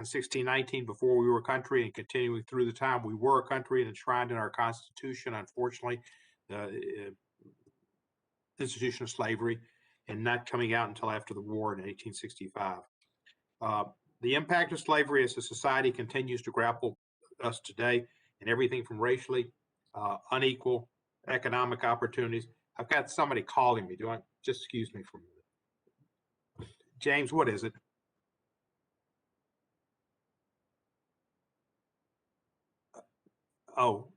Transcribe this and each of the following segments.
in 1619 before we were a country, and continuing through the time we were a country and enshrined in our Constitution, unfortunately, the institution of slavery, and not coming out until after the war in 1865. The impact of slavery as a society continues to grapple us today, and everything from racially unequal economic opportunities. I've got somebody calling me. Do I just excuse me for a minute? James, what is it? Oh,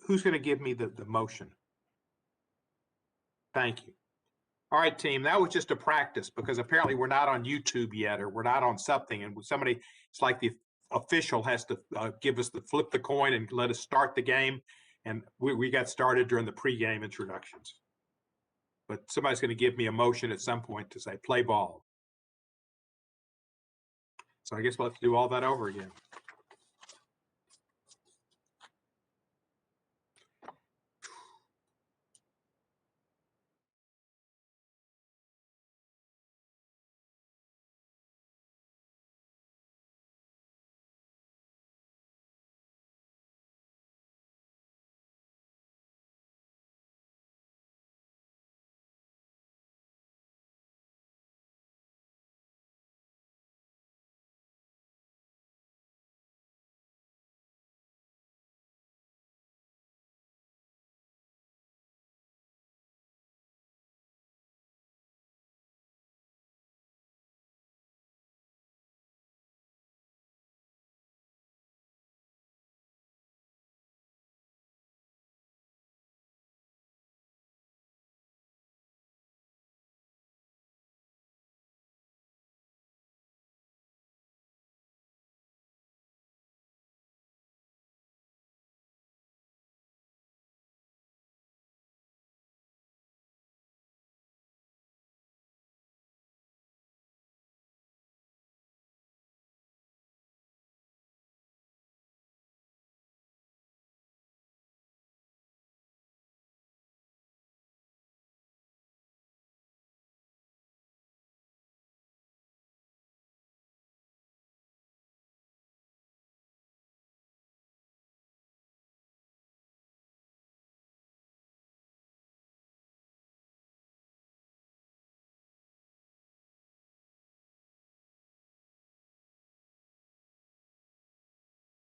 who's going to give me the motion? Thank you. All right, team, that was just a practice because apparently we're not on YouTube yet, or we're not on something, and somebody, it's like the official has to give us flip the coin and let us start the game, and we got started during the pregame introductions. But somebody's going to give me a motion at some point to say play ball. So I guess we'll have to do all that over again.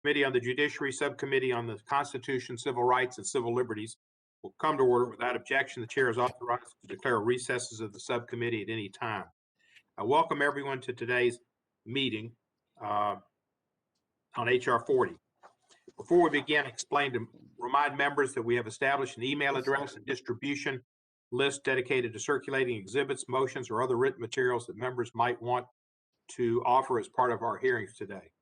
Committee on the Judiciary, Subcommittee on the Constitution, Civil Rights, and Civil Liberties will come to order. Without objection, the chair is authorized to declare recesses of the subcommittee at any time. I welcome everyone to today's meeting on HR 40. Before we begin, remind members that we have established an email address and distribution list dedicated to circulating exhibits, motions, or other written materials that members might want to offer as part of our hearings today.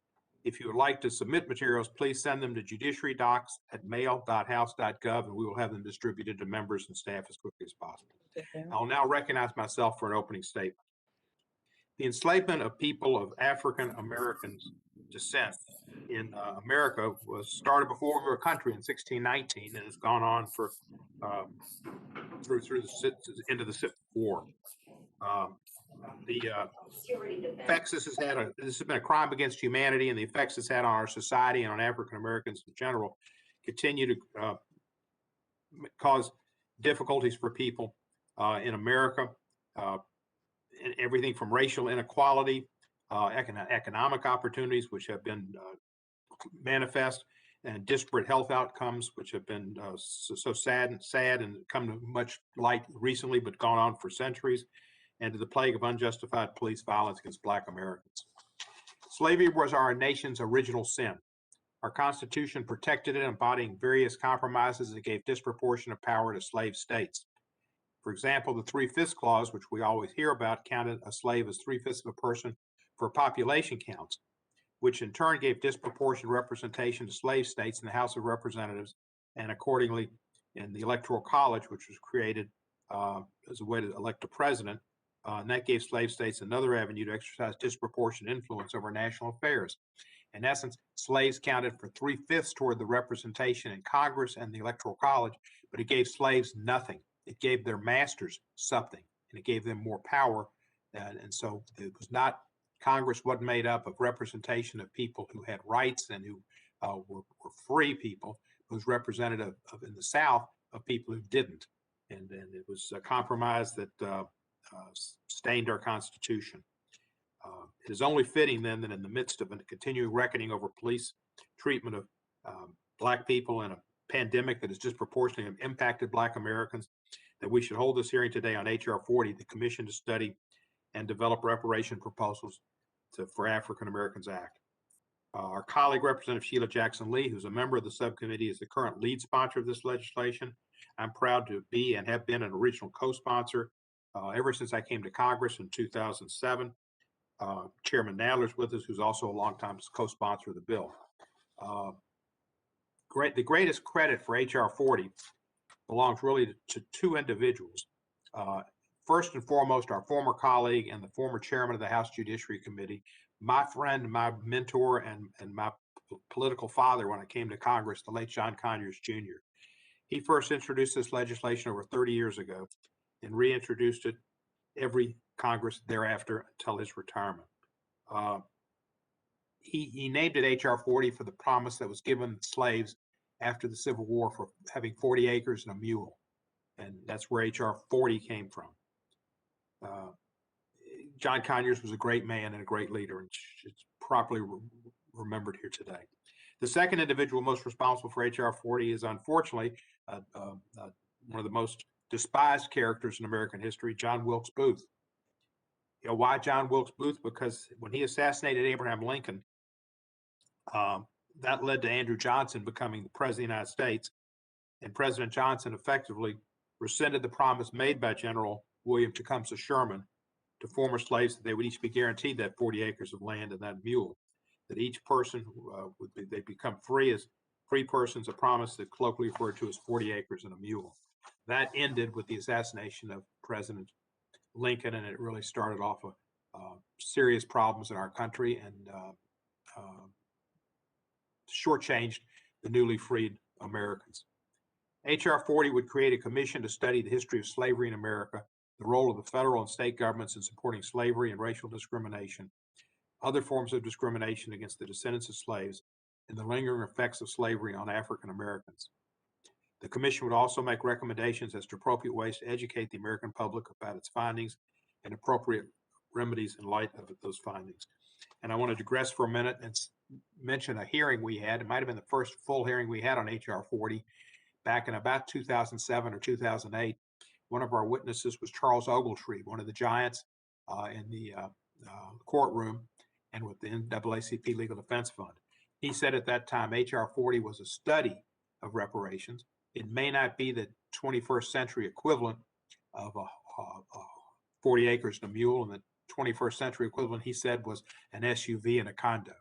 If you would like to submit materials, please send them to judiciarydocs@mail.house.gov, and we will have them distributed to members and staff as quickly as possible. I'll now recognize myself for an opening statement. The enslavement of people of African American descent in America was started before we were a country in 1619, and has gone on for through the end of the Civil War. The effects this has had, this has been a crime against humanity, and the effects it's had on our society and on African Americans in general continue to cause difficulties for people in America, and everything from racial inequality, economic opportunities, which have been manifest, and disparate health outcomes, which have been so sad and come to much light recently, but gone on for centuries, and to the plague of unjustified police violence against Black Americans. Slavery was our nation's original sin. Our Constitution protected it, embodying various compromises that gave disproportionate power to slave states. For example, the 3/5 clause, which we always hear about, counted a slave as 3/5 of a person for population counts, which in turn gave disproportionate representation to slave states in the House of Representatives, and accordingly in the Electoral College, which was created as a way to elect a president. And that gave slave states another avenue to exercise disproportionate influence over national affairs. In essence, slaves counted for 3/5 toward the representation in Congress and the Electoral College, but it gave slaves nothing. It gave their masters something, and it gave them more power. And so it was not Congress wasn't made up of representation of people who had rights and who were free people. It was representative of, in the South, of people who didn't. And it was a compromise that stained our Constitution. It is only fitting then that in the midst of a continuing reckoning over police treatment of Black people in a pandemic that has disproportionately impacted Black Americans, that we should hold this hearing today on H.R. 40, the Commission to Study and Develop Reparation Proposals for African Americans Act. Our colleague, Representative Sheila Jackson Lee, who's a member of the subcommittee, is the current lead sponsor of this legislation. I'm proud to be and have been an original co-sponsor ever since I came to Congress in 2007. Chairman Nadler's with us, who's also a longtime co-sponsor of the bill. The greatest credit for H.R. 40 belongs really to two individuals. First and foremost, our former colleague and the former chairman of the House Judiciary Committee, my friend, my mentor, and my political father when I came to Congress, the late John Conyers Jr. He first introduced this legislation over 30 years ago and reintroduced it every Congress thereafter until his retirement. He named it H.R. 40 for the promise that was given slaves after the Civil War for having 40 acres and a mule. And that's where H.R. 40 came from. John Conyers was a great man and a great leader, and it's properly remembered here today. The second individual most responsible for H.R. 40 is unfortunately one of the most despised characters in American history, John Wilkes Booth. You know, why John Wilkes Booth? Because when he assassinated Abraham Lincoln, that led to Andrew Johnson becoming the president of the United States, and President Johnson effectively rescinded the promise made by General William Tecumseh Sherman to former slaves that they would each be guaranteed that 40 acres of land and that mule, that each person they'd become free as free persons, a promise that colloquially referred to as 40 acres and a mule. That ended with the assassination of President Lincoln, and it really started off serious problems in our country and shortchanged the newly freed Americans. H.R. 40 would create a commission to study the history of slavery in America, the role of the federal and state governments in supporting slavery and racial discrimination, other forms of discrimination against the descendants of slaves, and the lingering effects of slavery on African Americans. The commission would also make recommendations as to appropriate ways to educate the American public about its findings and appropriate remedies in light of those findings. And I want to digress for a minute and mention a hearing we had. It might have been the first full hearing we had on H.R. 40 back in about 2007 or 2008. One of our witnesses was Charles Ogletree, one of the giants in the courtroom and with the NAACP Legal Defense Fund. He said at that time H.R. 40 was a study of reparations. It may not be the 21st century equivalent of 40 acres and a mule, and the 21st century equivalent, he said, was an SUV and a condo.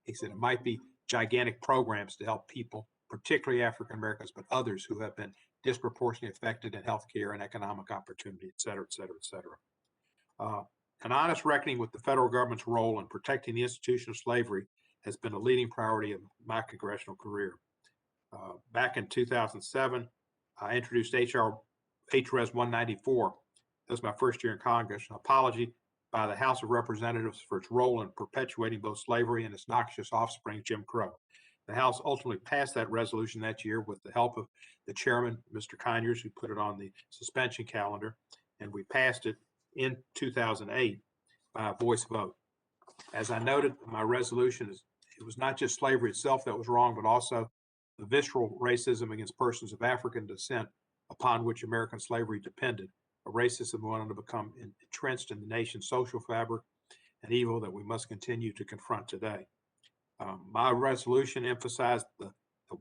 He said it might be gigantic programs to help people, particularly African Americans, but others who have been disproportionately affected in healthcare and economic opportunity, et cetera, et cetera, et cetera. An honest reckoning with the federal government's role in protecting the institution of slavery has been a leading priority of my congressional career. Back in 2007, I introduced HRES 194. That was my first year in Congress, an apology by the House of Representatives for its role in perpetuating both slavery and its noxious offspring, Jim Crow. The House ultimately passed that resolution that year with the help of the chairman, Mr. Conyers, who put it on the suspension calendar, and we passed it in 2008 by a voice vote. As I noted, my resolution is it was not just slavery itself that was wrong, but also the visceral racism against persons of African descent upon which American slavery depended, a racism that wanted to become entrenched in the nation's social fabric, an evil that we must continue to confront today. My resolution emphasized the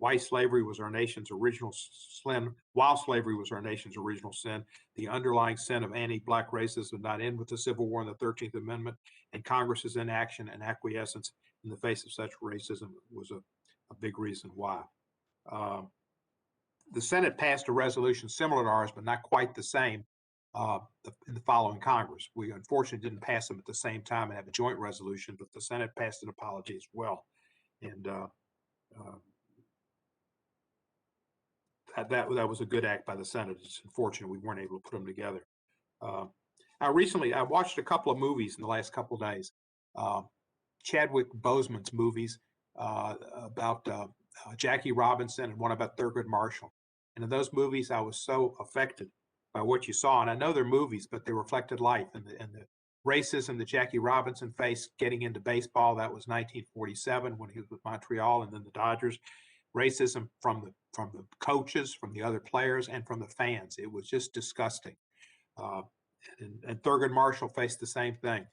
white slavery was our nation's original sin, while slavery was our nation's original sin. The underlying sin of anti-Black racism did not end with the Civil War and the 13th Amendment, and Congress's inaction and acquiescence in the face of such racism was a big reason why. The Senate passed a resolution similar to ours, but not quite the same in the following Congress. We unfortunately didn't pass them at the same time and have a joint resolution, but the Senate passed an apology as well. And that was a good act by the Senate. It's unfortunate we weren't able to put them together. I watched a couple of movies in the last couple of days. Chadwick Boseman's movies about Jackie Robinson and one about Thurgood Marshall. And in those movies, I was so affected by what you saw. And I know they're movies, but they reflected life. And the racism that Jackie Robinson faced getting into baseball, that was 1947 when he was with Montreal and then the Dodgers. Racism from the coaches, from the other players, and from the fans. It was just disgusting. And Thurgood Marshall faced the same thing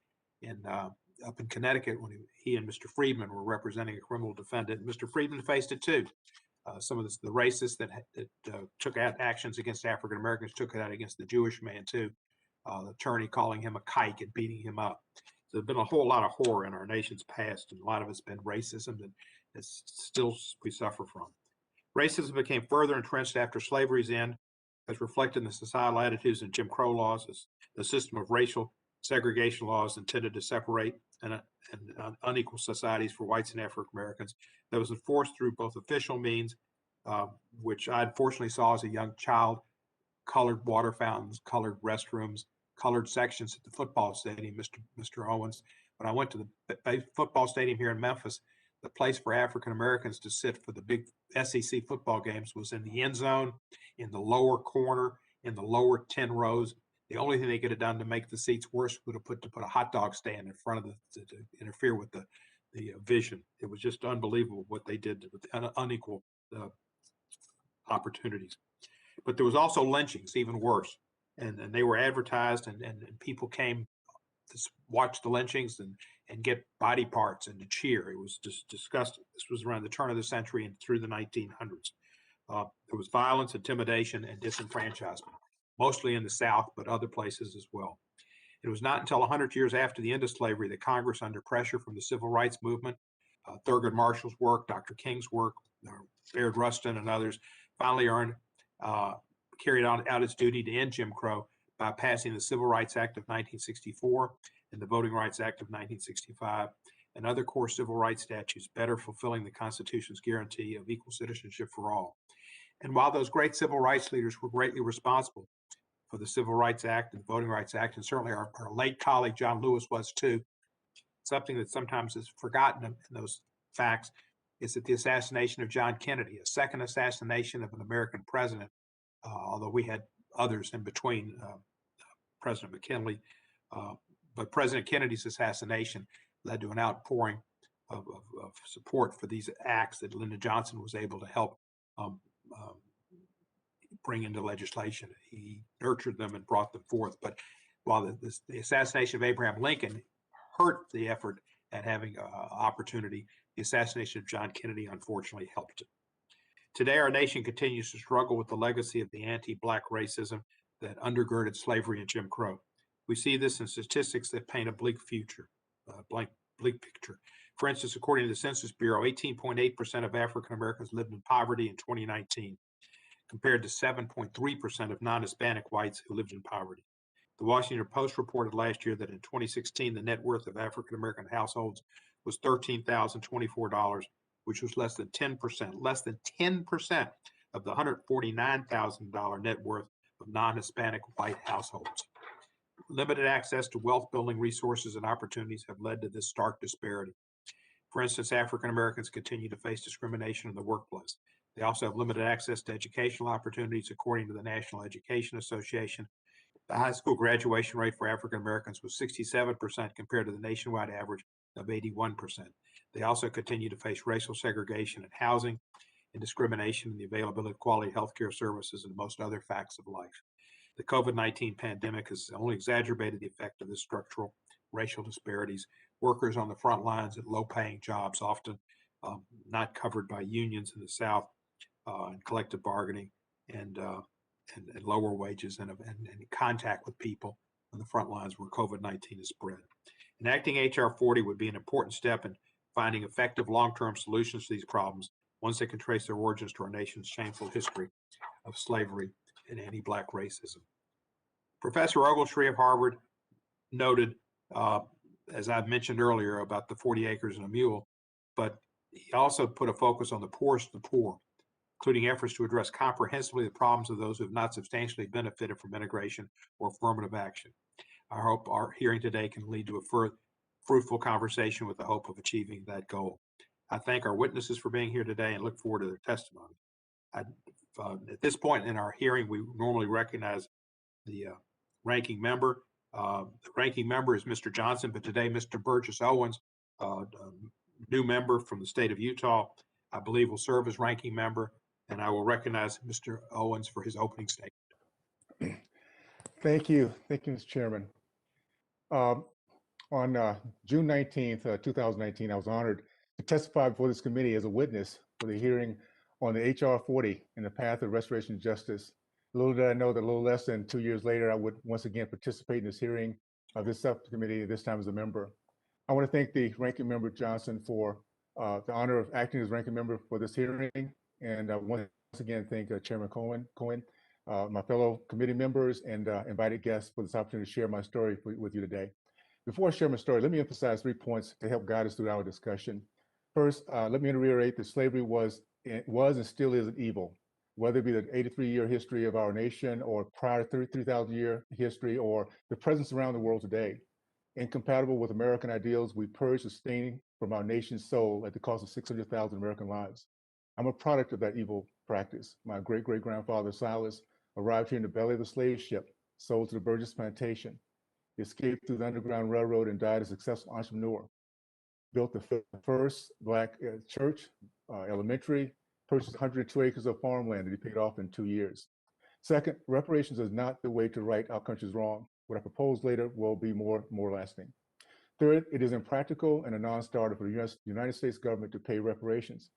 up in Connecticut when he and Mr. Friedman were representing a criminal defendant. Mr. Friedman faced it too. Some of the racists that took out actions against African Americans took it out against the Jewish man too. The attorney calling him a kike and beating him up. So there's been a whole lot of horror in our nation's past, and a lot of it's been racism that still we suffer from. Racism became further entrenched after slavery's end, as reflected in the societal attitudes in Jim Crow laws, as the system of racial segregation laws intended to separate and unequal societies for whites and African Americans that was enforced through both official means, which I unfortunately saw as a young child, colored water fountains, colored restrooms, colored sections at the football stadium, Mr. Owens. When I went to the football stadium here in Memphis, the place for African Americans to sit for the big SEC football games was in the end zone, in the lower corner, in the lower 10 rows. The only thing they could have done to make the seats worse would have put a hot dog stand in front of to interfere with the vision. It was just unbelievable what they did with unequal opportunities. But there was also lynchings, even worse, and they were advertised, and people came to watch the lynchings and get body parts and to cheer. It was just disgusting. This was around the turn of the century and through the 1900s. There was violence, intimidation, and disenfranchisement, mostly in the South, but other places as well. It was not until 100 years after the end of slavery that Congress, under pressure from the civil rights movement, Thurgood Marshall's work, Dr. King's work, Baird Rustin, and others, finally carried out its duty to end Jim Crow by passing the Civil Rights Act of 1964 and the Voting Rights Act of 1965 and other core civil rights statutes, better fulfilling the Constitution's guarantee of equal citizenship for all. And while those great civil rights leaders were greatly responsible for the Civil Rights Act and the Voting Rights Act, and certainly our late colleague John Lewis was too, something that sometimes is forgotten in those facts is that the assassination of John Kennedy, a second assassination of an American president, although we had others in between, President McKinley, but President Kennedy's assassination led to an outpouring of support for these acts that Lyndon Johnson was able to help bring into legislation. He nurtured them and brought them forth. But while the assassination of Abraham Lincoln hurt the effort at having opportunity, the assassination of John Kennedy unfortunately helped it. Today, our nation continues to struggle with the legacy of the anti-Black racism that undergirded slavery and Jim Crow. We see this in statistics that paint a bleak future, bleak picture. For instance, according to the Census Bureau, 18.8% of African Americans lived in poverty in 2019, compared to 7.3% of non-Hispanic whites who lived in poverty. The Washington Post reported last year that in 2016, the net worth of African American households was $13,024, which was less than 10% of the $149,000 net worth of non-Hispanic white households. Limited access to wealth-building resources and opportunities have led to this stark disparity. For instance, African Americans continue to face discrimination in the workplace. They also have limited access to educational opportunities, according to the National Education Association. The high school graduation rate for African Americans was 67% compared to the nationwide average of 81%. They also continue to face racial segregation in housing and discrimination in the availability of quality healthcare services and most other facts of life. The COVID-19 pandemic has only exacerbated the effect of this structural racial disparities. Workers on the front lines at low-paying jobs, often not covered by unions in the South and collective bargaining, and lower wages and contact with people on the front lines where COVID-19 is spread. Enacting H.R. 40 would be an important step in finding effective long-term solutions to these problems, ones that can trace their origins to our nation's shameful history of slavery and anti-Black racism. Professor Ogletree of Harvard noted, as I've mentioned earlier, about the 40 acres and a mule, but he also put a focus on the poorest of the poor, including efforts to address comprehensively the problems of those who have not substantially benefited from integration or affirmative action. I hope our hearing today can lead to fruitful conversation with the hope of achieving that goal. I thank our witnesses for being here today and look forward to their testimony. At this point in our hearing, we normally recognize the ranking member. The ranking member is Mr. Johnson, but today Mr. Burgess Owens, new member from the state of Utah, I believe will serve as ranking member, and I will recognize Mr. Owens for his opening statement. Thank you, Mr. Chairman. On June 19th, 2019, I was honored to testify before this committee as a witness for the hearing on the HR 40 and the path of restoration of justice. Little did I know that a little less than 2 years later, I would once again participate in this hearing of this subcommittee, this time as a member. I want to thank the ranking member Johnson for the honor of acting as ranking member for this hearing. And once again, thank Chairman Cohen, my fellow committee members and invited guests for this opportunity to share my story with you today. Before I share my story, let me emphasize 3 points to help guide us through our discussion. First, let me reiterate that slavery was and still is an evil, whether it be the 83-year history of our nation or prior 3,000-year history or the presence around the world today. Incompatible with American ideals, we purge the stain from our nation's soul at the cost of 600,000 American lives. I'm a product of that evil practice. My great-great-grandfather, Silas, arrived here in the belly of the slave ship, sold to the Burgess plantation. He escaped through the Underground Railroad and died a successful entrepreneur. Built the first Black church, elementary, purchased 102 acres of farmland that he paid off in 2 years. Second, reparations is not the way to right our country's wrong. What I propose later will be more lasting. Third, it is impractical and a non-starter for the United States government to pay reparations.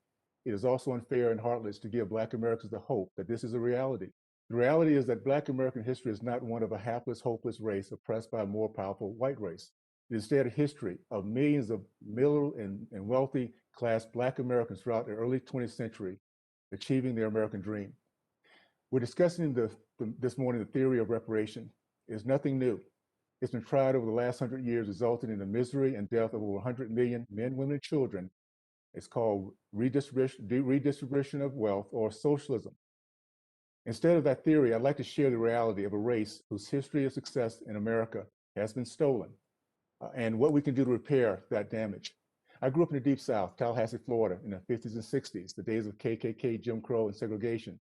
It is also unfair and heartless to give Black Americans the hope that this is a reality. The reality is that Black American history is not one of a hapless, hopeless race oppressed by a more powerful white race. It is instead a history of millions of middle and wealthy class Black Americans throughout the early 20th century achieving their American dream. We're discussing this morning the theory of reparation. It's nothing new. It's been tried over the last 100 years, resulting in the misery and death of over 100 million men, women, and children. It's called redistribution of wealth or socialism. Instead of that theory, I'd like to share the reality of a race whose history of success in America has been stolen and what we can do to repair that damage. I grew up in the Deep South, Tallahassee, Florida, in the 50s and 60s, the days of KKK, Jim Crow, and segregation.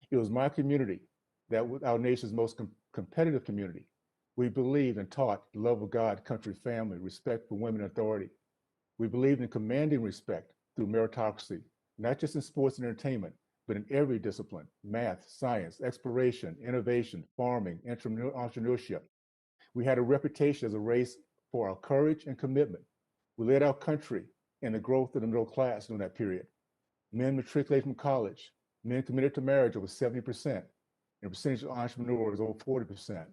It was my community that was our nation's most competitive community. We believed and taught the love of God, country, family, respect for women and authority. We believed in commanding respect through meritocracy, not just in sports and entertainment, but in every discipline: math, science, exploration, innovation, farming, entrepreneurship. We had a reputation as a race for our courage and commitment. We led our country in the growth of the middle class during that period. Men matriculated from college, men committed to marriage over 70%, and the percentage of entrepreneurs over 40%.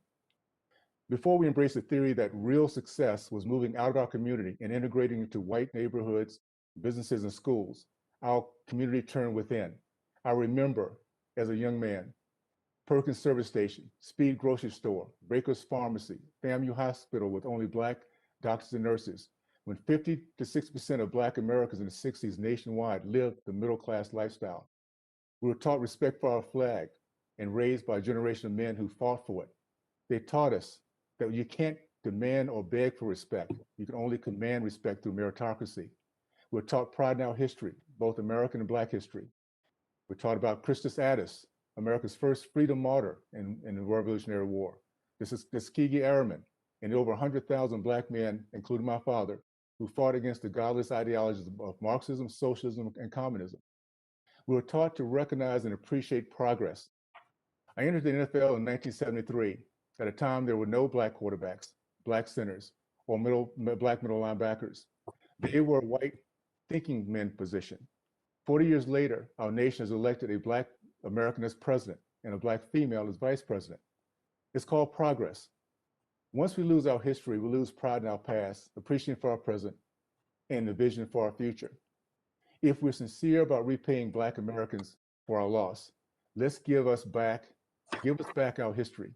Before we embraced the theory that real success was moving out of our community and integrating into white neighborhoods, businesses, and schools, our community turned within. I remember as a young man, Perkins Service Station, Speed Grocery Store, Baker's Pharmacy, FAMU Hospital with only Black doctors and nurses, when 50 to 60% of Black Americans in the 60s nationwide lived the middle class lifestyle. We were taught respect for our flag and raised by a generation of men who fought for it. They taught us that you can't demand or beg for respect. You can only command respect through meritocracy. We're taught pride in our history, both American and Black history. We're taught about Christus Addis, America's first freedom martyr in the Revolutionary War. This is Tuskegee Airmen and over 100,000 Black men, including my father, who fought against the godless ideologies of Marxism, socialism, and communism. We were taught to recognize and appreciate progress. I entered the NFL in 1973. At a time, there were no Black quarterbacks, Black centers, or Black middle linebackers. They were a white thinking men position. 40 years later, our nation has elected a Black American as president and a Black female as vice president. It's called progress. Once we lose our history, we lose pride in our past, appreciation for our present, and the vision for our future. If we're sincere about repaying Black Americans for our loss, let's give us back our history.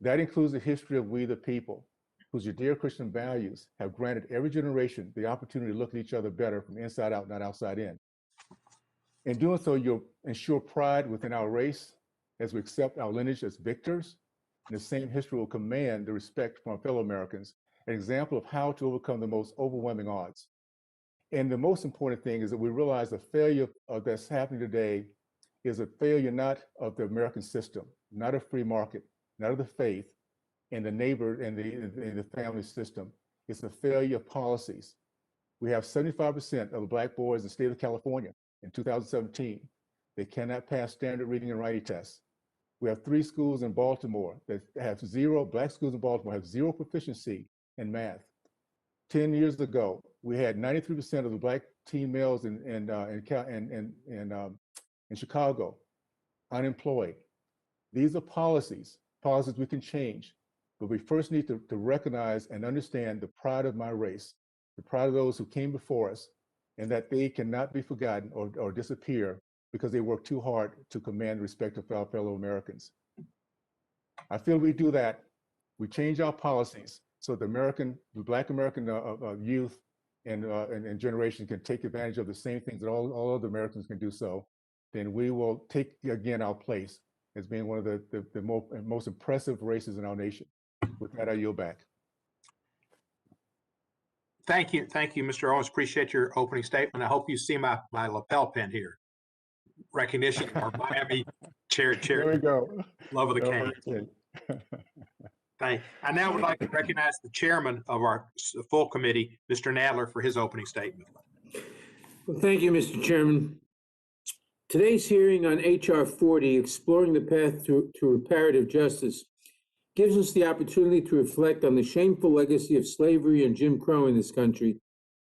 That includes the history of we the people, whose Judeo-Christian values have granted every generation the opportunity to look at each other better from inside out, not outside in. In doing so, you'll ensure pride within our race as we accept our lineage as victors, and the same history will command the respect from our fellow Americans an example of how to overcome the most overwhelming odds. And the most important thing is that we realize the failure that's happening today is a failure not of the American system, not a free market, not of the faith, and the neighbor and the family system. It's a failure of policies. We have 75% of the Black boys in the state of California in 2017. They cannot pass standard reading and writing tests. We have 3 schools in Baltimore that have Black schools in Baltimore have zero proficiency in math. 10 years ago, we had 93% of the Black teen males in Chicago unemployed. These are policies we can change, but we first need to recognize and understand the pride of my race, the pride of those who came before us, and that they cannot be forgotten or disappear because they work too hard to command the respect of our fellow Americans. I feel we do that. We change our policies so the Black American youth and generation can take advantage of the same things that all other Americans can do so. Then we will take again our place as being one of the most impressive races in our nation. With that, I yield back. Thank you, Mr. Owens. Appreciate your opening statement. I hope you see my lapel pin here. Recognition of our Miami chair. There we go. Love of the cane. Thank you. I now would like to recognize the chairman of our full committee, Mr. Nadler, for his opening statement. Well, thank you, Mr. Chairman. Today's hearing on H.R. 40, Exploring the Path to Reparative Justice, gives us the opportunity to reflect on the shameful legacy of slavery and Jim Crow in this country,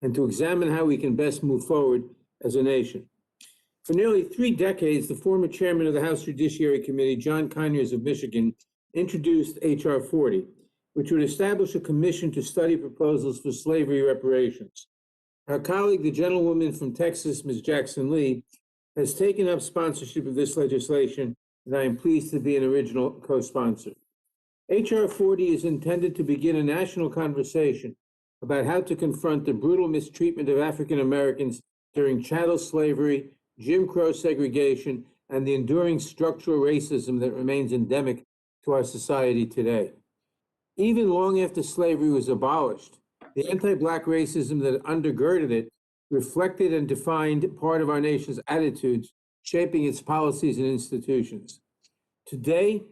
and to examine how we can best move forward as a nation. For nearly 3 decades, the former chairman of the House Judiciary Committee, John Conyers of Michigan, introduced H.R. 40, which would establish a commission to study proposals for slavery reparations. Our colleague, the gentlewoman from Texas, Ms. Jackson Lee, has taken up sponsorship of this legislation, and I am pleased to be an original co-sponsor. H.R. 40 is intended to begin a national conversation about how to confront the brutal mistreatment of African Americans during chattel slavery, Jim Crow segregation, and the enduring structural racism that remains endemic to our society today. Even long after slavery was abolished, the anti-Black racism that undergirded it reflected and defined part of our nation's attitudes, shaping its policies and institutions. Today,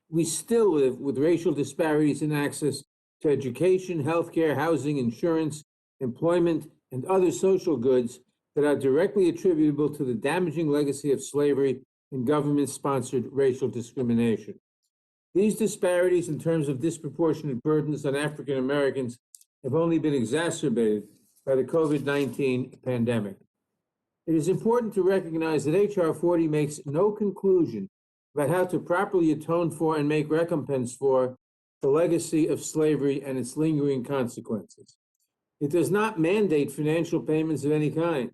we still live with racial disparities in access to education, healthcare, housing, insurance, employment, and other social goods that are directly attributable to the damaging legacy of slavery and government-sponsored racial discrimination. These disparities in terms of disproportionate burdens on African Americans have only been exacerbated by the COVID-19 pandemic. It is important to recognize that H.R. 40 makes no conclusion about how to properly atone for and make recompense for the legacy of slavery and its lingering consequences. It does not mandate financial payments of any kind,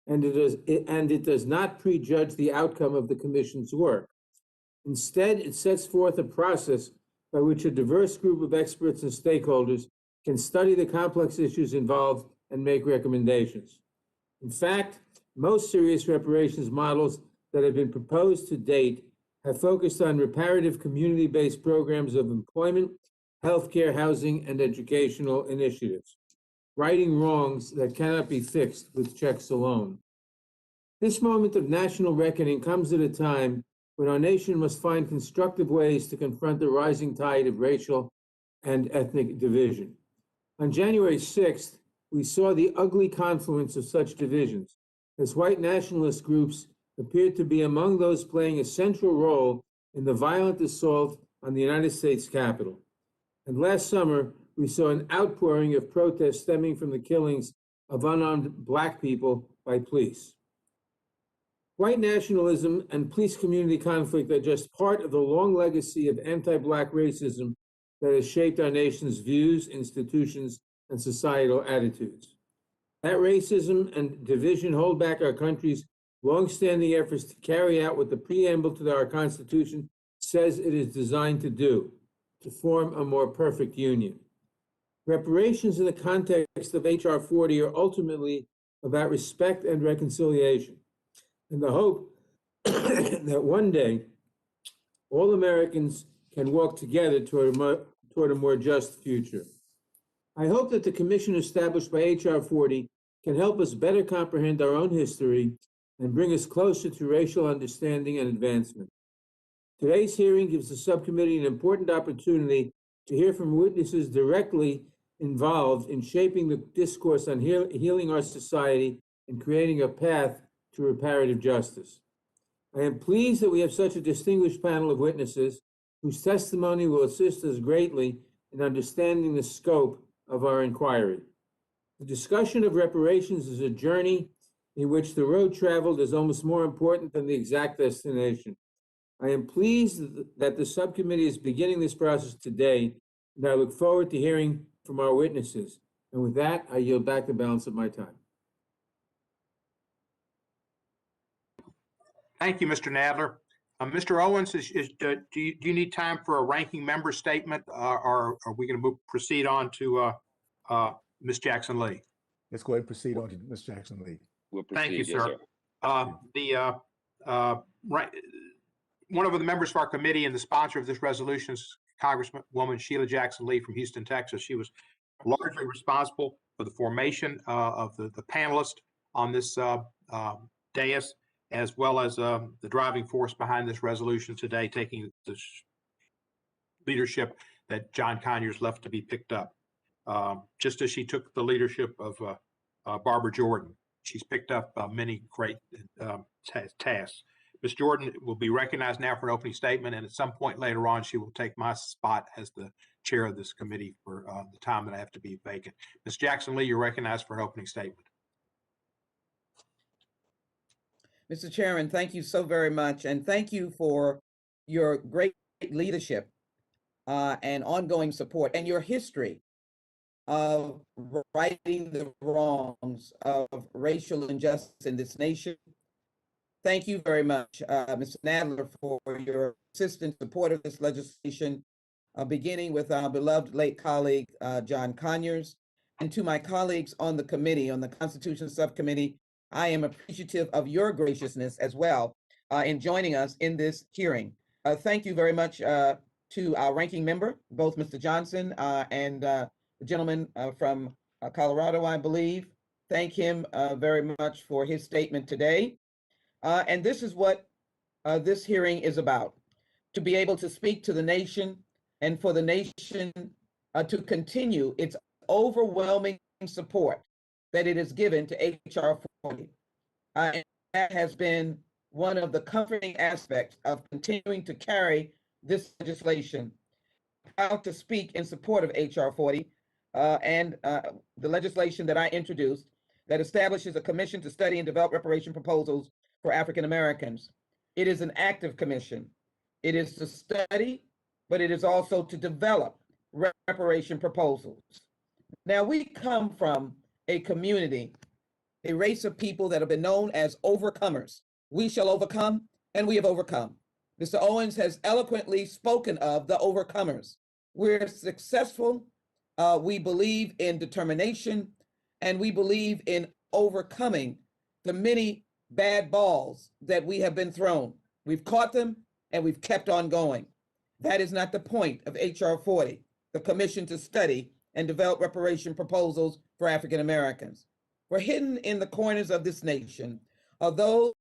and it does not prejudge the outcome of the Commission's work. Instead, it sets forth a process by which a diverse group of experts and stakeholders can study the complex issues involved and make recommendations. In fact, most serious reparations models that have been proposed to date have focused on reparative community-based programs of employment, healthcare, housing, and educational initiatives, righting wrongs that cannot be fixed with checks alone. This moment of national reckoning comes at a time when our nation must find constructive ways to confront the rising tide of racial and ethnic division. On January 6th, we saw the ugly confluence of such divisions, as white nationalist groups appeared to be among those playing a central role in the violent assault on the United States Capitol. And last summer, we saw an outpouring of protests stemming from the killings of unarmed Black people by police. White nationalism and police community conflict are just part of the long legacy of anti-Black racism that has shaped our nation's views, institutions, and societal attitudes. That racism and division hold back our country's longstanding efforts to carry out what the preamble to our Constitution says it is designed to do, to form a more perfect union. Reparations in the context of H.R. 40 are ultimately about respect and reconciliation, and the hope that one day all Americans can walk together toward a more just future. I hope that the commission established by H.R. 40 can help us better comprehend our own history and bring us closer to racial understanding and advancement. Today's hearing gives the subcommittee an important opportunity to hear from witnesses directly involved in shaping the discourse on healing our society and creating a path to reparative justice. I am pleased that we have such a distinguished panel of witnesses whose testimony will assist us greatly in understanding the scope of our inquiry. The discussion of reparations is a journey in which the road traveled is almost more important than the exact destination. I am pleased that the subcommittee is beginning this process today, and I look forward to hearing from our witnesses. And with that, I yield back the balance of my time. Thank you, Mr. Nadler. Mr. Owens, do you need time for a ranking member statement, or are we going to proceed on to Ms. Jackson Lee? Let's go ahead and proceed on to Ms. Jackson Lee. We'll proceed. Thank you, yes, sir. One of the members of our committee and the sponsor of this resolution is Congresswoman Sheila Jackson Lee from Houston, Texas. She was largely responsible for the formation of the panelists on this dais, as well as the driving force behind this resolution today, taking the leadership that John Conyers left to be picked up. Just as she took the leadership of Barbara Jordan, she's picked up many great tasks. Ms. Jordan will be recognized now for an opening statement, and at some point later on, she will take my spot as the chair of this committee for the time that I have to be vacant. Ms. Jackson Lee, you're recognized for an opening statement. Mr. Chairman, thank you so very much, and thank you for your great leadership and ongoing support and your history of righting the wrongs of racial injustice in this nation. Thank you very much, Mr. Nadler, for your consistent support of this legislation, beginning with our beloved late colleague, John Conyers, and to my colleagues on the committee, on the Constitution Subcommittee. I am appreciative of your graciousness as well in joining us in this hearing. Thank you very much to our ranking member, both Mr. Johnson and the gentleman from Colorado, I believe. Thank him very much for his statement today. And this is what this hearing is about, to be able to speak to the nation and for the nation to continue its overwhelming support that it has given to H.R. 40. And that has been one of the comforting aspects of continuing to carry this legislation. I'm proud to speak in support of H.R. 40 and the legislation that I introduced that establishes a commission to study and develop reparation proposals for African Americans. It is an active commission. It is to study, but it is also to develop reparation proposals. Now, we come from a community, a race of people that have been known as overcomers. We shall overcome, and we have overcome. Mr. Owens has eloquently spoken of the overcomers. We're successful. We believe in determination, and we believe in overcoming the many bad balls that we have been thrown. We've caught them, and we've kept on going. That is not the point of H.R. 40, the commission to study and develop reparation proposals for African Americans. For hidden in the corners of this nation are those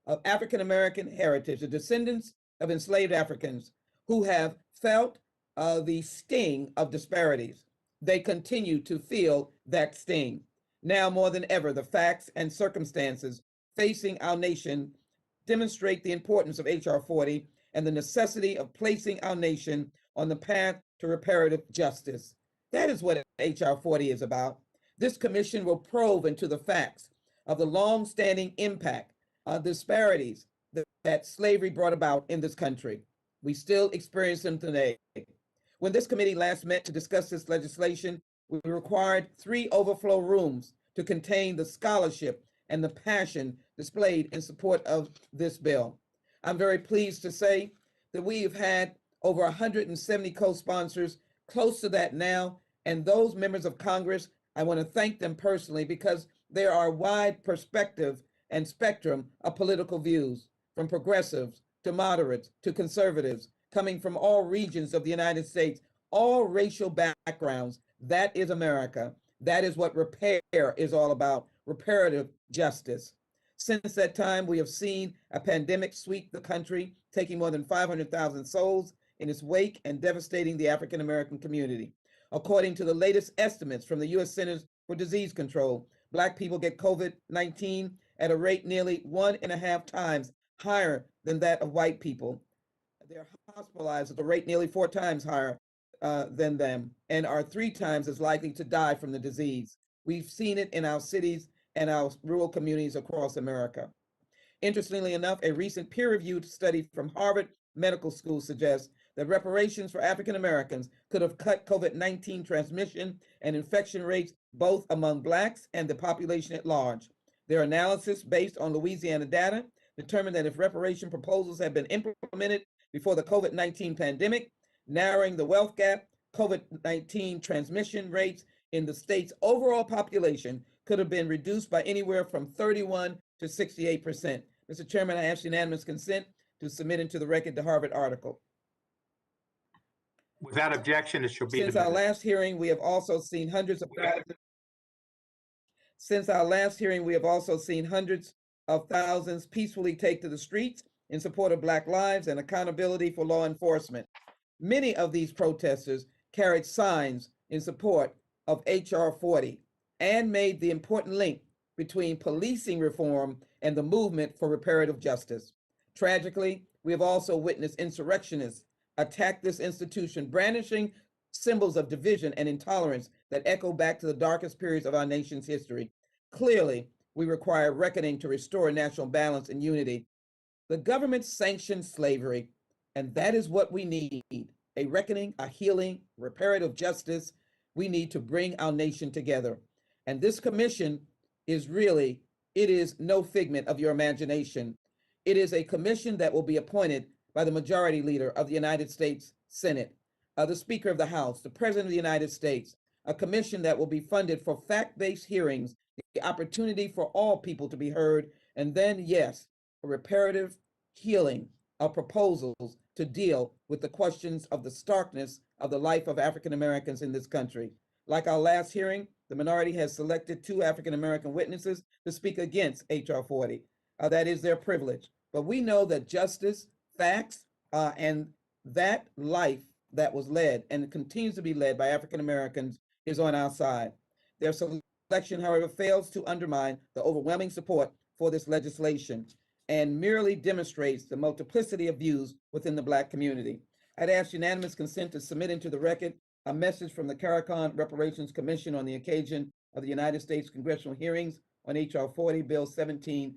of African American heritage, the descendants of enslaved Africans who have felt the sting of disparities. They continue to feel that sting. Now more than ever, the facts and circumstances facing our nation demonstrate the importance of H.R. 40 and the necessity of placing our nation on the path to reparative justice. That is what H.R. 40 is about. This commission will probe into the facts of the long-standing impact of disparities that slavery brought about in this country. We still experience them today. When this committee last met to discuss this legislation, we required 3 overflow rooms to contain the scholarship and the passion displayed in support of this bill. I'm very pleased to say that we have had over 170 co-sponsors, close to that now, and those members of Congress, I want to thank them personally because there are a wide perspective and spectrum of political views, from progressives to moderates to conservatives, coming from all regions of the United States, all racial backgrounds That is America. That is what repair is all about, reparative justice. Since that time, we have seen a pandemic sweep the country, taking more than 500,000 souls in its wake and devastating the African American community. According to the latest estimates from the U.S. Centers for Disease Control, Black people get COVID-19 at a rate nearly 1.5 times higher than that of white people. They're hospitalized at a rate nearly 4 times higher than them and are 3 times as likely to die from the disease. We've seen it in our cities and our rural communities across America. Interestingly enough, a recent peer-reviewed study from Harvard Medical School suggests that reparations for African Americans could have cut COVID-19 transmission and infection rates both among Blacks and the population at large. Their analysis, based on Louisiana data, determined that if reparation proposals had been implemented before the COVID-19 pandemic, narrowing the wealth gap, COVID-19 transmission rates in the state's overall population could have been reduced by anywhere from 31 to 68%. Mr. Chairman, I ask unanimous consent to submit into the record the Harvard article. Without objection, it shall be Since our admitted. last hearing, we have also seen hundreds of thousands. Since our last hearing, we have also seen hundreds of thousands peacefully take to the streets in support of Black lives and accountability for law enforcement. Many of these protesters carried signs in support of H.R. 40 and made the important link between policing reform and the movement for reparative justice. Tragically, we have also witnessed insurrectionists attack this institution, brandishing symbols of division and intolerance that echo back to the darkest periods of our nation's history. Clearly, we require reckoning to restore national balance and unity. The government sanctioned slavery, and that is what we need, a reckoning, a healing, reparative justice. We need to bring our nation together. And this commission is really, it is no figment of your imagination. It is a commission that will be appointed by the majority leader of the United States Senate, the Speaker of the House, the President of the United States, a commission that will be funded for fact-based hearings, the opportunity for all people to be heard, and then, yes, a reparative healing of proposals to deal with the questions of the starkness of the life of African Americans in this country. Like our last hearing, the minority has selected 2 African American witnesses to speak against H.R. 40. That is their privilege. But we know that justice, facts, and that life that was led and continues to be led by African Americans is on our side. Their selection, however, fails to undermine the overwhelming support for this legislation and merely demonstrates the multiplicity of views within the Black community. I'd ask unanimous consent to submit into the record a message from the CARICON Reparations Commission on the occasion of the United States congressional hearings on H.R. 40, Bill 17,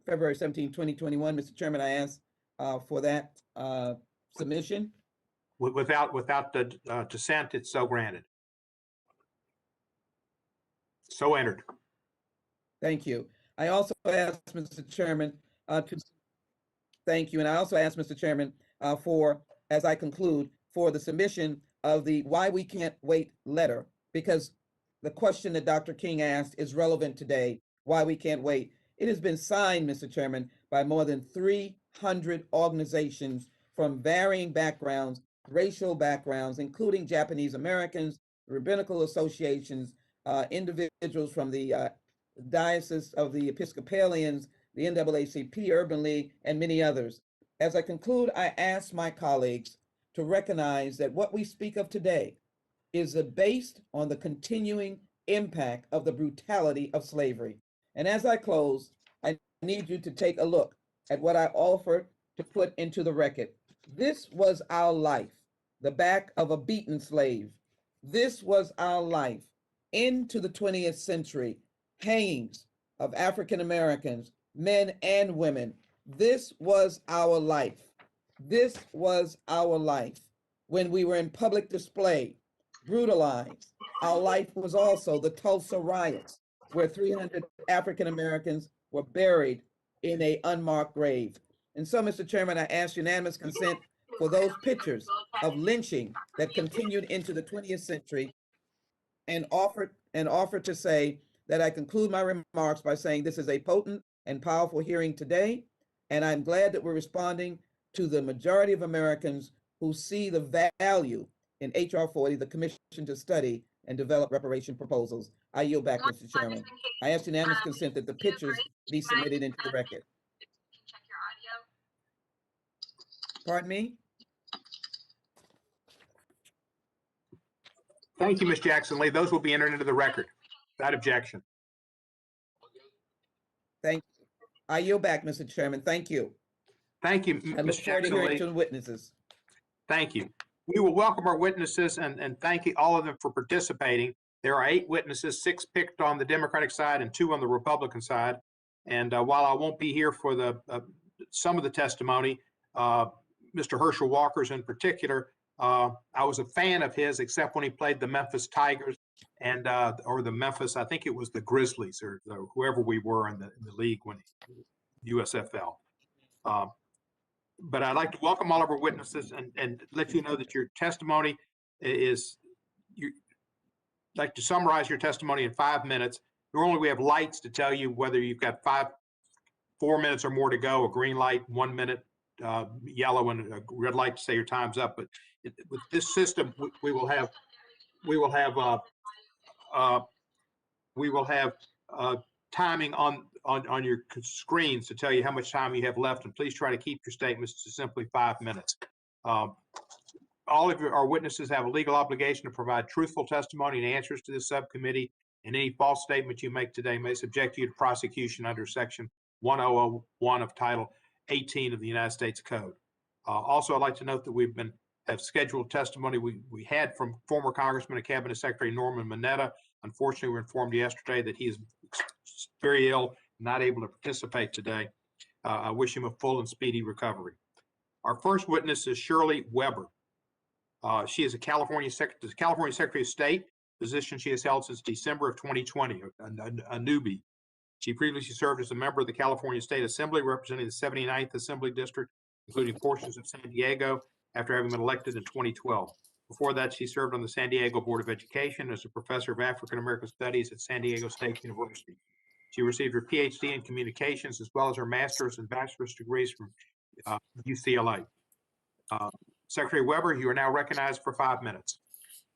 February 17, 2021. Mr. Chairman, I ask for that submission. Without the dissent, it's so granted. So entered. Thank you. I also ask, Mr. Chairman, thank you. And I also ask, Mr. Chairman, for, as I conclude, for the submission of the Why We Can't Wait letter, because the question that Dr. King asked is relevant today, why we can't wait. It has been signed, Mr. Chairman, by more than 300 organizations from varying backgrounds, racial backgrounds, including Japanese Americans, rabbinical associations, individuals from the Diocese of the Episcopalians, the NAACP, Urban League, and many others. As I conclude, I ask my colleagues to recognize that what we speak of today is based on the continuing impact of the brutality of slavery. And as I close, I need you to take a look at what I offered to put into the record. This was our life, the back of a beaten slave. This was our life into the 20th century, hangings of African Americans, men and women. This was our life. This was our life when we were in public display, brutalized. Our life was also the Tulsa riots, where 300 African Americans were buried in an unmarked grave. And so, Mr. Chairman, I ask unanimous consent for those pictures of lynching that continued into the 20th century, and offer to say that I conclude my remarks by saying this is a potent and powerful hearing today, and I'm glad that we're responding to the majority of Americans who see the value in HR 40, the commission to study and develop reparation proposals. I yield back, Mr. Chairman. I ask unanimous consent that the pictures be submitted into the record. Pardon me? Thank you, Ms. Jackson Lee. Those will be entered into the record without objection. Thank you. I yield back, Mr. Chairman. Thank you. Thank you, I look Ms. forward to Jackson hearing Lee. from the witnesses. Thank you. We will welcome our witnesses and thank you all of them for participating. There are 8 witnesses, 6 picked on the Democratic side and 2 on the Republican side. And while I won't be here for the some of the testimony, Mr. Herschel Walker's in particular, I was a fan of his, except when he played the Memphis Tigers and or the Memphis, I think it was the Grizzlies or whoever we were in the league when USFL. But I'd like to welcome all of our witnesses and let you know that your testimony is, you like to summarize your testimony in 5 minutes. Normally we have lights to tell you whether you've got 4 minutes or more to go, a green light, 1 minute, yellow, and a red light to say your time's up. But with this system, we will have timing on your screens to tell you how much time you have left, and please try to keep your statements to simply 5 minutes. All of our witnesses have a legal obligation to provide truthful testimony and answers to this subcommittee, and any false statement you make today may subject you to prosecution under Section 1001 of Title 18 of the United States Code. Also, I'd like to note that have scheduled testimony we had from former Congressman and Cabinet Secretary Norman Mineta. Unfortunately, we were informed yesterday that he is very ill, not able to participate today. I wish him a full and speedy recovery. Our first witness is Shirley Weber. She is the California Secretary of State, position she has held since December of 2020, a newbie. She previously served as a member of the California State Assembly, representing the 79th Assembly District, including portions of San Diego, after having been elected in 2012. Before that, she served on the San Diego Board of Education as a professor of African American Studies at San Diego State University. She received her PhD in communications as well as her master's and bachelor's degrees from UCLA. Secretary Weber, you are now recognized for 5 minutes.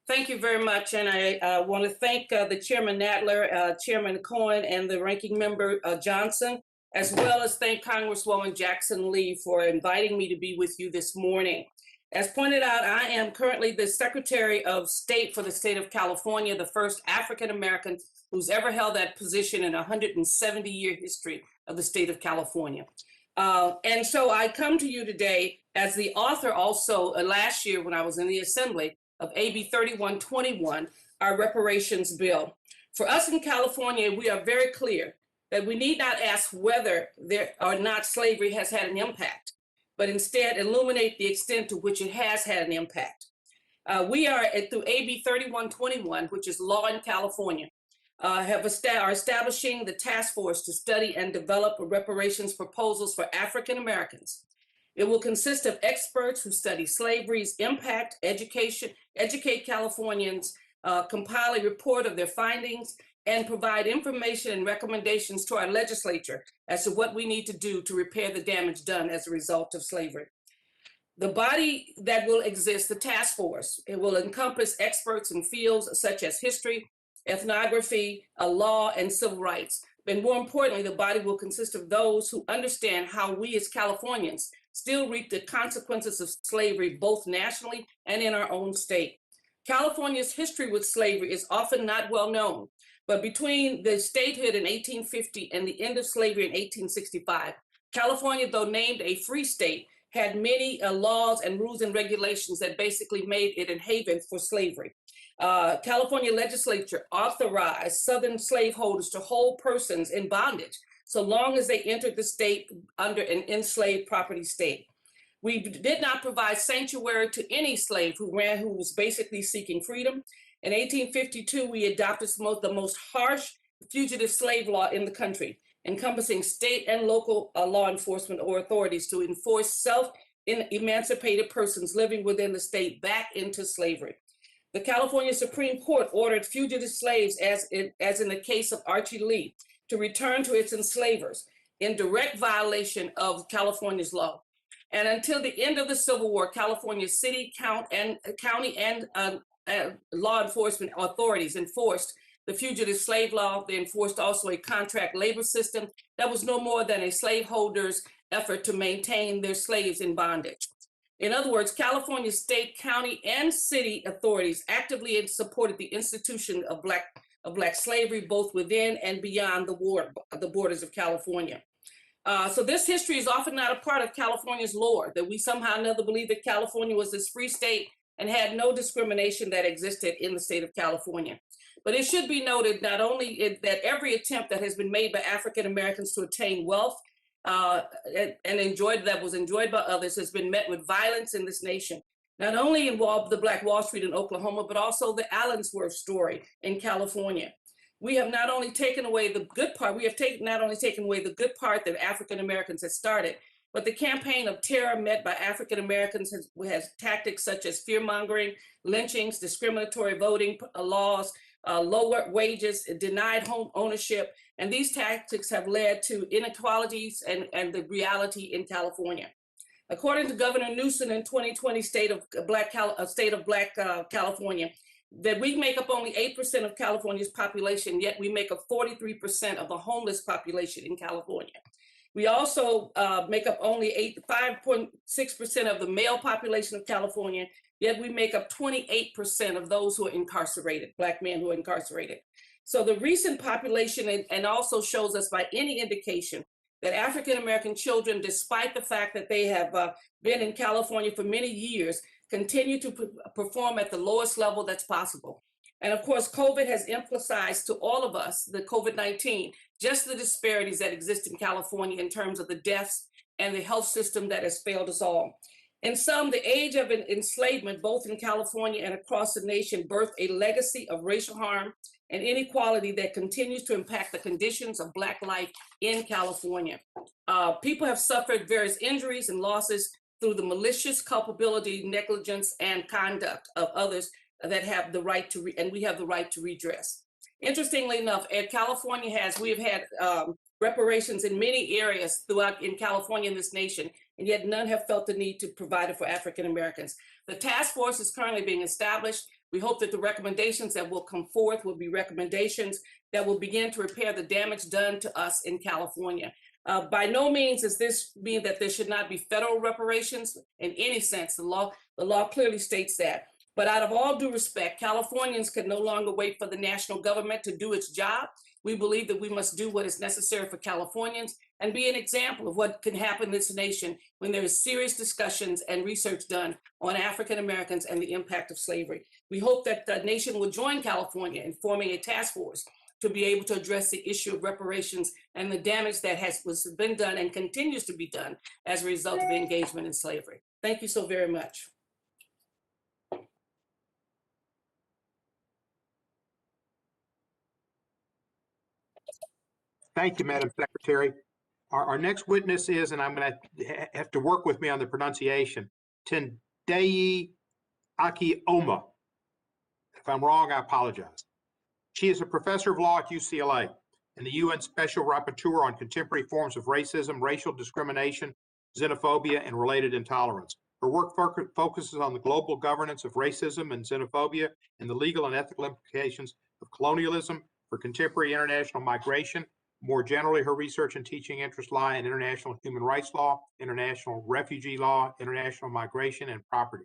Thank you very much. And I want to thank the Chairman Nadler, Chairman Cohen, and the Ranking Member Johnson, as well as thank Congresswoman Jackson Lee for inviting me to be with you this morning. As pointed out, I am currently the Secretary of State for the state of California, the first African-American who's ever held that position in a 170-year history of the state of California. And so I come to you today as the author also last year when I was in the Assembly of AB 3121, our reparations bill. For us in California, we are very clear that we need not ask whether there or not slavery has had an impact, but instead illuminate the extent to which it has had an impact. We are through AB 3121, which is law in California, are establishing the task force to study and develop reparations proposals for African Americans. It will consist of experts who study slavery's impact, educate Californians, compile a report of their findings, and provide information and recommendations to our legislature as to what we need to do to repair the damage done as a result of slavery. The body that will exist, the task force, it will encompass experts in fields such as history, ethnography, law, and civil rights. But more importantly, the body will consist of those who understand how we as Californians still reap the consequences of slavery, both nationally and in our own state. California's history with slavery is often not well known, but between the statehood in 1850 and the end of slavery in 1865, California, though named a free state, had many laws and rules and regulations that basically made it a haven for slavery. California legislature authorized Southern slaveholders to hold persons in bondage so long as they entered the state under an enslaved property state. We did not provide sanctuary to any slave who was basically seeking freedom. In 1852, we adopted the most harsh fugitive slave law in the country, encompassing state and local law enforcement or authorities to enforce self-emancipated persons living within the state back into slavery. The California Supreme Court ordered fugitive slaves, as in the case of Archie Lee, to return to its enslavers in direct violation of California's law. And until the end of the Civil War, California's city, county, and law enforcement authorities enforced the Fugitive Slave Law. They enforced also a contract labor system that was no more than a slaveholder's effort to maintain their slaves in bondage. In other words, California state, county, and city authorities actively supported the institution of black slavery, both within and beyond the borders of California. So this history is often not a part of California's lore, that we somehow or another believe that California was this free state and had no discrimination that existed in the state of California. But it should be noted not only that every attempt that has been made by African Americans to attain wealth that was enjoyed by others has been met with violence in this nation. Not only involved the Black Wall Street in Oklahoma, but also the Allensworth story in California. We have not only taken away the good part, not only taken away the good part that African Americans had started, but the campaign of terror met by African Americans has tactics such as fear-mongering, lynchings, discriminatory voting laws, lower wages, denied home ownership, and these tactics have led to inequalities and the reality in California. According to Governor Newsom in 2020 State of Black California, that we make up only 8% of California's population, yet we make up 43% of the homeless population in California. We also make up only 5.6% of the male population of California, yet we make up 28% of those who are incarcerated, Black men who are incarcerated. So the recent population and also shows us by any indication that African-American children, despite the fact that they have been in California for many years, continue to perform at the lowest level that's possible. And of course, COVID has emphasized to all of us, the COVID-19, just the disparities that exist in California in terms of the deaths and the health system that has failed us all. In sum, the age of enslavement, both in California and across the nation, birthed a legacy of racial harm and inequality that continues to impact the conditions of Black life in California. People have suffered various injuries and losses through the malicious culpability, negligence, and conduct of others that have the right to, and we have the right to redress. Interestingly enough, we have had reparations in many areas throughout in California in this nation, and yet none have felt the need to provide it for African Americans. The task force is currently being established. We hope that the recommendations that will come forth will be recommendations that will begin to repair the damage done to us in California. By no means does this mean that there should not be federal reparations in any sense. The law clearly states that. But out of all due respect, Californians can no longer wait for the national government to do its job. We believe that we must do what is necessary for Californians and be an example of what can happen in this nation when there is serious discussions and research done on African Americans and the impact of slavery. We hope that the nation will join California in forming a task force to be able to address the issue of reparations and the damage that has been done and continues to be done as a result of engagement in slavery. Thank you so very much. Thank you, Madam Secretary. Our next witness is, and I'm going to have to work with me on the pronunciation, Tendayi Akioma. If I'm wrong, I apologize. She is a professor of law at UCLA and the UN Special Rapporteur on contemporary forms of racism, racial discrimination, xenophobia, and related intolerance. Her work focuses on the global governance of racism and xenophobia and the legal and ethical implications of colonialism for contemporary international migration. More generally, her research and teaching interests lie in international human rights law, international refugee law, international migration, and property.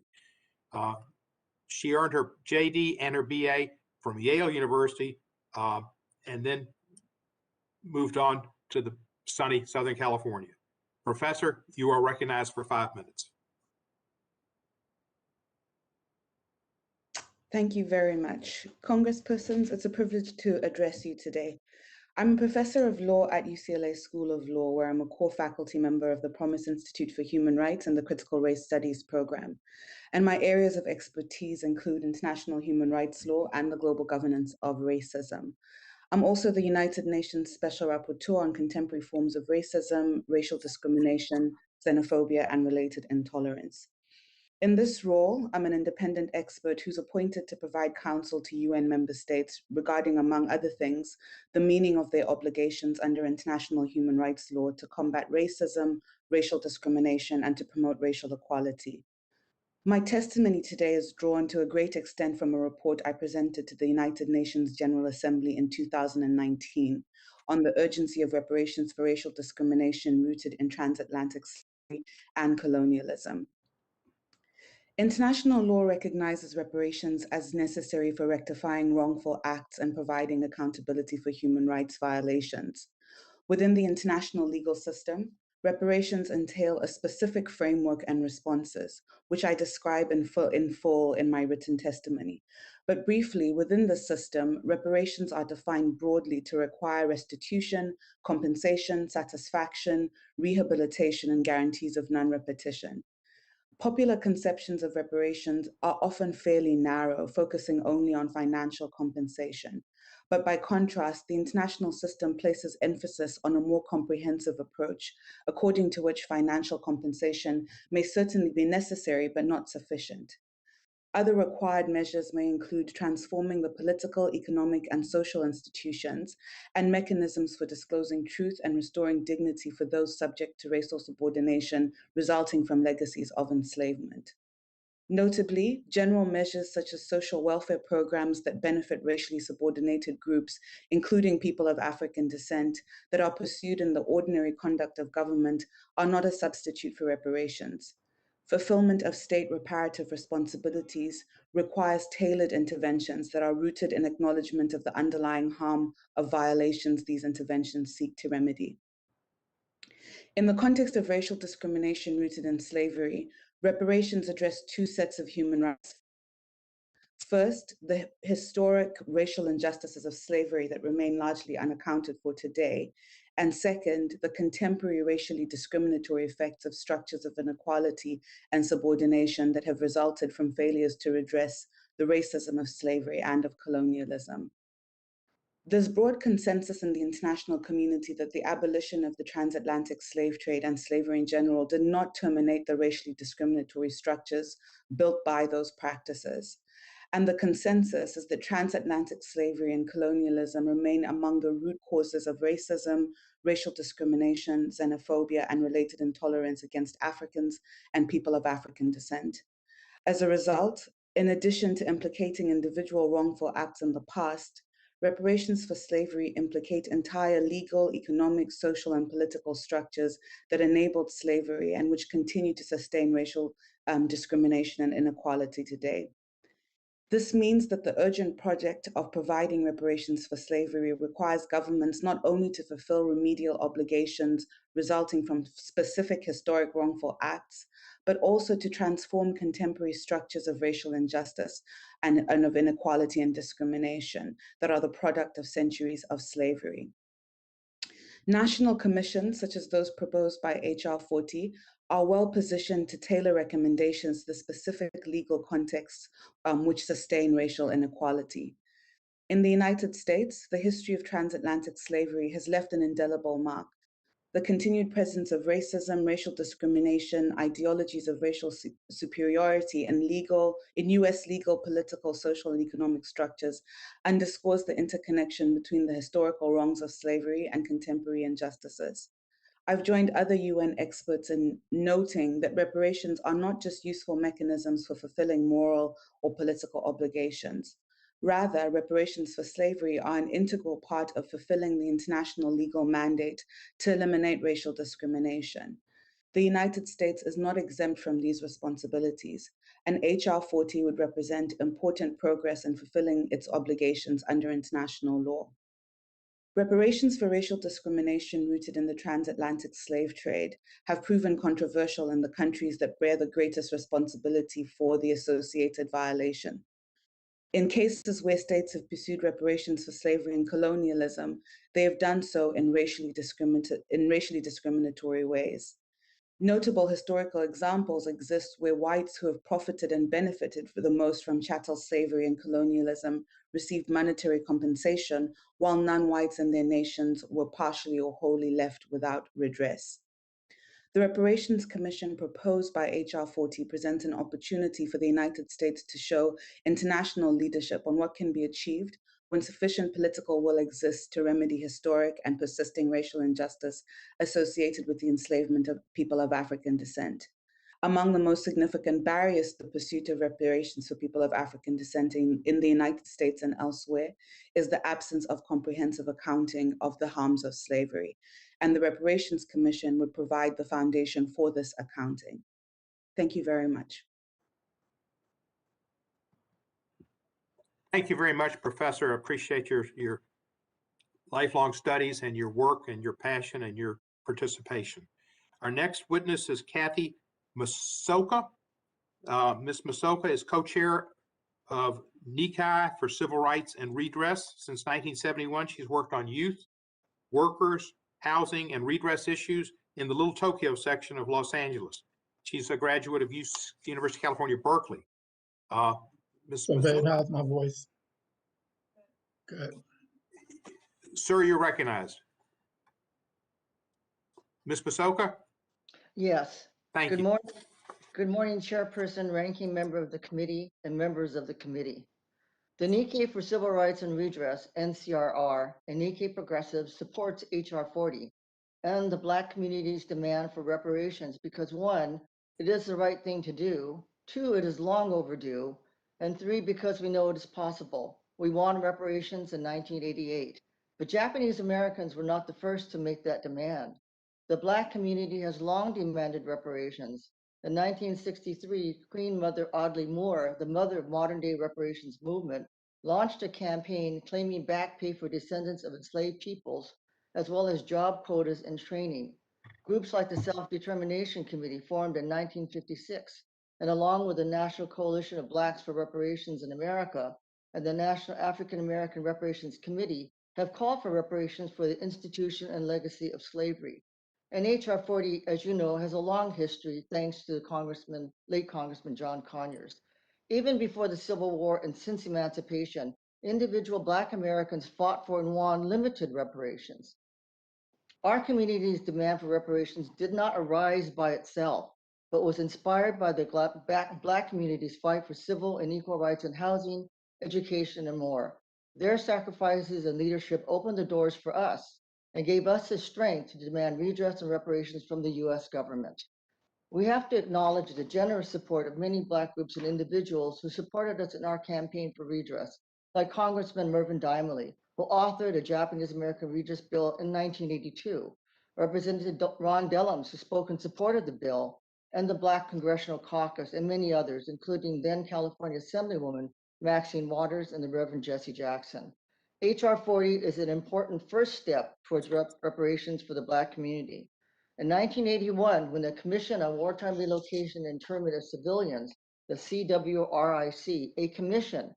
She earned her JD and her BA from Yale University, and then moved on to the sunny Southern California. Professor, you are recognized for 5 minutes. Thank you very much. Congresspersons, it's a privilege to address you today. I'm a professor of law at UCLA School of Law, where I'm a core faculty member of the Promise Institute for Human Rights and the Critical Race Studies program. And my areas of expertise include international human rights law and the global governance of racism. I'm also the United Nations Special Rapporteur on contemporary forms of racism, racial discrimination, xenophobia, and related intolerance. In this role, I'm an independent expert who's appointed to provide counsel to UN member states regarding, among other things, the meaning of their obligations under international human rights law to combat racism, racial discrimination, and to promote racial equality. My testimony today is drawn to a great extent from a report I presented to the United Nations General Assembly in 2019 on the urgency of reparations for racial discrimination rooted in transatlantic slavery and colonialism. International law recognizes reparations as necessary for rectifying wrongful acts and providing accountability for human rights violations. Within the international legal system, reparations entail a specific framework and responses, which I describe in full in my written testimony. But briefly, within the system, reparations are defined broadly to require restitution, compensation, satisfaction, rehabilitation, and guarantees of non-repetition. Popular conceptions of reparations are often fairly narrow, focusing only on financial compensation. But by contrast, the international system places emphasis on a more comprehensive approach, according to which financial compensation may certainly be necessary but not sufficient. Other required measures may include transforming the political, economic, and social institutions and mechanisms for disclosing truth and restoring dignity for those subject to racial subordination resulting from legacies of enslavement. Notably, general measures such as social welfare programs that benefit racially subordinated groups, including people of African descent, that are pursued in the ordinary conduct of government are not a substitute for reparations. Fulfillment of state reparative responsibilities requires tailored interventions that are rooted in acknowledgement of the underlying harm of violations these interventions seek to remedy. In the context of racial discrimination rooted in slavery, reparations address two sets of human rights. First, the historic racial injustices of slavery that remain largely unaccounted for today. And second, the contemporary racially discriminatory effects of structures of inequality and subordination that have resulted from failures to redress the racism of slavery and of colonialism. There's broad consensus in the international community that the abolition of the transatlantic slave trade and slavery in general did not terminate the racially discriminatory structures built by those practices. And the consensus is that transatlantic slavery and colonialism remain among the root causes of racism, racial discrimination, xenophobia, and related intolerance against Africans and people of African descent. As a result, in addition to implicating individual wrongful acts in the past, reparations for slavery implicate entire legal, economic, social, and political structures that enabled slavery and which continue to sustain racial discrimination and inequality today. This means that the urgent project of providing reparations for slavery requires governments not only to fulfill remedial obligations resulting from specific historic wrongful acts, but also to transform contemporary structures of racial injustice and of inequality and discrimination that are the product of centuries of slavery. National commissions, such as those proposed by HR 40, are well positioned to tailor recommendations to the specific legal contexts which sustain racial inequality. In the United States, the history of transatlantic slavery has left an indelible mark. The continued presence of racism, racial discrimination, ideologies of racial superiority in US legal, political, social, and economic structures underscores the interconnection between the historical wrongs of slavery and contemporary injustices. I've joined other UN experts in noting that reparations are not just useful mechanisms for fulfilling moral or political obligations. Rather, reparations for slavery are an integral part of fulfilling the international legal mandate to eliminate racial discrimination. The United States is not exempt from these responsibilities, and HR 40 would represent important progress in fulfilling its obligations under international law. Reparations for racial discrimination rooted in the transatlantic slave trade have proven controversial in the countries that bear the greatest responsibility for the associated violation. In cases where states have pursued reparations for slavery and colonialism, they have done so in racially discriminatory ways. Notable historical examples exist where whites who have profited and benefited for the most from chattel slavery and colonialism received monetary compensation, while non-whites in their nations were partially or wholly left without redress. The Reparations Commission proposed by H.R. 40 presents an opportunity for the United States to show international leadership on what can be achieved when sufficient political will exists to remedy historic and persisting racial injustice associated with the enslavement of people of African descent. Among the most significant barriers to the pursuit of reparations for people of African descent in the United States and elsewhere is the absence of comprehensive accounting of the harms of slavery, and the Reparations Commission would provide the foundation for this accounting. Thank you very much. Thank you very much, Professor. I appreciate your lifelong studies and your work and your passion and your participation. Our next witness is Kathy Masoka. Ms. Masoka is co-chair of Naacp for Civil Rights and Redress. Since 1971, she's worked on youth, workers, housing, and redress issues in the Little Tokyo section of Los Angeles. She's a graduate of University of California, Berkeley. Ms. So Masoka, how's my voice? Good. sir, you're recognized. Ms. Masoka? Yes. Thank Good you. morning. Good morning, Chairperson, Ranking Member of the committee, and members of the committee. The Naacp for Civil Rights and Redress, NCRR, and Naacp Progressives supports H.R. 40 and the Black community's demand for reparations because 1, it is the right thing to do, 2, it is long overdue, and 3, because we know it is possible. We won reparations in 1988, but Japanese Americans were not the first to make that demand. The Black community has long demanded reparations. In 1963, Queen Mother Audley Moore, the mother of modern-day reparations movement, launched a campaign claiming back pay for descendants of enslaved peoples, as well as job quotas and training. Groups like the Self-Determination Committee formed in 1956, and along with the National Coalition of Blacks for Reparations in America and the National African American Reparations Committee, have called for reparations for the institution and legacy of slavery. And H.R. 40, as you know, has a long history thanks to the late Congressman John Conyers. Even before the Civil War and since emancipation, individual Black Americans fought for and won limited reparations. Our community's demand for reparations did not arise by itself, but was inspired by the Black community's fight for civil and equal rights in housing, education, and more. Their sacrifices and leadership opened the doors for us and gave us the strength to demand redress and reparations from the U.S. government. We have to acknowledge the generous support of many Black groups and individuals who supported us in our campaign for redress, like Congressman Mervyn Dimely, who authored a Japanese American Redress Bill in 1982, Representative Ron Dellums, who spoke in support of the bill, and the Black Congressional Caucus, and many others, including then California Assemblywoman Maxine Waters and the Reverend Jesse Jackson. H.R. 40 is an important first step towards reparations for the Black community. In 1981, when the Commission on Wartime Relocation and Internment of Civilians, the CWRIC, a commission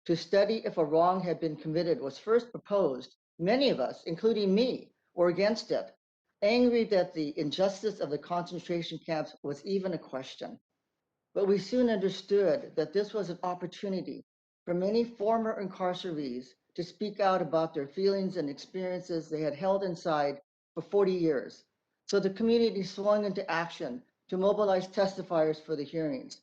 to study if a wrong had been committed, was first proposed, many of us, including me, were against it, angry that the injustice of the concentration camps was even a question. But we soon understood that this was an opportunity for many former incarcerees to speak out about their feelings and experiences they had held inside for 40 years. So the community swung into action to mobilize testifiers for the hearings.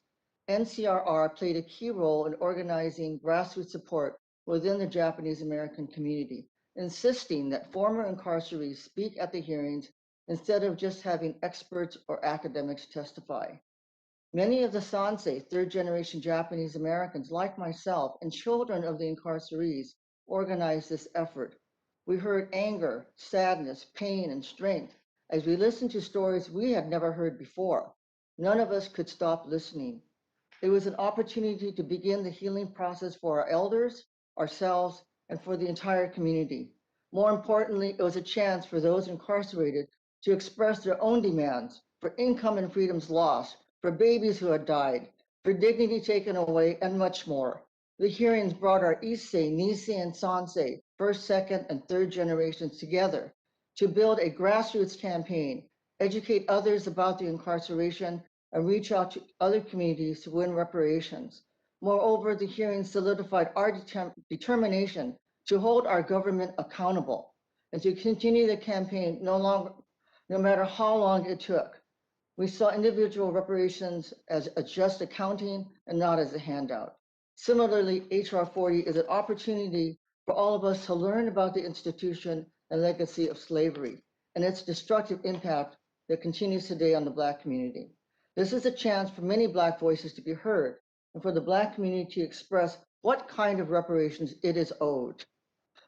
NCRR played a key role in organizing grassroots support within the Japanese American community, insisting that former incarcerees speak at the hearings instead of just having experts or academics testify. Many of the Sansei, third-generation Japanese Americans like myself and children of the incarcerees organized this effort. We heard anger, sadness, pain, and strength as we listened to stories we had never heard before. None of us could stop listening. It was an opportunity to begin the healing process for our elders, ourselves, and for the entire community. More importantly, it was a chance for those incarcerated to express their own demands for income and freedoms lost, for babies who had died, for dignity taken away, and much more. The hearings brought our Issei, Nisei, and Sansei, first, second, and third generations together to build a grassroots campaign, educate others about the incarceration, and reach out to other communities to win reparations. Moreover, the hearings solidified our determination to hold our government accountable and to continue the campaign no matter how long it took. We saw individual reparations as a just accounting and not as a handout. Similarly, HR 40 is an opportunity for all of us to learn about the institution and legacy of slavery and its destructive impact that continues today on the Black community. This is a chance for many Black voices to be heard and for the Black community to express what kind of reparations it is owed.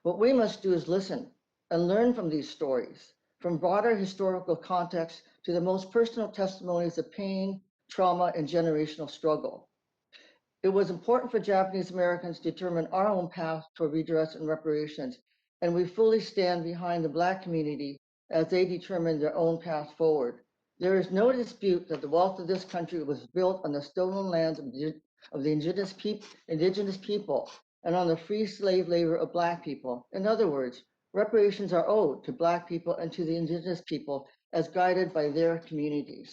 What we must do is listen and learn from these stories, from broader historical context to the most personal testimonies of pain, trauma, and generational struggle. It was important for Japanese Americans to determine our own path toward redress and reparations, and we fully stand behind the Black community as they determine their own path forward. There is no dispute that the wealth of this country was built on the stolen lands of the indigenous people and on the free slave labor of Black people. In other words, reparations are owed to Black people and to the indigenous people as guided by their communities.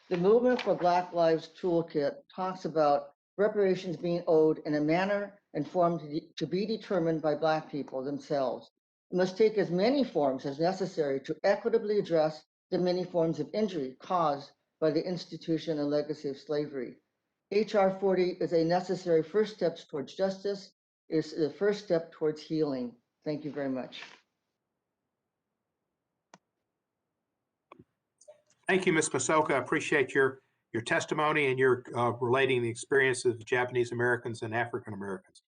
The Movement for Black Lives Toolkit talks about reparations being owed in a manner and form to be determined by Black people themselves. It must take as many forms as necessary to equitably address the many forms of injury caused by the institution and legacy of slavery. HR 40 is a necessary first step towards justice. It's the first step towards healing. Thank you very much. Thank you, Ms. Masoka. I appreciate your testimony and your relating the experiences of Japanese Americans and African Americans.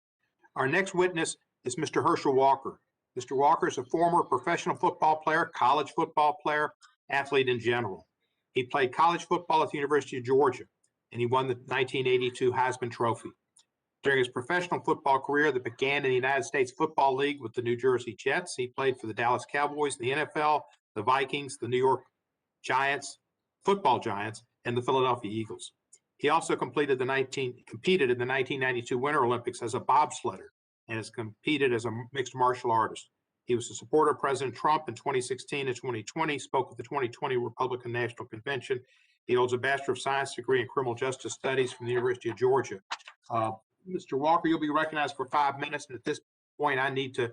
Our next witness is Mr. Herschel Walker. Mr. Walker is a former professional football player, college football player, athlete in general. He played college football at the University of Georgia, and he won the 1982 Heisman Trophy. During his professional football career that began in the United States Football League with the New Jersey Jets, he played for the Dallas Cowboys, the NFL, the Vikings, the New York Giants, football Giants, and the Philadelphia Eagles. He also competed in the 1992 Winter Olympics as a bobsledder and has competed as a mixed martial artist. He was a supporter of President Trump in 2016 and 2020, spoke at the 2020 Republican National Convention. He holds a Bachelor of Science degree in Criminal Justice Studies from the University of Georgia. Mr. Walker, you'll be recognized for 5 minutes, and at this point, I need to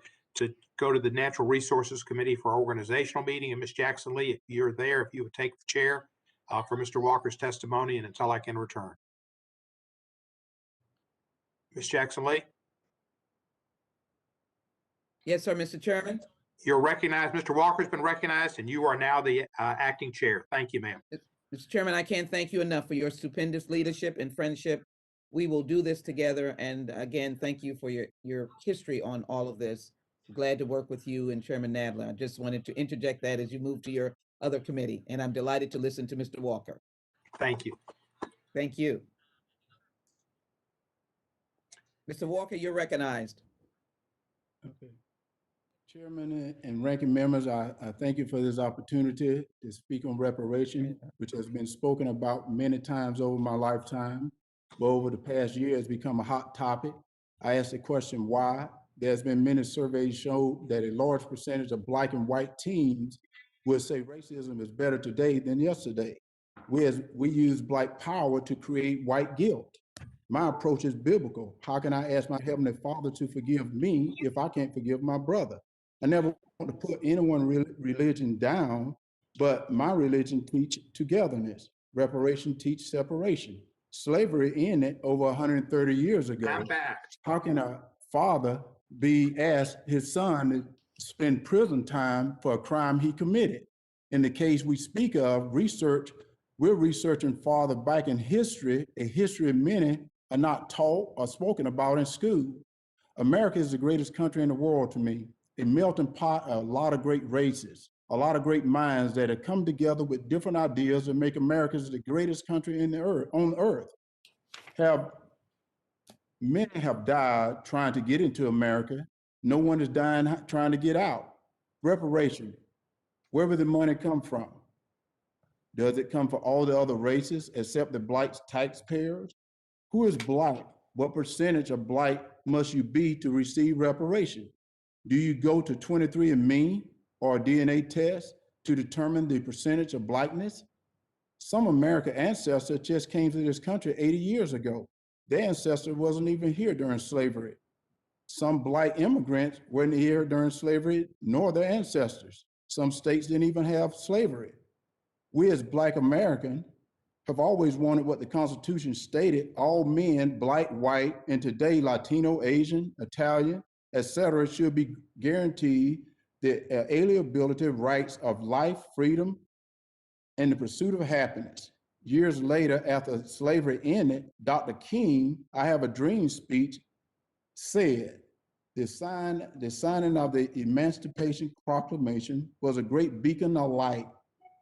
go to the Natural Resources Committee for our organizational meeting. And Ms. Jackson Lee, if you're there, if you would take the chair for Mr. Walker's testimony and until I can return. Ms. Jackson Lee? Yes, sir, Mr. Chairman. You're recognized. Mr. Walker's been recognized, and you are now the acting chair. Thank you, ma'am. Mr. Chairman, I can't thank you enough for your stupendous leadership and friendship. We will do this together. And again, thank you for your history on all of this. Glad to work with you and Chairman Nadler. I just wanted to interject that as you move to your other committee. And I'm delighted to listen to Mr. Walker. Thank you. Thank you. Mr. Walker, you're recognized. Okay. Chairman and ranking members, I thank you for this opportunity to speak on reparation, which has been spoken about many times over my lifetime, but over the past year has become a hot topic. I asked the question, why? There's been many surveys show that a large percentage of Black and white teens would say racism is better today than yesterday. We use Black power to create white guilt. My approach is biblical. How can I ask my Heavenly Father to forgive me if I can't forgive my brother? I never want to put anyone's religion down, but my religion teaches togetherness. Reparation teaches separation. Slavery ended over 130 years ago. I'm back. How can a father be asked his son to spend prison time for a crime he committed? In the case we speak of, we're researching farther back in history, a history many are not taught or spoken about in school. America is the greatest country in the world to me, a melting pot of a lot of great races, a lot of great minds that have come together with different ideas and make America the greatest country on earth. Many have died trying to get into America. No one is dying trying to get out. Reparation, where will the money come from? Does it come for all the other races except the Black taxpayers? Who is Black? What percentage of Black must you be to receive reparation? Do you go to 23andMe or a DNA test to determine the percentage of Blackness? Some American ancestors just came to this country 80 years ago. Their ancestor wasn't even here during slavery. Some Black immigrants weren't here during slavery, nor their ancestors. Some states didn't even have slavery. We as Black Americans have always wanted what the Constitution stated: all men, Black, white, and today Latino, Asian, Italian, etc., should be guaranteed the alienability rights of life, freedom, and the pursuit of happiness. Years later, after slavery ended, Dr. King, I Have a Dream speech, said, the signing of the Emancipation Proclamation was a great beacon of light,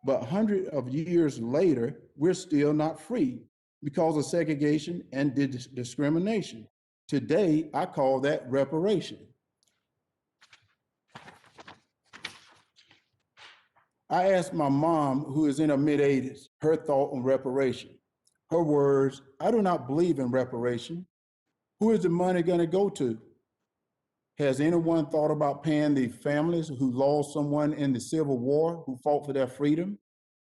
but hundreds of years later, we're still not free because of segregation and discrimination. Today, I call that reparation. I asked my mom, who is in her mid-80s, her thought on reparation. Her words, I do not believe in reparation. Who is the money going to go to? Has anyone thought about paying the families who lost someone in the Civil War, who fought for their freedom?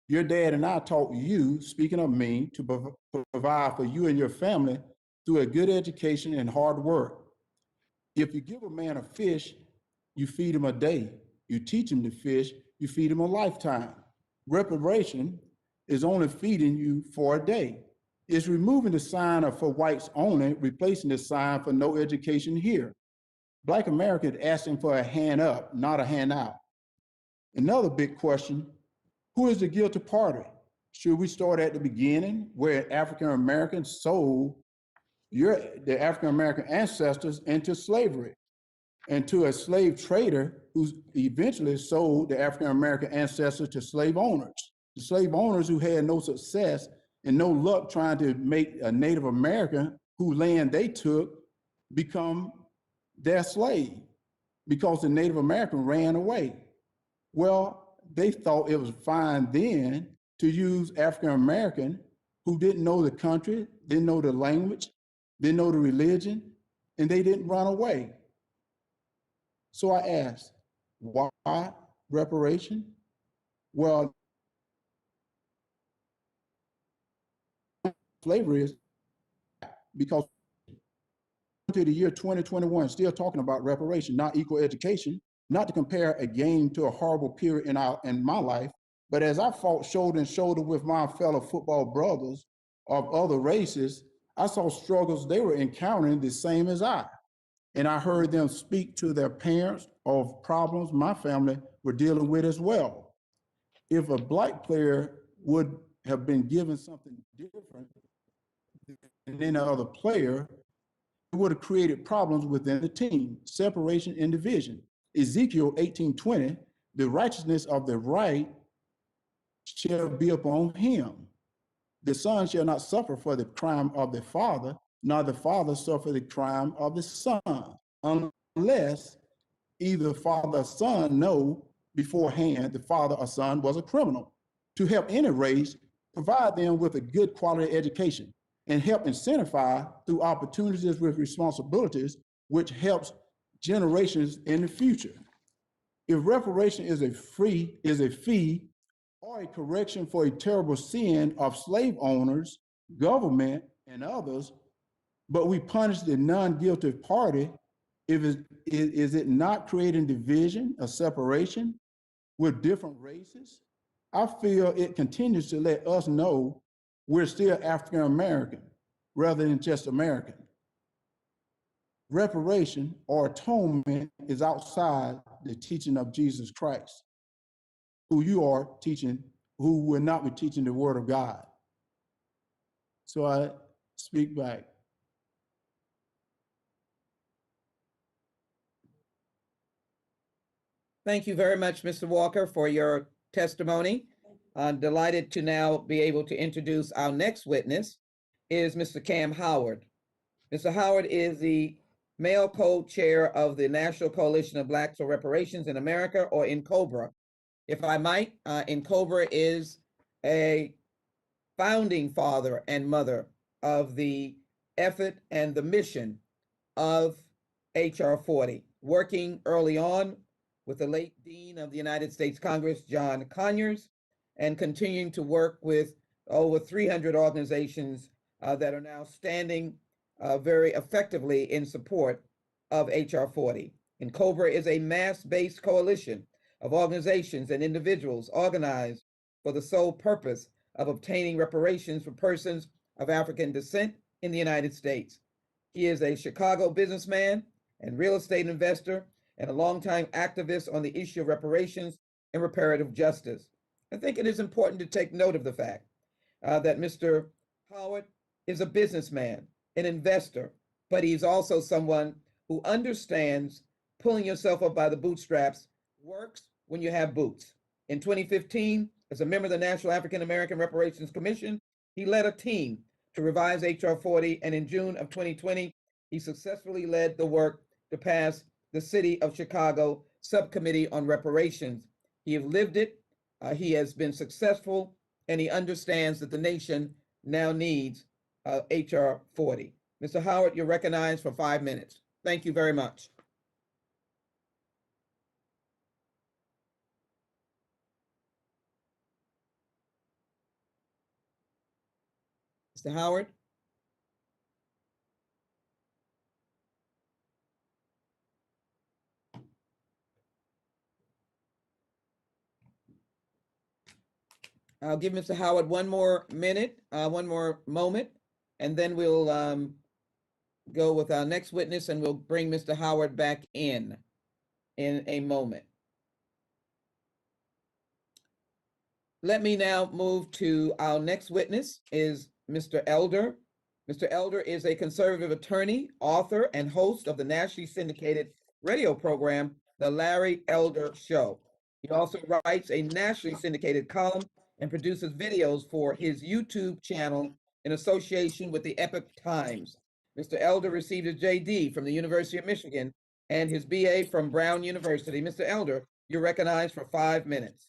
Your dad and I taught you, speaking of me, to provide for you and your family through a good education and hard work. If you give a man a fish, you feed him a day. You teach him to fish, you feed him a lifetime. Reparation is only feeding you for a day. It's removing the sign of for whites only, replacing the sign for no education here. Black America is asking for a hand up, not a handout. Another big question, who is the guilty party? Should we start at the beginning, where African Americans sold the African American ancestors into slavery, and to a slave trader who eventually sold the African American ancestors to slave owners? The slave owners who had no success and no luck trying to make a Native American whose land they took become their slave because the Native American ran away. Well, they thought it was fine then to use African American who didn't know the country, didn't know the language, didn't know the religion, and they didn't run away. So I asked, why reparation? Well, slavery is because to the year 2021, still talking about reparation, not equal education, not to compare a game to a horrible period in my life, but as I fought shoulder and shoulder with my fellow football brothers of other races, I saw struggles they were encountering the same as I. And I heard them speak to their parents of problems my family were dealing with as well. If a Black player would have been given something different than any other player, it would have created problems within the team, separation and division. Ezekiel 18:20, the righteousness of the right shall be upon him. The son shall not suffer for the crime of the father, nor the father suffer the crime of the son, unless either father or son know beforehand the father or son was a criminal. To help any race, provide them with a good quality education and help incentivize through opportunities with responsibilities, which helps generations in the future. If reparation is a fee or a correction for a terrible sin of slave owners, government, and others, but we punish the non-guilty party, is it not creating division or separation with different races? I feel it continues to let us know we're still African American rather than just American. Reparation or atonement is outside the teaching of Jesus Christ, who you are teaching, who will not be teaching the word of God. So I speak back. Thank you very much, Mr. Walker, for your testimony. I'm delighted to now be able to introduce our next witness, is Mr. Cam Howard. Mr. Howard is the male co-chair of the National Coalition of Blacks for Reparations in America, or NCOBRA. If I might, NCOBRA is a founding father and mother of the effort and the mission of HR 40, working early on with the late Dean of the United States Congress, John Conyers, and continuing to work with over 300 organizations that are now standing very effectively in support of HR 40. And NCOBRA is a mass-based coalition of organizations and individuals organized for the sole purpose of obtaining reparations for persons of African descent in the United States. He is a Chicago businessman and real estate investor and a longtime activist on the issue of reparations and reparative justice. I think it is important to take note of the fact that Mr. Howard is a businessman, an investor, but he's also someone who understands pulling yourself up by the bootstraps works when you have boots. In 2015, as a member of the National African American Reparations Commission, he led a team to revise H.R. 40, and in June of 2020, he successfully led the work to pass the City of Chicago Subcommittee on Reparations. He has lived it, he has been successful, and he understands that the nation now needs H.R. 40. Mr. Howard, you're recognized for 5 minutes. Thank you very much. Mr. Howard? I'll give Mr. Howard one more minute, one more moment, and then we'll go with our next witness, and we'll bring Mr. Howard back in a moment. Let me now move to our next witness, is Mr. Elder. Mr. Elder is a conservative attorney, author, and host of the nationally syndicated radio program, The Larry Elder Show. He also writes a nationally syndicated column and produces videos for his YouTube channel in association with the Epoch Times. Mr. Elder received his JD from the University of Michigan and his BA from Brown University. Mr. Elder, you're recognized for 5 minutes.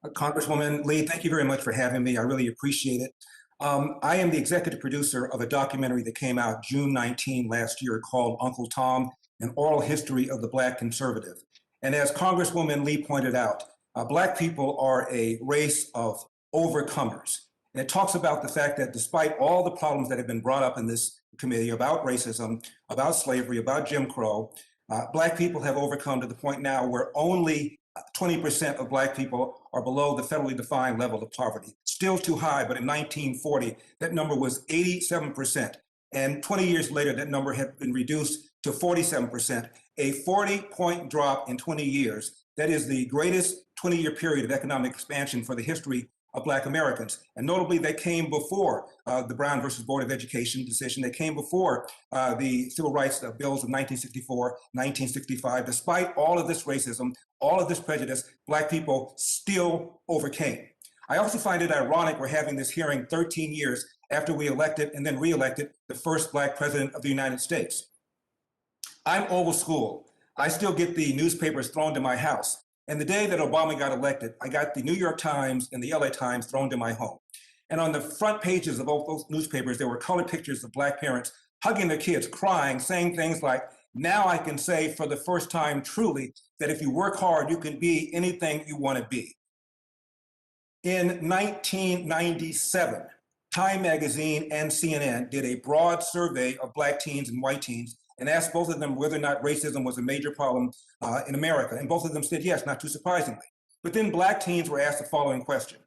Congresswoman Lee, thank you very much for having me. I really appreciate it. I am the executive producer of a documentary that came out June 19 last year called Uncle Tom, An Oral History of the Black Conservative. And as Congresswoman Lee pointed out, Black people are a race of overcomers. And it talks about the fact that despite all the problems that have been brought up in this committee about racism, about slavery, about Jim Crow, Black people have overcome to the point now where only 20% of Black people are below the federally defined level of poverty. Still too high, but in 1940, that number was 87%. And 20 years later, that number had been reduced to 47%, a 40-point drop in 20 years. That is the greatest 20-year period of economic expansion for the history of Black Americans. And notably, they came before the Brown versus Board of Education decision. They came before the Civil Rights Bills of 1964, 1965. Despite all of this racism, all of this prejudice, Black people still overcame. I also find it ironic we're having this hearing 13 years after we elected and then re-elected the first Black president of the United States. I'm old school. I still get the newspapers thrown to my house. And the day that Obama got elected, I got the New York Times and the LA Times thrown to my home. And on the front pages of both those newspapers, there were colored pictures of Black parents hugging their kids, crying, saying things like, now I can say for the first time truly that if you work hard, you can be anything you want to be. In 1997, Time Magazine and CNN did a broad survey of Black teens and white teens and asked both of them whether or not racism was a major problem in America. And both of them said yes, not too surprisingly. But then Black teens were asked the following question: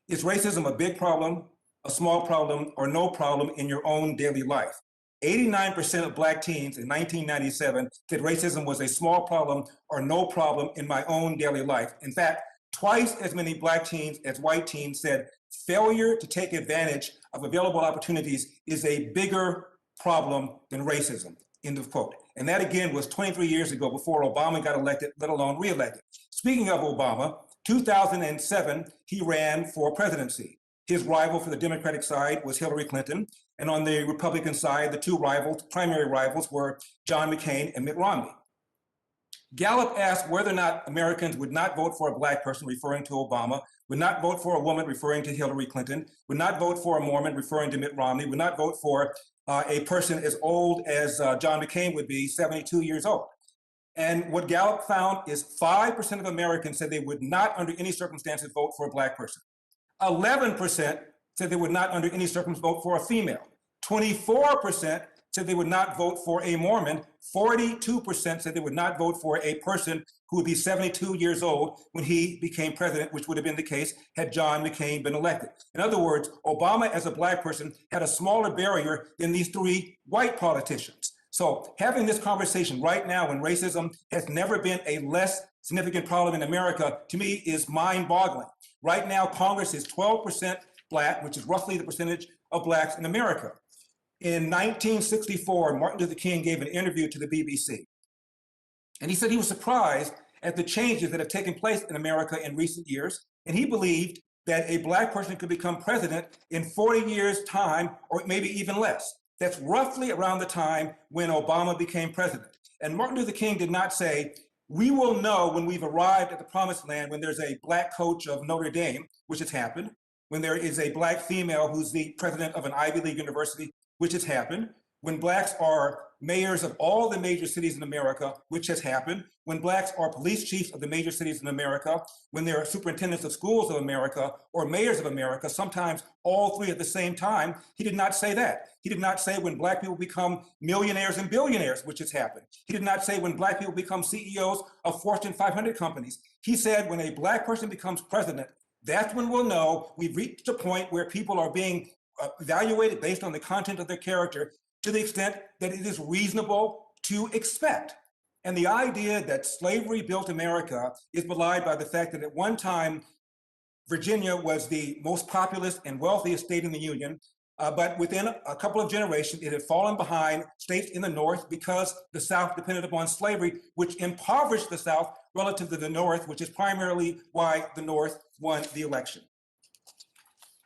is racism a big problem, a small problem, or no problem in your own daily life? 89% of Black teens in 1997 said racism was a small problem or no problem in my own daily life. In fact, twice as many Black teens as white teens said failure to take advantage of available opportunities is a bigger problem than racism. End of quote. And that again was 23 years ago before Obama got elected, let alone reelected. Speaking of Obama, 2007, he ran for presidency. His rival for the Democratic side was Hillary Clinton. And on the Republican side, the two primary rivals were John McCain and Mitt Romney. Gallup asked whether or not Americans would not vote for a Black person, referring to Obama, would not vote for a woman, referring to Hillary Clinton, would not vote for a Mormon, referring to Mitt Romney, would not vote for a person as old as John McCain would be, 72 years old. And what Gallup found is 5% of Americans said they would not under any circumstances vote for a Black person. 11% said they would not under any circumstances vote for a female. 24% said they would not vote for a Mormon. 42% said they would not vote for a person who would be 72 years old when he became president, which would have been the case had John McCain been elected. In other words, Obama as a Black person had a smaller barrier than these three white politicians. So having this conversation right now when racism has never been a less significant problem in America, to me, is mind-boggling. Right now, Congress is 12% Black, which is roughly the percentage of Blacks in America. In 1964, Martin Luther King gave an interview to the BBC. And he said he was surprised at the changes that have taken place in America in recent years. And he believed that a Black person could become president in 40 years' time, or maybe even less. That's roughly around the time when Obama became president. And Martin Luther King did not say, we will know when we've arrived at the promised land, when there's a Black coach of Notre Dame, which has happened, when there is a Black female who's the president of an Ivy League university, which has happened, when Blacks are mayors of all the major cities in America, which has happened, when Blacks are police chiefs of the major cities in America, when there are superintendents of schools of America or mayors of America, sometimes all three at the same time. He did not say that. He did not say when Black people become millionaires and billionaires, which has happened. He did not say when Black people become CEOs of Fortune 500 companies. He said when a Black person becomes president, that's when we'll know we've reached a point where people are being evaluated based on the content of their character to the extent that it is reasonable to expect. And the idea that slavery built America is belied by the fact that at one time, Virginia was the most populous and wealthiest state in the Union, but within a couple of generations, it had fallen behind states in the North because the South depended upon slavery, which impoverished the South relative to the North, which is primarily why the North won the election.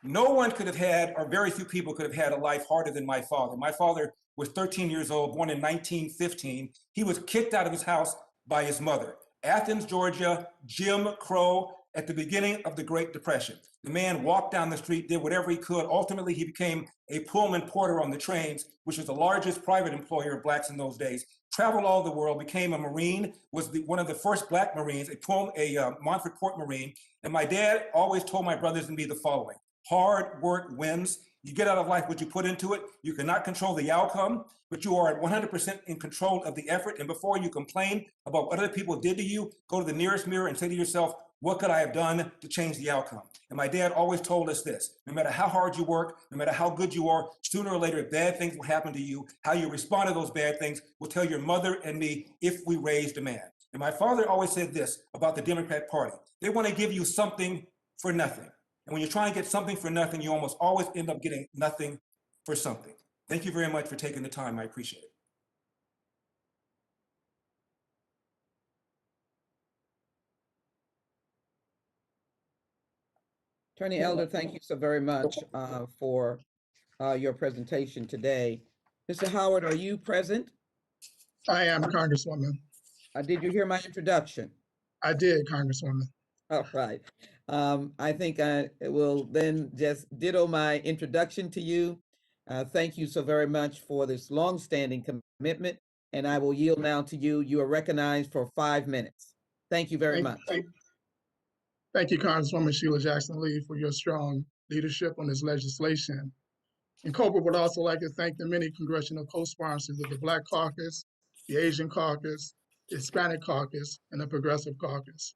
No one could have had, or very few people could have had a life harder than my father. My father was 13 years old, born in 1915. He was kicked out of his house by his mother. Athens, Georgia, Jim Crow, at the beginning of the Great Depression. The man walked down the street, did whatever he could. Ultimately, he became a Pullman porter on the trains, which was the largest private employer of Blacks in those days. Traveled all the world, became a Marine, was one of the first Black Marines, a Montford Port Marine. And my dad always told my brothers and me the following: hard work wins. You get out of life what you put into it. You cannot control the outcome, but you are 100% in control of the effort. And before you complain about what other people did to you, go to the nearest mirror and say to yourself, what could I have done to change the outcome? And my dad always told us this: no matter how hard you work, no matter how good you are, sooner or later, bad things will happen to you. How you respond to those bad things will tell your mother and me if we raised a man. And my father always said this about the Democrat Party: they want to give you something for nothing. And when you try and get something for nothing, you almost always end up getting nothing for something. Thank you very much for taking the time. I appreciate it. Attorney Elder, thank you so very much for your presentation today. Mr. Howard, are you present? I am, Congresswoman. Did you hear my introduction? I did, Congresswoman. All right. I think I will then just ditto my introduction to you. Thank you so very much for this longstanding commitment, and I will yield now to you. You are recognized for 5 minutes. Thank you very much. Thank you, Congresswoman Sheila Jackson Lee, for your strong leadership on this legislation. And COBRA would also like to thank the many congressional co-sponsors of the Black Caucus, the Asian Caucus, the Hispanic Caucus, and the Progressive Caucus.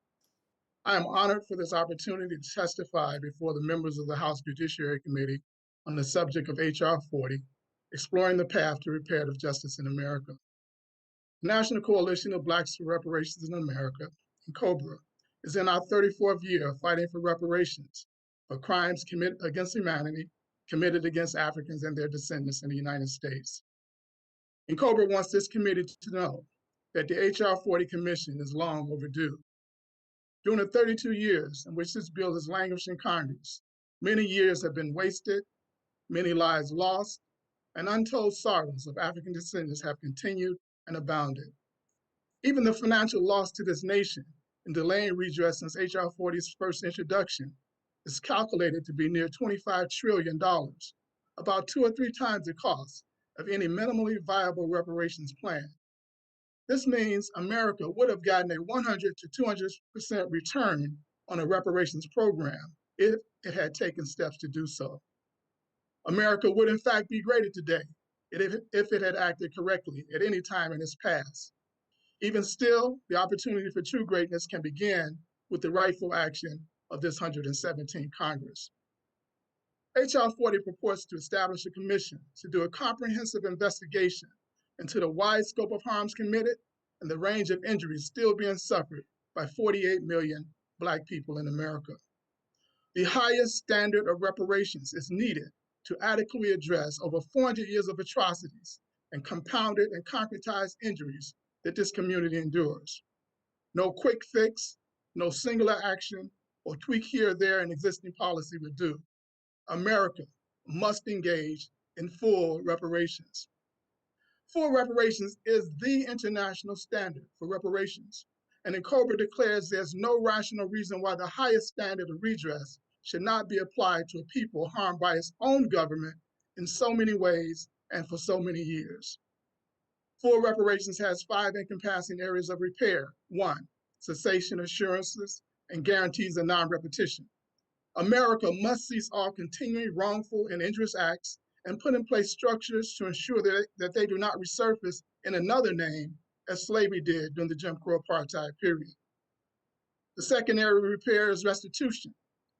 I am honored for this opportunity to testify before the members of the House Judiciary Committee on the subject of H.R. 40, exploring the path to reparative justice in America. The National Coalition of Blacks for Reparations in America, and COBRA, is in our 34th year of fighting for reparations for crimes committed against humanity, committed against Africans and their descendants in the United States. And COBRA wants this committee to know that the H.R. 40 Commission is long overdue. During the 32 years in which this bill has languished in Congress, many years have been wasted, many lives lost, and untold sorrows of African descendants have continued and abounded. Even the financial loss to this nation in delaying redress since H.R. 40's first introduction is calculated to be near $25 trillion, about 2 or 3 times the cost of any minimally viable reparations plan. This means America would have gotten a 100 to 200% return on a reparations program if it had taken steps to do so. America would in fact be greater today if it had acted correctly at any time in its past. Even still, the opportunity for true greatness can begin with the rightful action of this 117th Congress. H.R. 40 purports to establish a commission to do a comprehensive investigation into the wide scope of harms committed and the range of injuries still being suffered by 48 million Black people in America. The highest standard of reparations is needed to adequately address over 400 years of atrocities and compounded and concretized injuries that this community endures. No quick fix, no singular action, or tweak here or there in existing policy would do. America must engage in full reparations. Full reparations is the international standard for reparations, and NAACP declares there's no rational reason why the highest standard of redress should not be applied to a people harmed by its own government in so many ways and for so many years. Full reparations has 5 encompassing areas of repair. 1, cessation assurances and guarantees of non-repetition. America must cease all continuing wrongful and injurious acts and put in place structures to ensure that they do not resurface in another name as slavery did during the Jim Crow apartheid period. The second area of repair is restitution.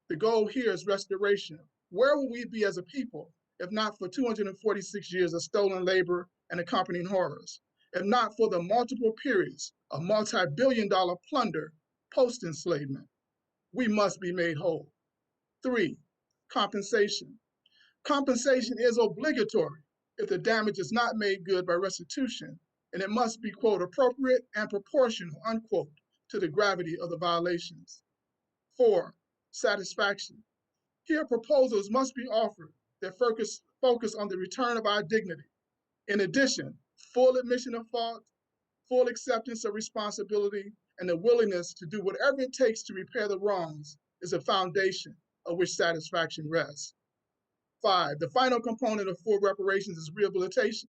The goal here is restoration. Where will we be as a people if not for 246 years of stolen labor and accompanying horrors, if not for the multiple periods of multi-billion-dollar plunder post-enslavement? We must be made whole. 3, compensation. Compensation is obligatory if the damage is not made good by restitution, and it must be, quote, appropriate and proportional, unquote, to the gravity of the violations. 4, satisfaction. Here, proposals must be offered that focus on the return of our dignity. In addition, full admission of fault, full acceptance of responsibility, and the willingness to do whatever it takes to repair the wrongs is a foundation of which satisfaction rests. 5, the final component of full reparations is rehabilitation.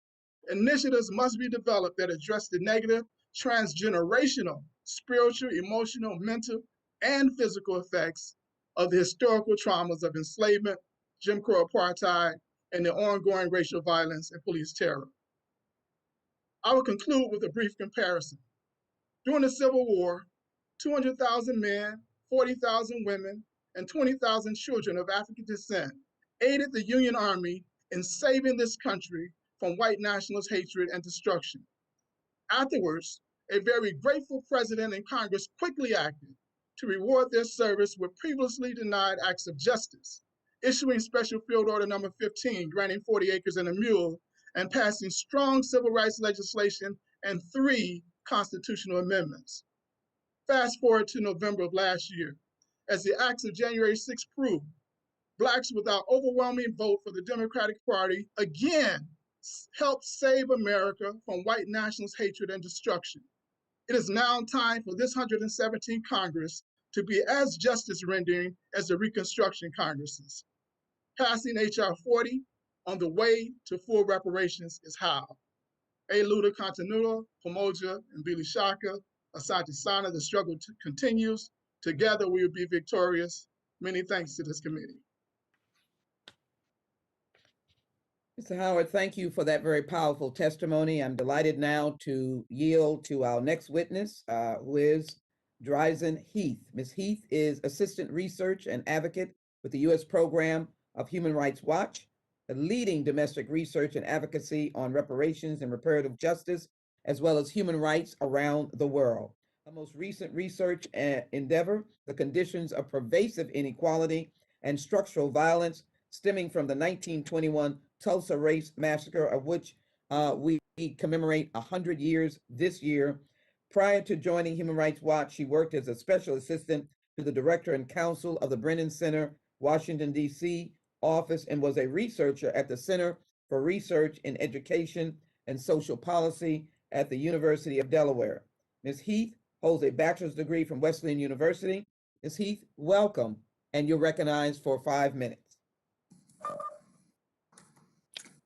Initiatives must be developed that address the negative, transgenerational, spiritual, emotional, mental, and physical effects of the historical traumas of enslavement, Jim Crow apartheid, and the ongoing racial violence and police terror. I will conclude with a brief comparison. During the Civil War, 200,000 men, 40,000 women, and 20,000 children of African descent aided the Union Army in saving this country from white nationalist hatred and destruction. Afterwards, a very grateful president and Congress quickly acted to reward their service with previously denied acts of justice, issuing Special Field Order Number 15, granting 40 acres and a mule, and passing strong civil rights legislation and 3 constitutional amendments. Fast forward to November of last year. As the acts of January 6 proved, Blacks without overwhelming vote for the Democratic Party again helped save America from white nationalist hatred and destruction. It is now time for this 117th Congress to be as justice rendering as the Reconstruction Congresses. Passing H.R. 40 on the way to full reparations is how. A Luda Continua, Pomoja, and Billy Shaka, Asante Sana, the struggle continues. Together we will be victorious. Many thanks to this committee. Mr. Howard, thank you for that very powerful testimony. I'm delighted now to yield to our next witness, who is Dryzen Heath. Ms. Heath is Assistant Research and Advocate with the U.S. Program of Human Rights Watch, a leading domestic research and advocacy on reparations and reparative justice, as well as human rights around the world. Her most recent research endeavor, the conditions of pervasive inequality and structural violence stemming from the 1921 Tulsa Race Massacre, of which we commemorate 100 years this year. Prior to joining Human Rights Watch, she worked as a special assistant to the director and counsel of the Brennan Center, Washington, D.C. office, and was a researcher at the Center for Research in Education and Social Policy at the University of Delaware. Ms. Heath holds a bachelor's degree from Wesleyan University. Ms. Heath, welcome, and you're recognized for 5 minutes.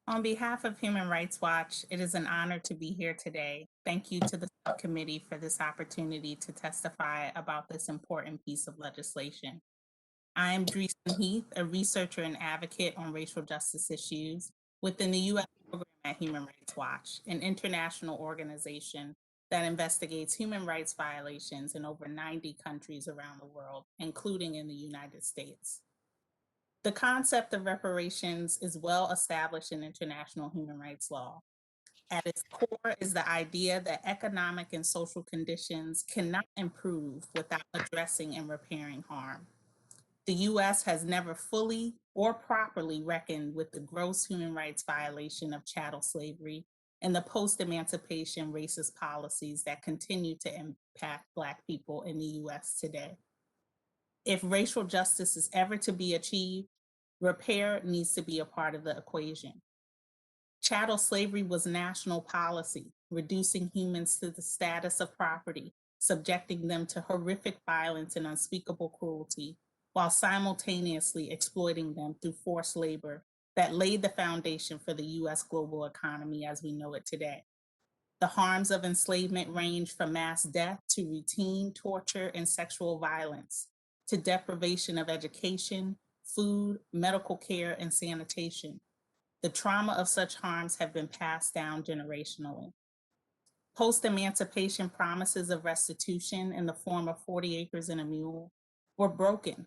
On behalf of Human Rights Watch, it is an honor to be here today. Thank you to the subcommittee for this opportunity to testify about this important piece of legislation. I am Dryzen Heath, a researcher and advocate on racial justice issues within the U.S. program at Human Rights Watch, an international organization that investigates human rights violations in over 90 countries around the world, including in the United States. The concept of reparations is well established in international human rights law. At its core is the idea that economic and social conditions cannot improve without addressing and repairing harm. The US has never fully or properly reckoned with the gross human rights violation of chattel slavery and the post-emancipation racist policies that continue to impact Black people in the US today. If racial justice is ever to be achieved, repair needs to be a part of the equation. Chattel slavery was national policy, reducing humans to the status of property, subjecting them to horrific violence and unspeakable cruelty, while simultaneously exploiting them through forced labor that laid the foundation for the US global economy as we know it today. The harms of enslavement range from mass death to routine torture and sexual violence, to deprivation of education, food, medical care, and sanitation. The trauma of such harms have been passed down generationally. Post-emancipation promises of restitution in the form of 40 acres and a mule were broken.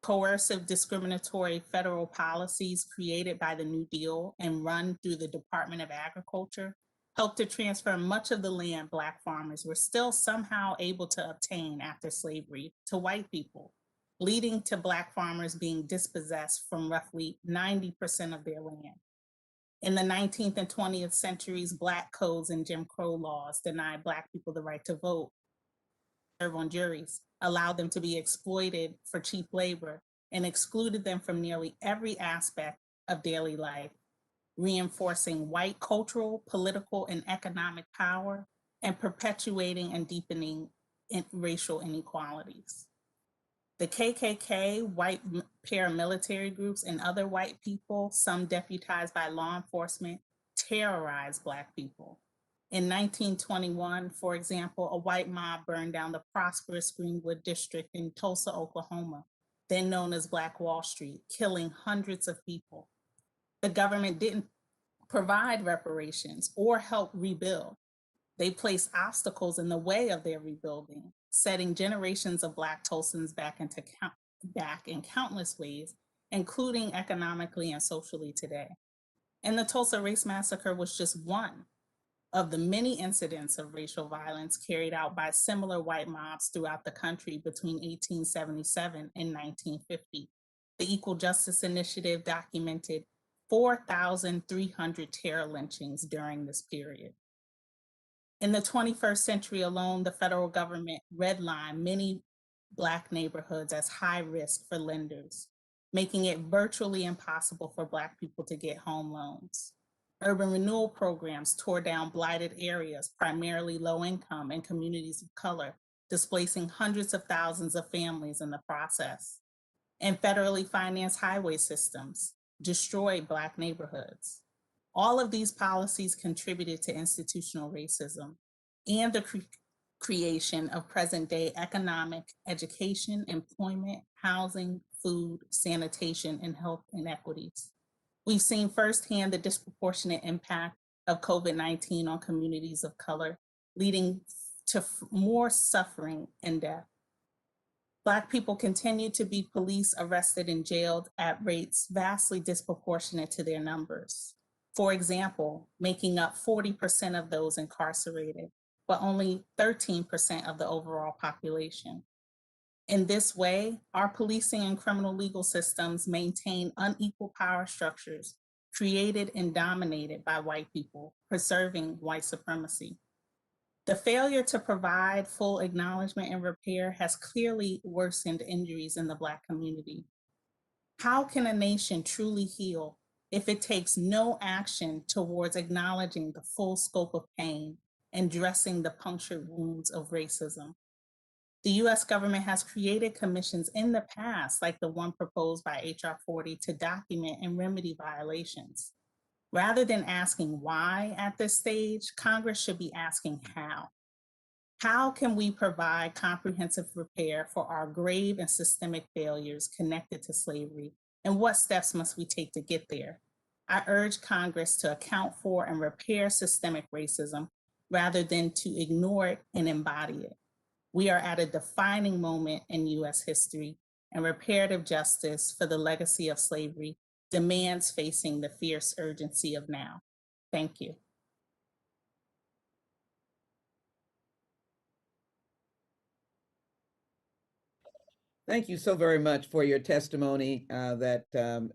Coercive discriminatory federal policies created by the New Deal and run through the Department of Agriculture helped to transfer much of the land Black farmers were still somehow able to obtain after slavery to white people, leading to Black farmers being dispossessed from roughly 90% of their land. In the 19th and 20th centuries, Black codes and Jim Crow laws denied Black people the right to vote, serve on juries, allowed them to be exploited for cheap labor, and excluded them from nearly every aspect of daily life, reinforcing white cultural, political, and economic power, and perpetuating and deepening racial inequalities. The KKK, white paramilitary groups, and other white people, some deputized by law enforcement, terrorized Black people. In 1921, for example, a white mob burned down the prosperous Greenwood district in Tulsa, Oklahoma, then known as Black Wall Street, killing hundreds of people. The government didn't provide reparations or help rebuild. They placed obstacles in the way of their rebuilding, setting generations of Black Tulsans back in countless ways, including economically and socially today. And the Tulsa Race Massacre was just one of the many incidents of racial violence carried out by similar white mobs throughout the country between 1877 and 1950. The Equal Justice Initiative documented 4,300 terror lynchings during this period. In the 21st century alone, the federal government redlined many Black neighborhoods as high risk for lenders, making it virtually impossible for Black people to get home loans. Urban renewal programs tore down blighted areas, primarily low income and communities of color, displacing hundreds of thousands of families in the process. And federally financed highway systems destroyed Black neighborhoods. All of these policies contributed to institutional racism and the creation of present-day economic, education, employment, housing, food, sanitation, and health inequities. We've seen firsthand the disproportionate impact of COVID-19 on communities of color, leading to more suffering and death. Black people continue to be police arrested and jailed at rates vastly disproportionate to their numbers. For example, making up 40% of those incarcerated, but only 13% of the overall population. In this way, our policing and criminal legal systems maintain unequal power structures created and dominated by white people, preserving white supremacy. The failure to provide full acknowledgement and repair has clearly worsened injuries in the Black community. How can a nation truly heal if it takes no action towards acknowledging the full scope of pain and dressing the punctured wounds of racism? The US government has created commissions in the past, like the one proposed by HR 40, to document and remedy violations. Rather than asking why at this stage, Congress should be asking how. How can we provide comprehensive repair for our grave and systemic failures connected to slavery, and what steps must we take to get there? I urge Congress to account for and repair systemic racism, rather than to ignore it and embody it. We are at a defining moment in U.S. history, and reparative justice for the legacy of slavery demands facing the fierce urgency of now. Thank you. Thank you so very much for your testimony that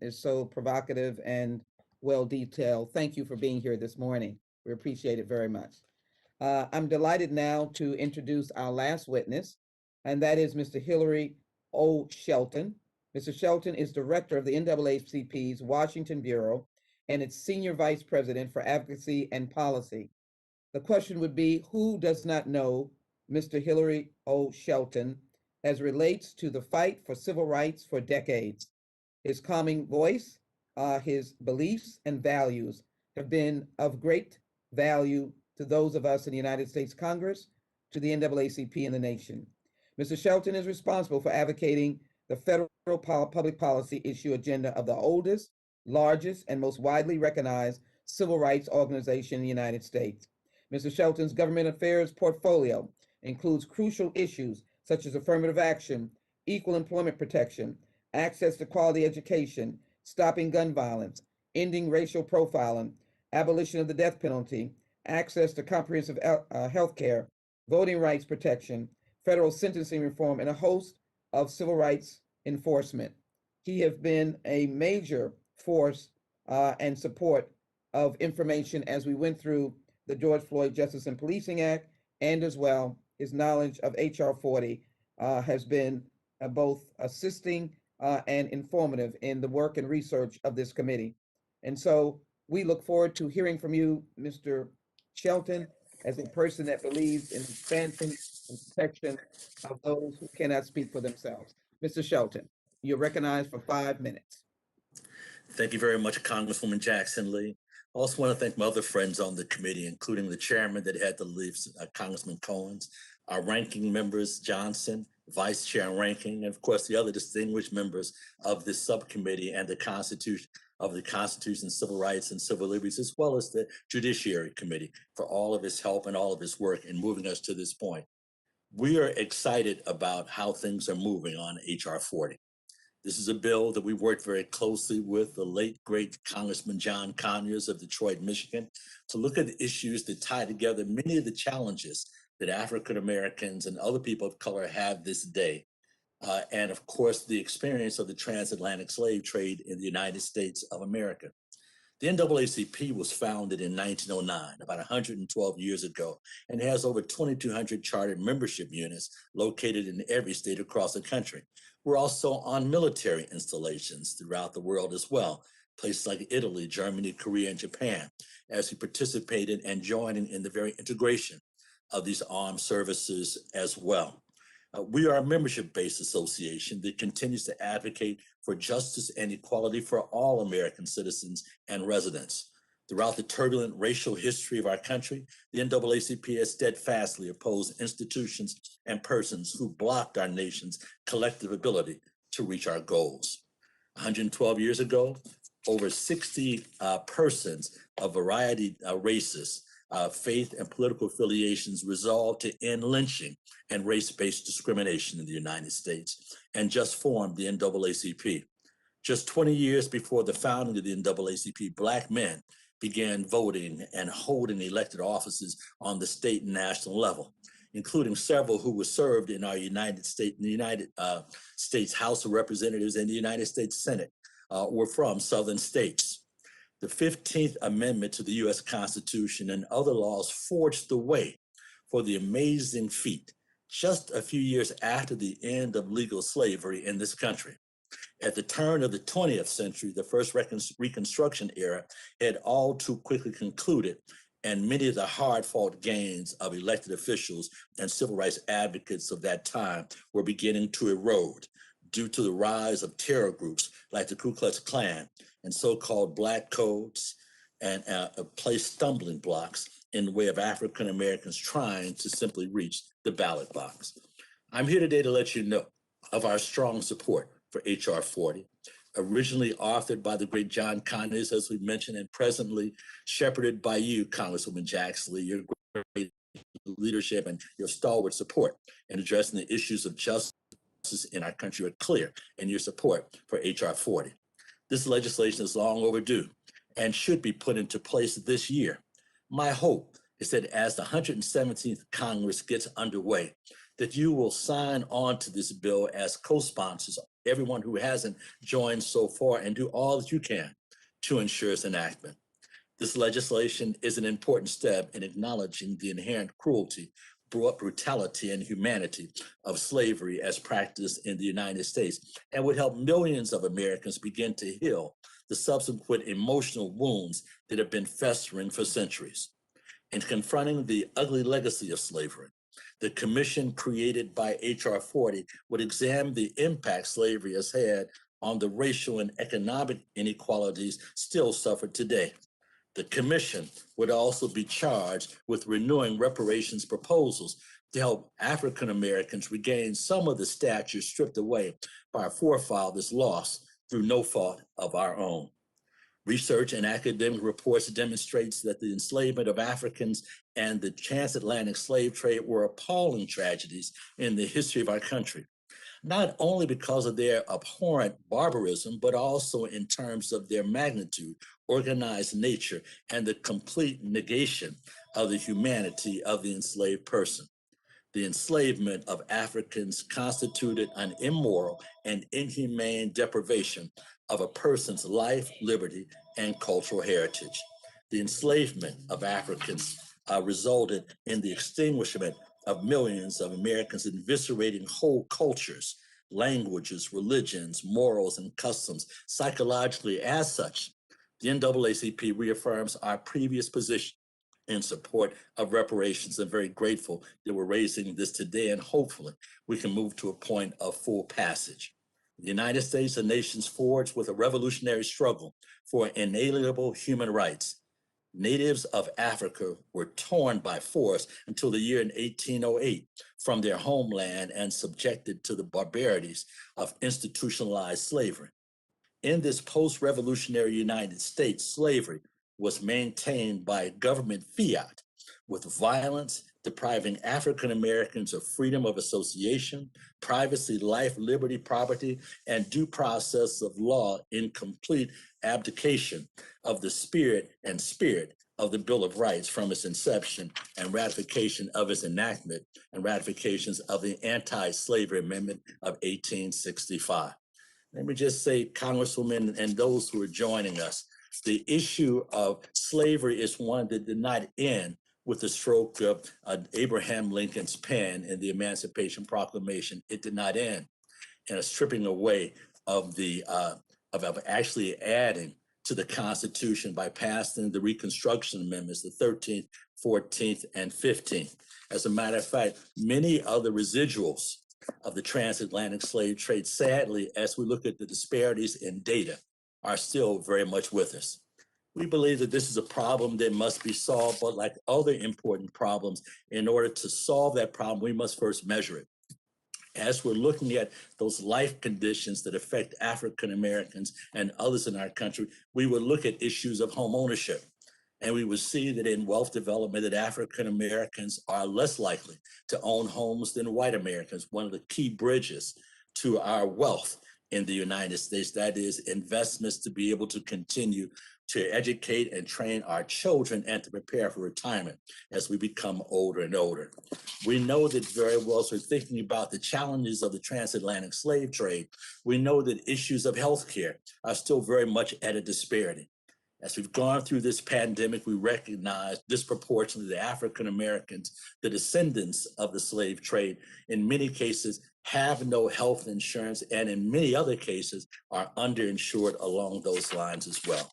is so provocative and well detailed. Thank you for being here this morning. We appreciate it very much. I'm delighted now to introduce our last witness, and that is Mr. Hilary O. Shelton. Mr. Shelton is director of the NAACP's Washington Bureau and its senior vice president for advocacy and policy. The question would be, who does not know Mr. Hilary O. Shelton as relates to the fight for civil rights for decades? His calming voice, his beliefs and values have been of great value to those of us in the United States Congress, to the NAACP and the nation. Mr. Shelton is responsible for advocating the federal public policy issue agenda of the oldest, largest, and most widely recognized civil rights organization in the United States. Mr. Shelton's government affairs portfolio includes crucial issues such as affirmative action, equal employment protection, access to quality education, stopping gun violence, ending racial profiling, abolition of the death penalty, access to comprehensive health care, voting rights protection, federal sentencing reform, and a host of civil rights enforcement. He has been a major force and support of information as we went through the George Floyd Justice and Policing Act, and as well, his knowledge of HR 40 has been both assisting and informative in the work and research of this committee. And so we look forward to hearing from you, Mr. Shelton, as a person that believes in expansion and protection of those who cannot speak for themselves. Mr. Shelton, you're recognized for 5 minutes. Thank you very much, Congresswoman Jackson Lee. I also want to thank my other friends on the committee, including the chairman that had to leave, Congressman Cohens, our ranking members, Johnson, vice chair and ranking, and of course the other distinguished members of this subcommittee and the Constitution, Civil Rights and Civil Liberties, as well as the Judiciary Committee for all of his help and all of his work in moving us to this point. We are excited about how things are moving on HR 40. This is a bill that we worked very closely with the late, great Congressman John Conyers of Detroit, Michigan, to look at the issues that tie together many of the challenges that African Americans and other people of color have this day. And of course, the experience of the transatlantic slave trade in the United States of America. The NAACP was founded in 1909, about 112 years ago, and has over 2,200 chartered membership units located in every state across the country. We're also on military installations throughout the world as well, places like Italy, Germany, Korea, and Japan, as we participated and joining in the very integration of these armed services as well. We are a membership-based association that continues to advocate for justice and equality for all American citizens and residents. Throughout the turbulent racial history of our country, the NAACP has steadfastly opposed institutions and persons who blocked our nation's collective ability to reach our goals. 112 years ago, over 60 persons of variety races, faith and political affiliations resolved to end lynching and race-based discrimination in the United States and just formed the NAACP. Just 20 years before the founding of the NAACP, Black men began voting and holding elected offices on the state and national level, including several who were served in our United States House of Representatives and the United States Senate were from Southern states. The 15th Amendment to the U.S. Constitution and other laws forged the way for the amazing feat just a few years after the end of legal slavery in this country. At the turn of the 20th century, the first Reconstruction era had all too quickly concluded, and many of the hard-fought gains of elected officials and civil rights advocates of that time were beginning to erode due to the rise of terror groups like the Ku Klux Klan and so-called Black codes, and placed stumbling blocks in the way of African Americans trying to simply reach the ballot box. I'm here today to let you know of our strong support for HR 40, originally authored by the great John Conyers, as we mentioned, and presently shepherded by you, Congresswoman Jackson Lee, your leadership and your stalwart support in addressing the issues of justice in our country are clear, and your support for H.R. 40. This legislation is long overdue and should be put into place this year. My hope is that as the 117th Congress gets underway, that you will sign on to this bill as co-sponsors, everyone who hasn't joined so far, and do all that you can to ensure its enactment. This legislation is an important step in acknowledging the inherent cruelty, brutality, and humanity of slavery as practiced in the United States, and would help millions of Americans begin to heal the subsequent emotional wounds that have been festering for centuries. In confronting the ugly legacy of slavery, the commission created by H.R. 40 would examine the impact slavery has had on the racial and economic inequalities still suffered today. The commission would also be charged with renewing reparations proposals to help African Americans regain some of the stature stripped away by our forefathers lost through no fault of our own. Research and academic reports demonstrates that the enslavement of Africans and the transatlantic slave trade were appalling tragedies in the history of our country, not only because of their abhorrent barbarism, but also in terms of their magnitude, organized nature, and the complete negation of the humanity of the enslaved person. The enslavement of Africans constituted an immoral and inhumane deprivation of a person's life, liberty, and cultural heritage. The enslavement of Africans resulted in the extinguishment of millions of Americans, eviscerating whole cultures, languages, religions, morals, and customs. Psychologically, as such, the NAACP reaffirms our previous position in support of reparations. I'm very grateful that we're raising this today, and hopefully we can move to a point of full passage. The United States, a nation's forged with a revolutionary struggle for inalienable human rights. Natives of Africa were torn by force until the year in 1808 from their homeland and subjected to the barbarities of institutionalized slavery. In this post-revolutionary United States, slavery was maintained by government fiat with violence, depriving African Americans of freedom of association, privacy, life, liberty, property, and due process of law in complete abdication of the spirit of the Bill of Rights from its inception and ratification of its enactment and ratifications of the Anti-Slavery Amendment of 1865. Let me just say, Congresswoman and those who are joining us, the issue of slavery is one that did not end with the stroke of Abraham Lincoln's pen in the Emancipation Proclamation. It did not end in a stripping away of the of actually adding to the Constitution by passing the Reconstruction Amendments, the 13th, 14th, and 15th. As a matter of fact, many of the residuals of the transatlantic slave trade, sadly, as we look at the disparities in data, are still very much with us. We believe that this is a problem that must be solved, but like other important problems, in order to solve that problem, we must first measure it. As we're looking at those life conditions that affect African Americans and others in our country, we would look at issues of home ownership. And we would see that in wealth development that African Americans are less likely to own homes than white Americans. One of the key bridges to our wealth in the United States, that is investments to be able to continue to educate and train our children and to prepare for retirement as we become older and older. We know that very well, so we're thinking about the challenges of the transatlantic slave trade. We know that issues of healthcare are still very much at a disparity. As we've gone through this pandemic, we recognize disproportionately the African Americans, the descendants of the slave trade, in many cases have no health insurance, and in many other cases are underinsured along those lines as well.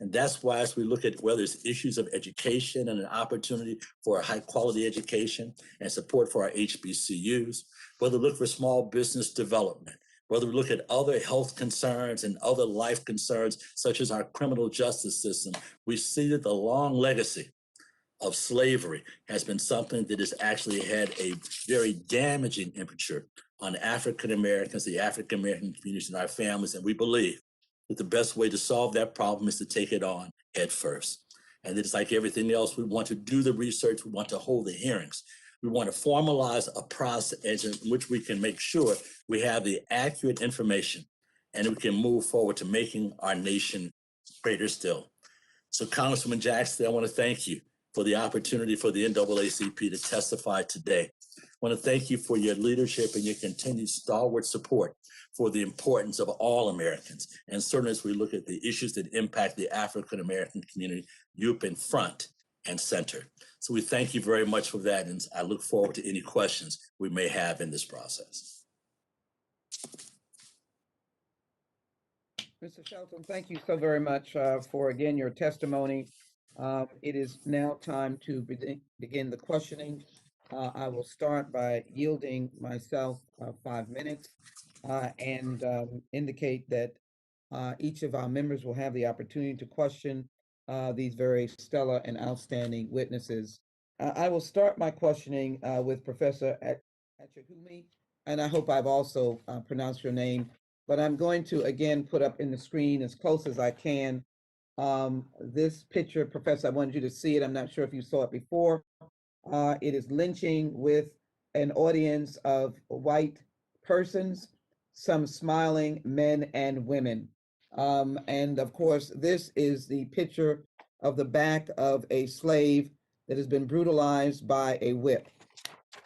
And that's why as we look at whether it's issues of education and an opportunity for a high quality education and support for our HBCUs, whether we look for small business development, whether we look at other health concerns and other life concerns, such as our criminal justice system, we see that the long legacy of slavery has been something that has actually had a very damaging impact on African Americans, the African American communities, and our families. And we believe that the best way to solve that problem is to take it on head first. And it's like everything else, we want to do the research, we want to hold the hearings. We want to formalize a process in which we can make sure we have the accurate information and we can move forward to making our nation greater still. So Congresswoman Jackson, I want to thank you for the opportunity for the NAACP to testify today. I want to thank you for your leadership and your continued stalwart support for the importance of all Americans. And certainly as we look at the issues that impact the African-American community, you've been front and center. So we thank you very much for that. And I look forward to any questions we may have in this process. Mr. Shelton, thank you so very much for, again, your testimony. It is now time to begin the questioning. I will start by yielding myself 5 minutes and indicate that each of our members will have the opportunity to question these very stellar and outstanding witnesses. I will start my questioning with Professor Achehumi, and I hope I've also pronounced your name, but I'm going to again put up in the screen as close as I can this picture. Professor, I wanted you to see it. I'm not sure if you saw it before. It is lynching with an audience of white persons, some smiling men and women. And of course, this is the picture of the back of a slave that has been brutalized by a whip.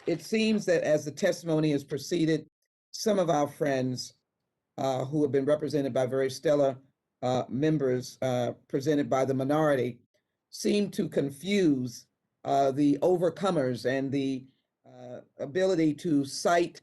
It seems that as the testimony has proceeded, some of our friends who have been represented by very stellar members presented by the minority seem to confuse the overcomers and the ability to cite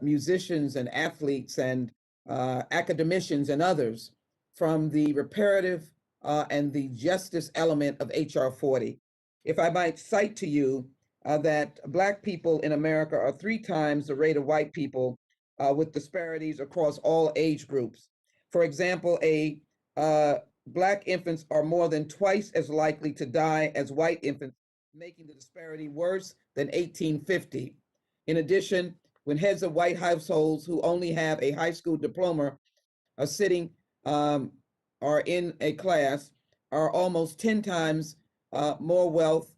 musicians and athletes and academicians and others from the reparative and the justice element of HR 40. If I might cite to you that Black people in America are 3 times the rate of white people with disparities across all age groups. For example, Black infants are more than twice as likely to die as white infants, making the disparity worse than 1850. In addition, when heads of white households who only have a high school diploma are sitting are in a class are almost 10 times more wealth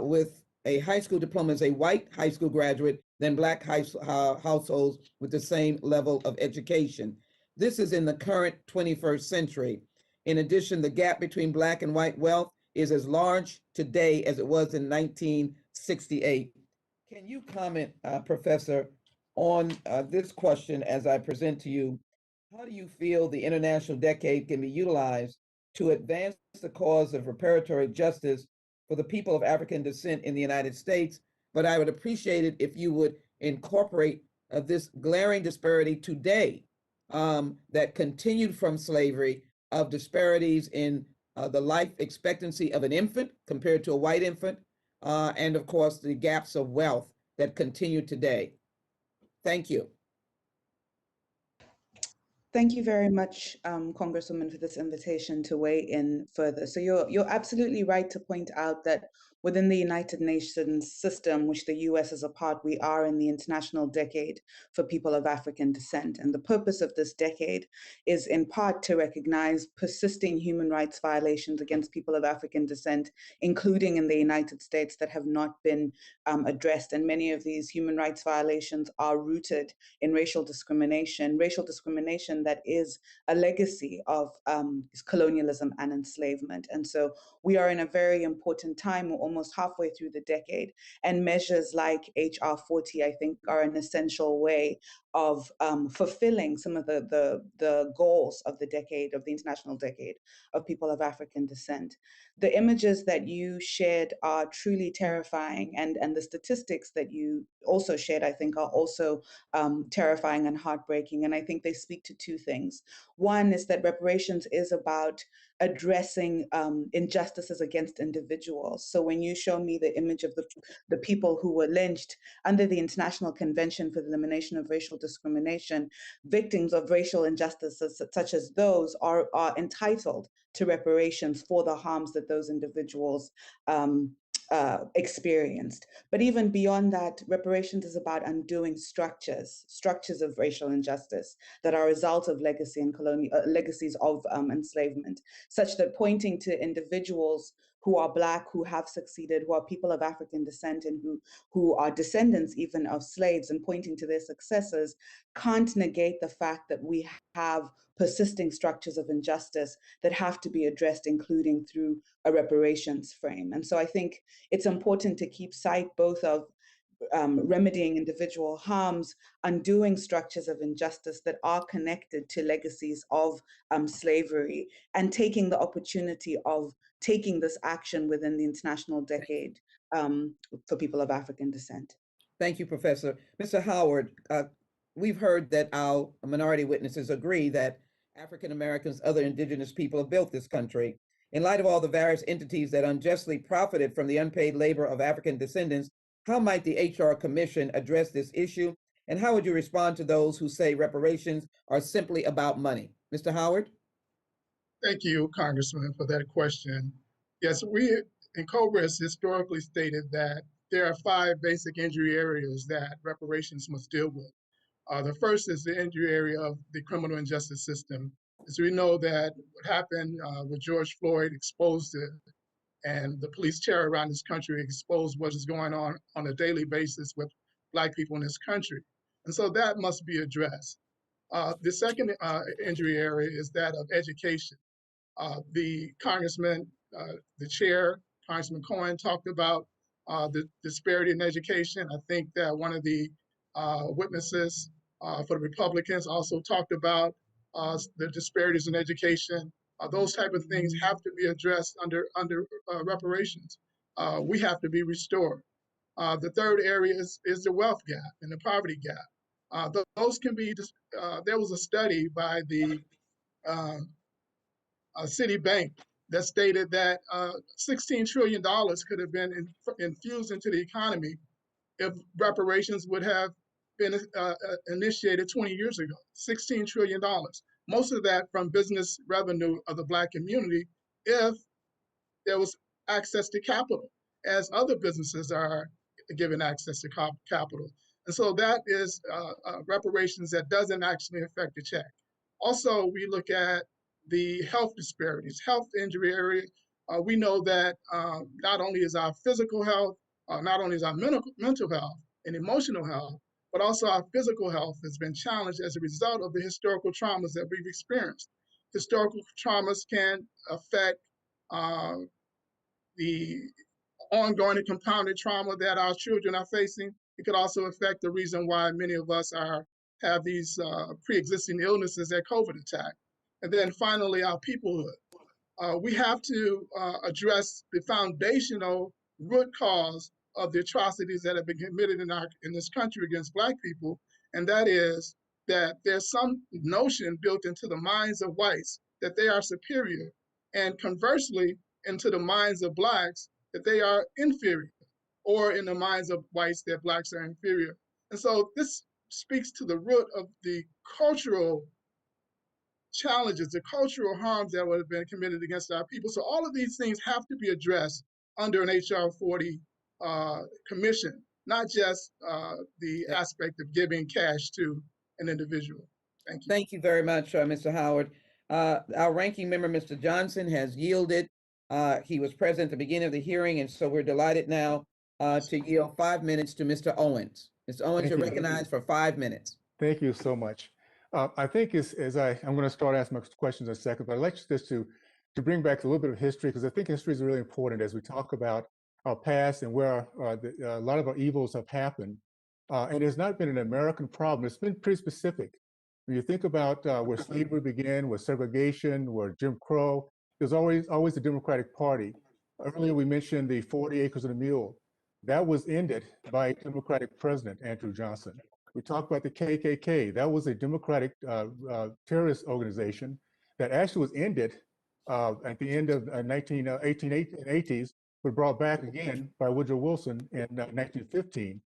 with a high school diploma as a white high school graduate than Black households with the same level of education. This is in the current 21st century. In addition, the gap between Black and white wealth is as large today as it was in 1968. Can you comment, Professor, on this question as I present to you? How do you feel the International Decade can be utilized to advance the cause of reparatory justice for the people of African descent in the United States? But I would appreciate it if you would incorporate this glaring disparity today that continued from slavery of disparities in the life expectancy of an infant compared to a white infant, and of course the gaps of wealth that continue today. Thank you. Thank you very much, Congresswoman, for this invitation to weigh in further. So you're absolutely right to point out that within the United Nations system, which the US is a part, we are in the International Decade for People of African Descent. And the purpose of this decade is in part to recognize persisting human rights violations against people of African descent, including in the United States, that have not been addressed. And many of these human rights violations are rooted in racial discrimination that is a legacy of colonialism and enslavement. And so we are in a very important time. We're almost halfway through the decade, and measures like HR 40, I think, are an essential way of fulfilling some of the goals of the decade, of the International Decade of People of African Descent. The images that you shared are truly terrifying, and the statistics that you also shared, I think, are also terrifying and heartbreaking. And I think they speak to 2 things. One is that reparations is about addressing injustices against individuals. So when you show me the image of the people who were lynched under the International Convention for the Elimination of Racial Discrimination, victims of racial injustices such as those are entitled to reparations for the harms that those individuals experienced. But even beyond that, reparations is about undoing structures of racial injustice that are a result of legacy and legacies of enslavement, such that pointing to individuals who are Black, who have succeeded, who are people of African descent, and who are descendants even of slaves, and pointing to their successes can't negate the fact that we have persisting structures of injustice that have to be addressed, including through a reparations frame. And so I think it's important to keep sight both of remedying individual harms, undoing structures of injustice that are connected to legacies of slavery, and taking the opportunity of taking this action within the International Decade for people of African descent. Thank you, Professor. Mr. Howard, we've heard that our minority witnesses agree that African Americans, other indigenous people have built this country. In light of all the various entities that unjustly profited from the unpaid labor of African descendants, how might the HR Commission address this issue? And how would you respond to those who say reparations are simply about money? Mr. Howard? Thank you, Congressman, for that question. Yes, we in COBRA has historically stated that there are 5 basic injury areas that reparations must deal with. The first is the injury area of the criminal injustice system. As we know that what happened with George Floyd exposed it, and the police terror around this country exposed what is going on a daily basis with Black people in this country. And so that must be addressed. The second injury area is that of education. The Congressman, the chair, Congressman Cohen, talked about the disparity in education. I think that one of the witnesses for the Republicans also talked about the disparities in education. Those type of things have to be addressed under reparations. We have to be restored. The third area is the wealth gap and the poverty gap. Those can be, there was a study by the Citibank that stated that $16 trillion could have been infused into the economy if reparations would have been initiated 20 years ago. $16 trillion. Most of that from business revenue of the Black community if there was access to capital, as other businesses are given access to capital. And so that is reparations that doesn't actually affect the check. Also, we look at the health disparities, health injury area. We know that not only is our physical health, not only is our mental health and emotional health, but also our physical health has been challenged as a result of the historical traumas that we've experienced. Historical traumas can affect the ongoing and compounded trauma that our children are facing. It could also affect the reason why many of us have these pre-existing illnesses that COVID attacked. And then finally, our peoplehood. We have to address the foundational root cause of the atrocities that have been committed in this country against Black people, and that is that there's some notion built into the minds of whites that they are superior, and conversely, into the minds of Blacks that they are inferior, or in the minds of whites that Blacks are inferior. And so this speaks to the root of the cultural challenges, the cultural harms that would have been committed against our people. So all of these things have to be addressed under an HR 40 commission, not just the aspect of giving cash to an individual. Thank you. Thank you very much, Mr. Howard. Our ranking member, Mr. Johnson, has yielded. He was present at the beginning of the hearing, and so we're delighted now to yield 5 minutes to Mr. Owens. Mr. Owens, you're recognized for 5 minutes. Thank you so much. I think I'm going to start asking my questions in a second, but I'd like just to bring back a little bit of history, because I think history is really important as we talk about our past and where a lot of our evils have happened. And it's not been an American problem. It's been pretty specific. When you think about where slavery began, where segregation, where Jim Crow, there's always the Democratic Party. Earlier, we mentioned the 40 acres and a mule. That was ended by a Democratic president, Andrew Johnson. We talked about the KKK. That was a Democratic terrorist organization that actually was ended at the end of 1880s, but brought back again by Woodrow Wilson in 1915.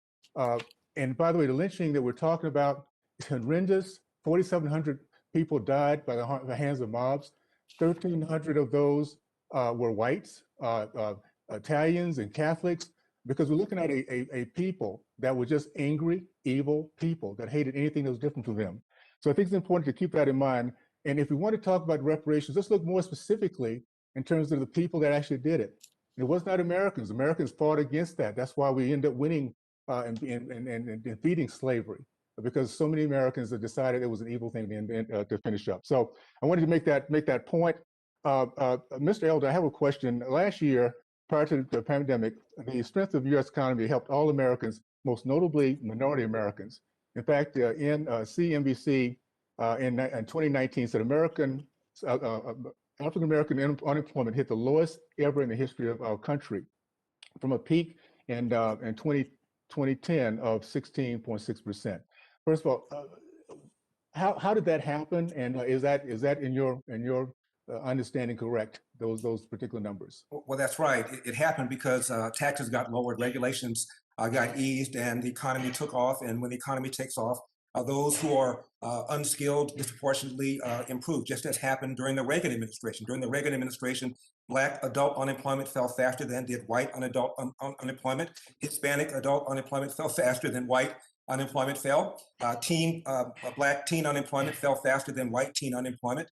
And by the way, the lynching that we're talking about is horrendous. 4,700 people died by the hands of mobs. 1,300 of those were whites. Italians and Catholics, because we're looking at a people that were just angry, evil people that hated anything that was different from them. So I think it's important to keep that in mind. And if we want to talk about reparations, let's look more specifically in terms of the people that actually did it. It was not Americans. Americans fought against that. That's why we end up winning and defeating slavery, because so many Americans have decided it was an evil thing to finish up. So I wanted to make that point. Mr. Elder, I have a question. Last year, prior to the pandemic, the strength of the U.S. economy helped all Americans, most notably minority Americans. In fact, in CNBC in 2019 said African-American unemployment hit the lowest ever in the history of our country, from a peak in 2010 of 16.6%. First of all, how did that happen? And is that in your understanding correct, those particular numbers? Well, that's right. It happened because taxes got lowered, regulations got eased, and the economy took off. And when the economy takes off, those who are unskilled disproportionately improve, just as happened during the Reagan administration. During the Reagan administration, Black adult unemployment fell faster than did white adult unemployment. Hispanic adult unemployment fell faster than white unemployment fell. Black teen unemployment fell faster than white teen unemployment.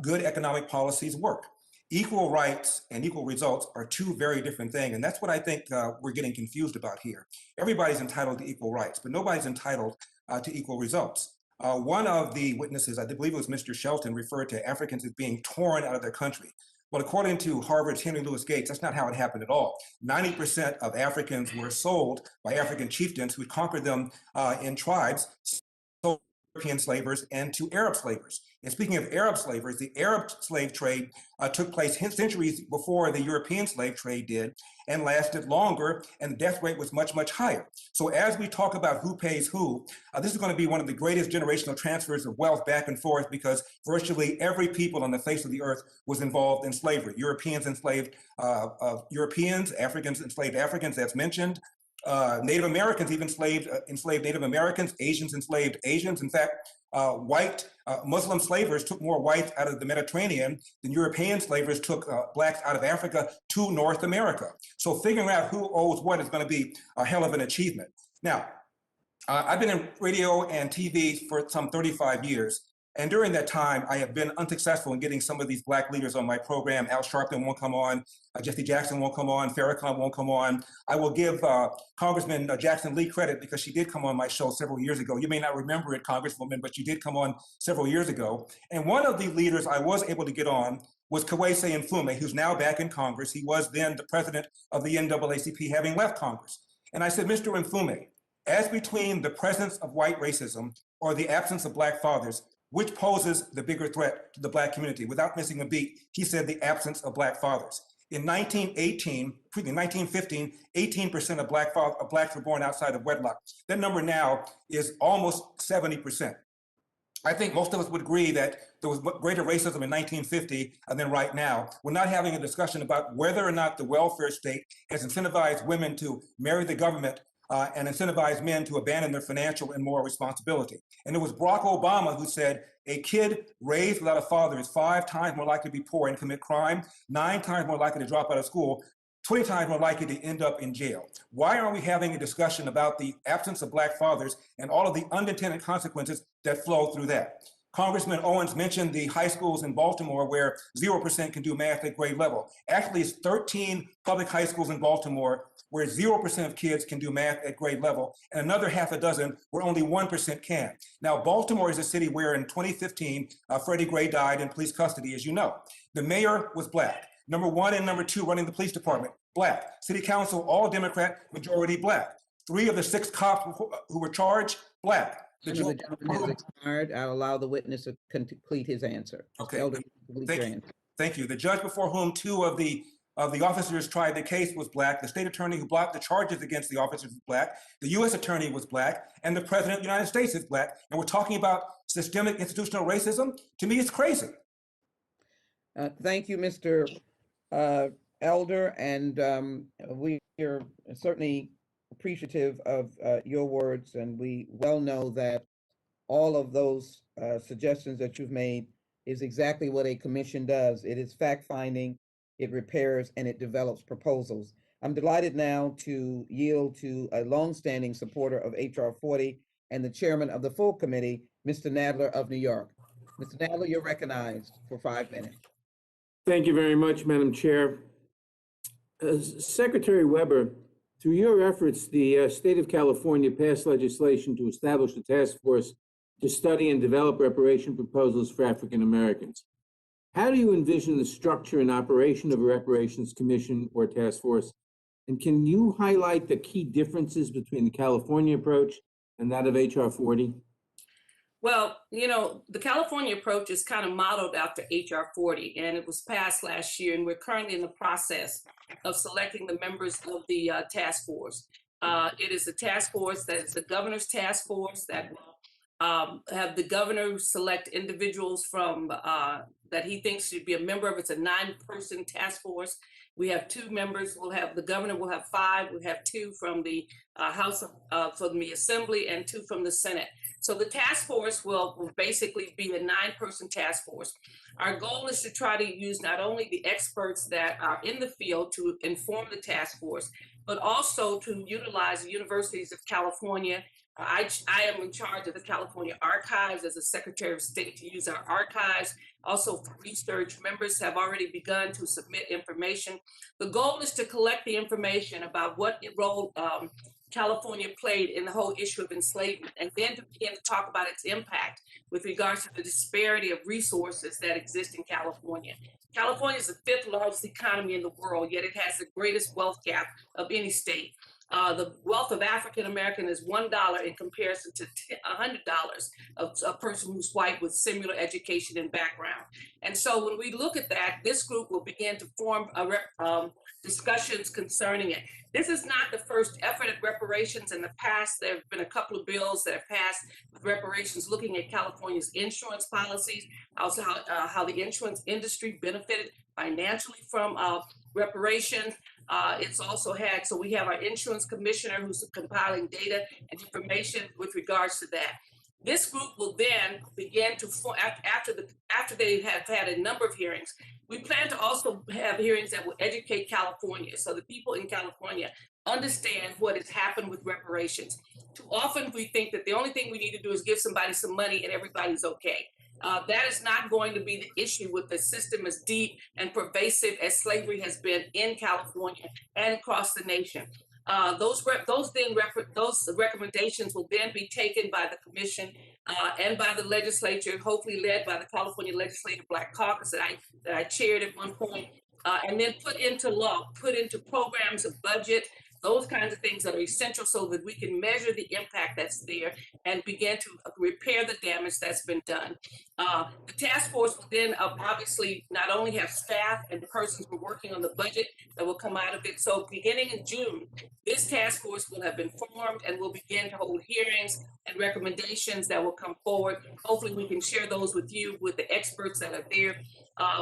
Good economic policies work. Equal rights and equal results are two very different things. And that's what I think we're getting confused about here. Everybody's entitled to equal rights, but nobody's entitled to equal results. One of the witnesses, I believe it was Mr. Shelton, referred to Africans as being torn out of their country. Well, according to Harvard's Henry Louis Gates, that's not how it happened at all. 90% of Africans were sold by African chieftains who conquered them in tribes, sold to European slavers and to Arab slavers. And speaking of Arab slavers, the Arab slave trade took place centuries before the European slave trade did and lasted longer, and the death rate was much, much higher. So as we talk about who pays who, this is going to be one of the greatest generational transfers of wealth back and forth, because virtually every people on the face of the earth was involved in slavery. Europeans enslaved Europeans, Africans enslaved Africans, as mentioned. Native Americans even enslaved Native Americans, Asians enslaved Asians. In fact, white Muslim slavers took more whites out of the Mediterranean than European slavers took blacks out of Africa to North America. So figuring out who owes what is going to be a hell of an achievement. Now, I've been in radio and TV for some 35 years. And during that time, I have been unsuccessful in getting some of these Black leaders on my program. Al Sharpton won't come on, Jesse Jackson won't come on, Farrakhan won't come on. I will give Congressman Jackson Lee credit because she did come on my show several years ago. You may not remember it, Congresswoman, but she did come on several years ago. And one of the leaders I was able to get on was Kwesi Mfume, who's now back in Congress. He was then the president of the NAACP, having left Congress. And I said, Mr. Mfume, as between the presence of white racism or the absence of Black fathers, which poses the bigger threat to the Black community? Without missing a beat, he said the absence of Black fathers. In 1915, 18% of Blacks were born outside of wedlock. That number now is almost 70%. I think most of us would agree that there was greater racism in 1950 than right now. We're not having a discussion about whether or not the welfare state has incentivized women to marry the government and incentivize men to abandon their financial and moral responsibility. And it was Barack Obama who said, a kid raised without a father is 5 times more likely to be poor and commit crime, 9 times more likely to drop out of school, 20 times more likely to end up in jail. Why aren't we having a discussion about the absence of Black fathers and all of the unintended consequences that flow through that? Congressman Owens mentioned the high schools in Baltimore where 0% can do math at grade level. Actually, it's 13 public high schools in Baltimore where 0% of kids can do math at grade level, and another half a dozen where only 1% can. Now, Baltimore is a city where in 2015, Freddie Gray died in police custody, as you know. The mayor was Black. Number 1 and number 2 running the police department, Black. City council, all Democrat, majority Black. 3 of the 6 cops who were charged, Black. The gentleman has expired. I'll allow the witness to complete his answer. Okay. Thank you. The judge before whom 2 of the officers tried the case was Black. The state attorney who blocked the charges against the officers was Black. The U.S. attorney was Black. And the president of the United States is Black. And we're talking about systemic institutional racism. To me, it's crazy. Thank you, Mr. Elder. And we are certainly appreciative of your words. And we well know that all of those suggestions that you've made is exactly what a commission does. It is fact-finding. it repairs, and it develops proposals. I'm delighted now to yield to a longstanding supporter of HR 40 and the chairman of the full committee, Mr. Nadler of New York. Mr. Nadler, you're recognized for 5 minutes. Thank you very much, Madam Chair. Secretary Weber, through your efforts, the state of California passed legislation to establish a task force to study and develop reparation proposals for African Americans. How do you envision the structure and operation of a reparations commission or task force? And can you highlight the key differences between the California approach and that of HR 40? Well, you know, the California approach is kind of modeled after HR 40, and it was passed last year, and we're currently in the process of selecting the members of the task force. It is a task force that is the governor's task force that will have the governor select individuals from that he thinks should be a member of. It's a 9-person task force. We have 2 members. The governor will have 5. We have 2 from the House from the Assembly and 2 from the Senate. So the task force will basically be a 9-person task force. Our goal is to try to use not only the experts that are in the field to inform the task force, but also to utilize the universities of California. I am in charge of the California Archives as a Secretary of State to use our archives. Also for research, members have already begun to submit information. The goal is to collect the information about what role California played in the whole issue of enslavement, and then to begin to talk about its impact with regards to the disparity of resources that exist in California. California is the 5th largest economy in the world, yet it has the greatest wealth gap of any state. The wealth of African American is $1 in comparison to $100 of a person who's white with similar education and background. And so when we look at that, this group will begin to form discussions concerning it. This is not the first effort at reparations. In the past, there have been a couple of bills that have passed with reparations looking at California's insurance policies, also how the insurance industry benefited financially from reparations. It's also had, so we have our insurance commissioner who's compiling data and information with regards to that. This group will then begin to, after they have had a number of hearings, we plan to also have hearings that will educate California so the people in California understand what has happened with reparations. Too often we think that the only thing we need to do is give somebody some money and everybody's okay. That is not going to be the issue with the system as deep and pervasive as slavery has been in California and across the nation. Those recommendations will then be taken by the commission and by the legislature, hopefully led by the California Legislative Black Caucus that I chaired at one point, and then put into law, put into programs of budget, those kinds of things that are essential so that we can measure the impact that's there and begin to repair the damage that's been done. The task force will then obviously not only have staff and persons who are working on the budget that will come out of it. So beginning in June, this task force will have been formed and will begin to hold hearings and recommendations that will come forward. Hopefully we can share those with you, with the experts that are there.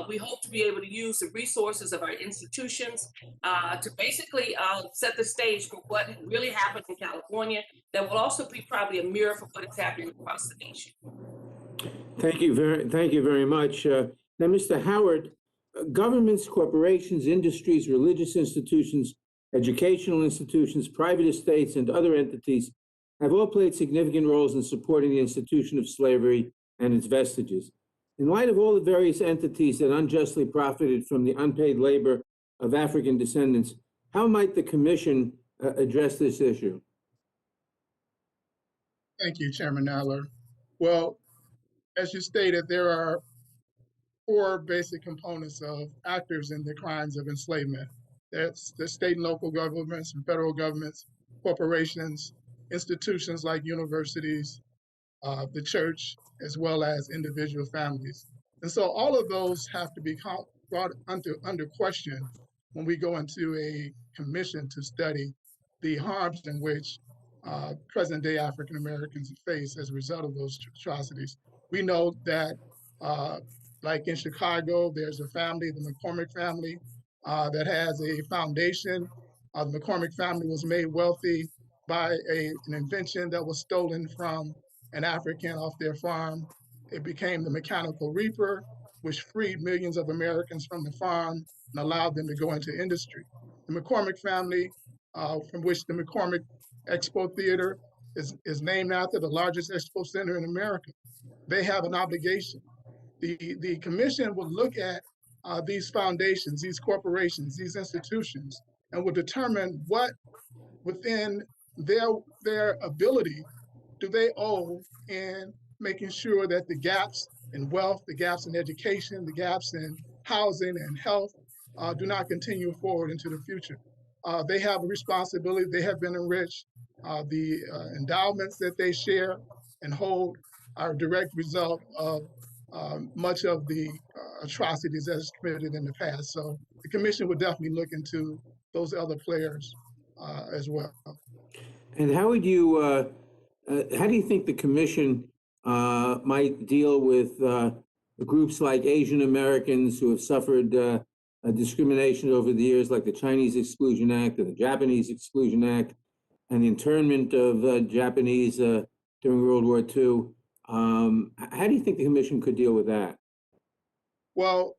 We hope to be able to use the resources of our institutions to basically set the stage for what really happened in California that will also be probably a mirror for what is happening across the nation. Thank you very much. Now, Mr. Howard, governments, corporations, industries, religious institutions, educational institutions, private estates, and other entities have all played significant roles in supporting the institution of slavery and its vestiges. In light of all the various entities that unjustly profited from the unpaid labor of African descendants, how might the commission address this issue? Thank you, Chairman Nadler. Well, as you stated, there are 4 basic components of actors in the crimes of enslavement. That's the state and local governments and federal governments, corporations, institutions like universities, the church, as well as individual families. And so all of those have to be brought under question when we go into a commission to study the harms in which present-day African Americans face as a result of those atrocities. We know that, like in Chicago, there's a family, the McCormick family, that has a foundation. The McCormick family was made wealthy by an invention that was stolen from an African off their farm. It became the mechanical reaper. which freed millions of Americans from the farm and allowed them to go into industry. The McCormick family, from which the McCormick Expo Theater is named after, the largest expo center in America. They have an obligation. The commission will look at these foundations, these corporations, these institutions, and will determine what within their ability do they owe in making sure that the gaps in wealth, the gaps in education, the gaps in housing and health do not continue forward into the future. They have a responsibility. They have been enriched. The endowments that they share and hold are a direct result of much of the atrocities that's committed in the past. So the commission would definitely look into those other players as well. And how would you, how do you think the commission might deal with groups like Asian Americans who have suffered discrimination over the years, like the Chinese Exclusion Act and the Japanese Exclusion Act, and the internment of Japanese during World War II? How do you think the commission could deal with that? Well,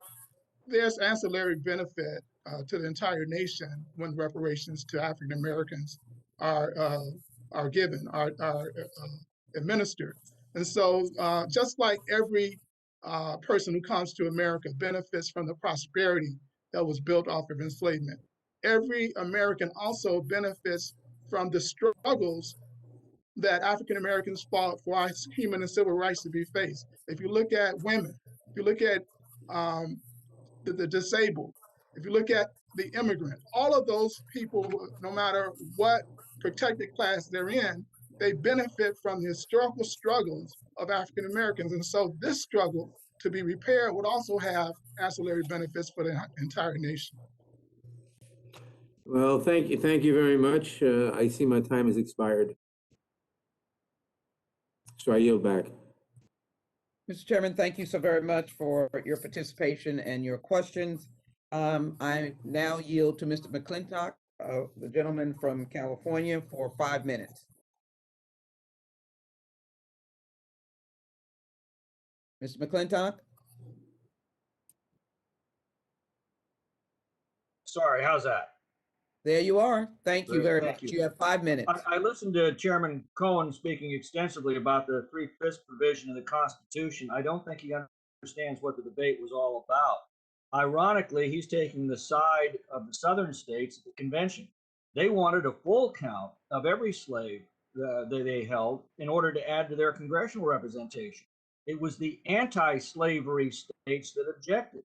there's ancillary benefit to the entire nation when reparations to African Americans are given, are administered. And so just like every person who comes to America benefits from the prosperity that was built off of enslavement, every American also benefits from the struggles that African Americans fought for our human and civil rights to be faced. If you look at women, if you look at the disabled, if you look at the immigrant, all of those people, no matter what protected class they're in, they benefit from the historical struggles of African Americans. And so this struggle to be repaired would also have ancillary benefits for the entire nation. Well, thank you very much. I see my time has expired. So I yield back. Mr. Chairman, thank you so very much for your participation and your questions. I now yield to Mr. McClintock, the gentleman from California, for 5 minutes. Mr. McClintock? Sorry, how's that? There you are. Thank you very Thank much. you. You have 5 minutes. I listened to Chairman Cohen speaking extensively about the 3/5 provision of the Constitution. I don't think he understands what the debate was all about. Ironically, he's taking the side of the southern states at the convention. They wanted a full count of every slave that they held in order to add to their congressional representation. It was the anti-slavery states that objected.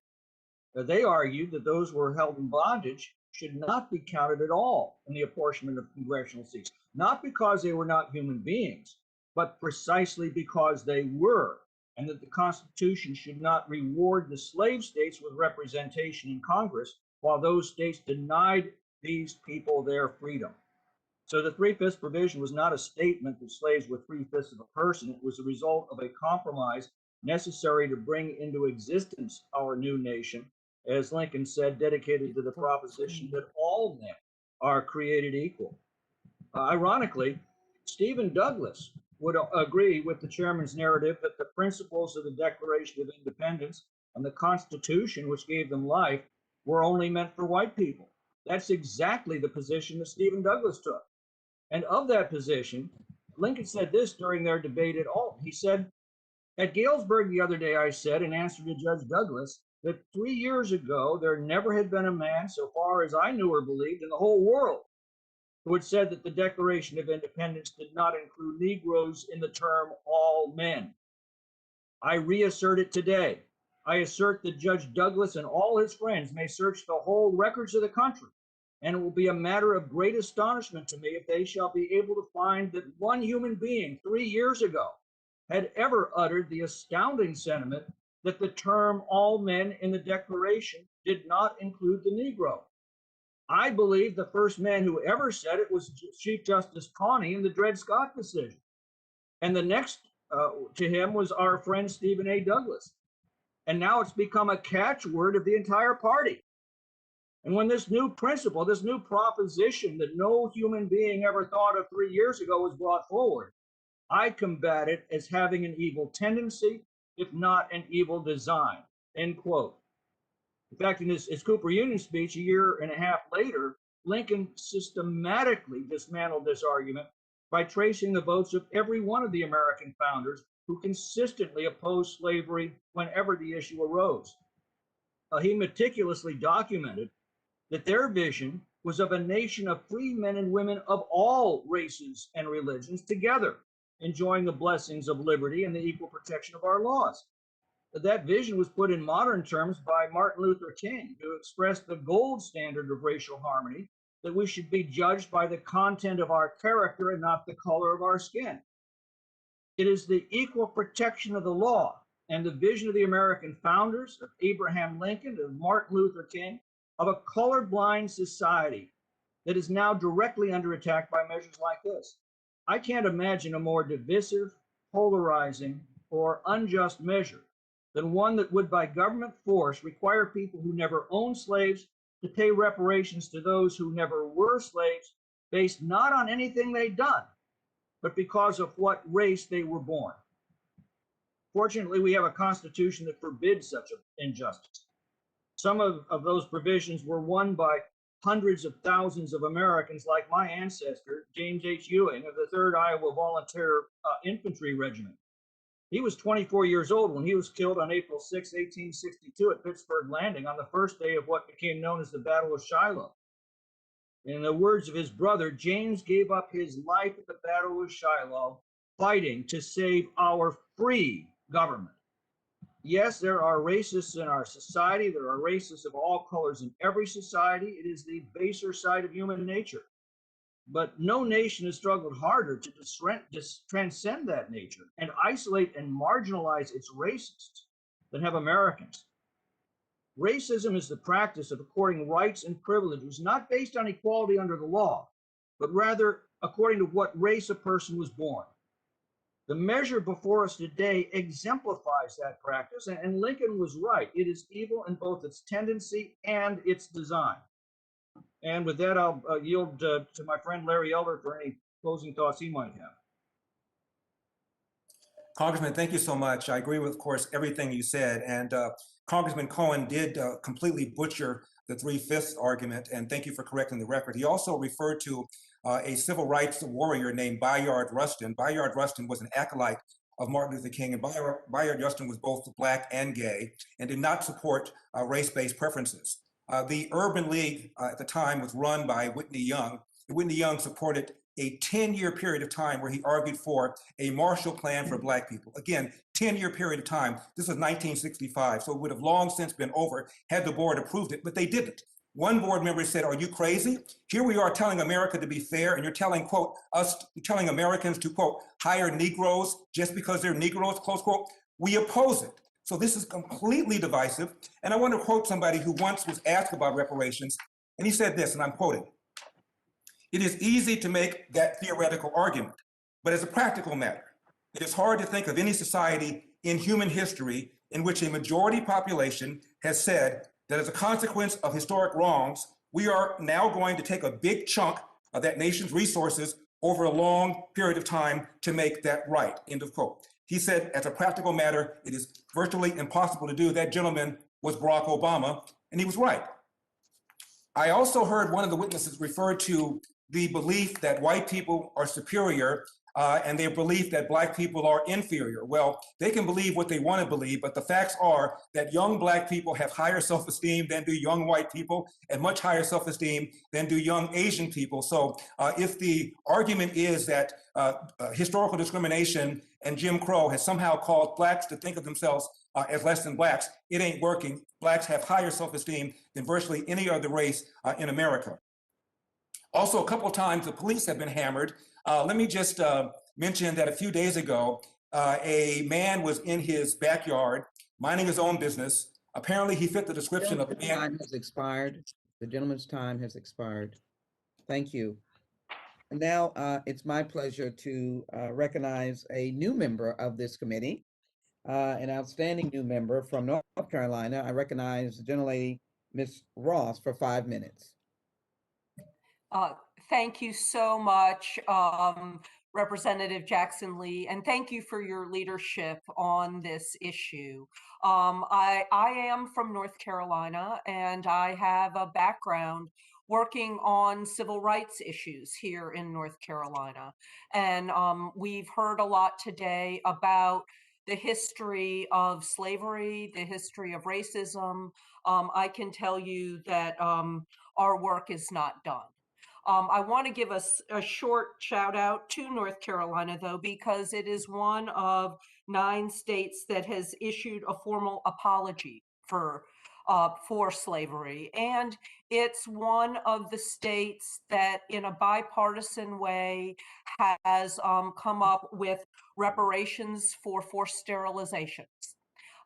They argued that those who were held in bondage should not be counted at all in the apportionment of congressional seats, not because they were not human beings, but precisely because they were, and that the Constitution should not reward the slave states with representation in Congress, while those states denied these people their freedom. So the 3/5 provision was not a statement that slaves were 3/5 of a person. It was a result of a compromise necessary to bring into existence our new nation, as Lincoln said, dedicated to the proposition that all men are created equal. Ironically, Stephen Douglas would agree with the chairman's narrative that the principles of the Declaration of Independence and the Constitution, which gave them life, were only meant for white people. That's exactly the position that Stephen Douglas took. And of that position, Lincoln said this during their debate at Alton. He said, "At Galesburg the other day, I said in answer to Judge Douglas that 3 years ago, there never had been a man, so far as I knew or believed, in the whole world who had said that the Declaration of Independence did not include Negroes in the term all men. I reassert it today. I assert that Judge Douglas and all his friends may search the whole records of the country, and it will be a matter of great astonishment to me if they shall be able to find that one human being 3 years ago had ever uttered the astounding sentiment that the term all men in the Declaration did not include the Negro. I believe the first man who ever said it was Chief Justice Taney in the Dred Scott decision. And the next to him was our friend Stephen A. Douglas. And now it's become a catchword of the entire party. And when this new principle, this new proposition that no human being ever thought of 3 years ago was brought forward, I combat it as having an evil tendency, if not an evil design. end quote. In fact, in his Cooper Union speech a year and a half later, Lincoln systematically dismantled this argument by tracing the votes of every one of the American founders who consistently opposed slavery whenever the issue arose. He meticulously documented that their vision was of a nation of free men and women of all races and religions together, enjoying the blessings of liberty and the equal protection of our laws. That vision was put in modern terms by Martin Luther King, who expressed the gold standard of racial harmony, that we should be judged by the content of our character and not the color of our skin. It is the equal protection of the law and the vision of the American founders, of Abraham Lincoln, of Martin Luther King, of a colorblind society that is now directly under attack by measures like this. I can't imagine a more divisive, polarizing, or unjust measure than one that would, by government force, require people who never owned slaves to pay reparations to those who never were slaves, based not on anything they'd done, but because of what race they were born. Fortunately, we have a constitution that forbids such an injustice. Some of those provisions were won by hundreds of thousands of Americans like my ancestor, James H. Ewing of the 3rd Iowa Volunteer Infantry Regiment. He was 24 years old when he was killed on April 6, 1862 at Pittsburgh Landing on the first day of what became known as the Battle of Shiloh. In the words of his brother, James gave up his life at the Battle of Shiloh, fighting to save our free government. Yes, there are racists in our society. There are racists of all colors in every society. It is the baser side of human nature. But no nation has struggled harder to transcend that nature and isolate and marginalize its racists than have Americans. Racism is the practice of according rights and privileges not based on equality under the law, but rather according to what race a person was born. The measure before us today exemplifies that practice, and Lincoln was right. It is evil in both its tendency and its design. And with that, I'll yield to my friend Larry Elder for any closing thoughts he might have. Congressman, thank you so much. I agree with, of course, everything you said. And Congressman Cohen did completely butcher the 3/5 argument, and thank you for correcting the record. He also referred to a civil rights warrior named Bayard Rustin. Bayard Rustin was an acolyte of Martin Luther King, and Bayard Rustin was both Black and gay and did not support race-based preferences. The Urban League at the time was run by Whitney Young. Whitney Young supported a 10-year period of time where he argued for a Marshall Plan for Black people. Again, 10-year period of time. This was 1965, so it would have long since been over had the board approved it, but they didn't. One board member said, "Are you crazy? Here we are telling America to be fair, and you're telling, quote, you're telling Americans to, quote, hire Negroes just because they're Negroes, close quote. We oppose it." So this is completely divisive. And I want to quote somebody who once was asked about reparations, and he said this, and I'm quoting, "It is easy to make that theoretical argument, but as a practical matter, it is hard to think of any society in human history in which a majority population has said that as a consequence of historic wrongs, we are now going to take a big chunk of that nation's resources over a long period of time to make that right," end of quote. He said, as a practical matter, it is virtually impossible to do. That gentleman was Barack Obama, and he was right. I also heard one of the witnesses refer to the belief that white people are superior and their belief that Black people are inferior. Well, they can believe what they want to believe, but the facts are that young Black people have higher self-esteem than do young white people, and much higher self-esteem than do young Asian people. So if the argument is that historical discrimination and Jim Crow has somehow caused Blacks to think of themselves as less than Blacks, it ain't working. Blacks have higher self-esteem than virtually any other race in America. Also, a couple of times the police have been hammered. Let me just mention that a few days ago, a man was in his backyard minding his own business. Apparently, he fit the description of a man. Time has expired. The gentleman's time has expired. Thank you. And now it's my pleasure to recognize a new member of this committee, an outstanding new member from North Carolina. I recognize the gentlelady, Ms. Ross, for 5 minutes. Thank you so much. Representative Jackson Lee, and thank you for your leadership on this issue. I am from North Carolina, and I have a background working on civil rights issues here in North Carolina. And we've heard a lot today about the history of slavery, the history of racism. I can tell you that our work is not done. I want to give us a short shout out to North Carolina, though, because it is one of 9 states that has issued a formal apology for slavery. And it's one of the states that, in a bipartisan way, has come up with reparations for forced sterilizations.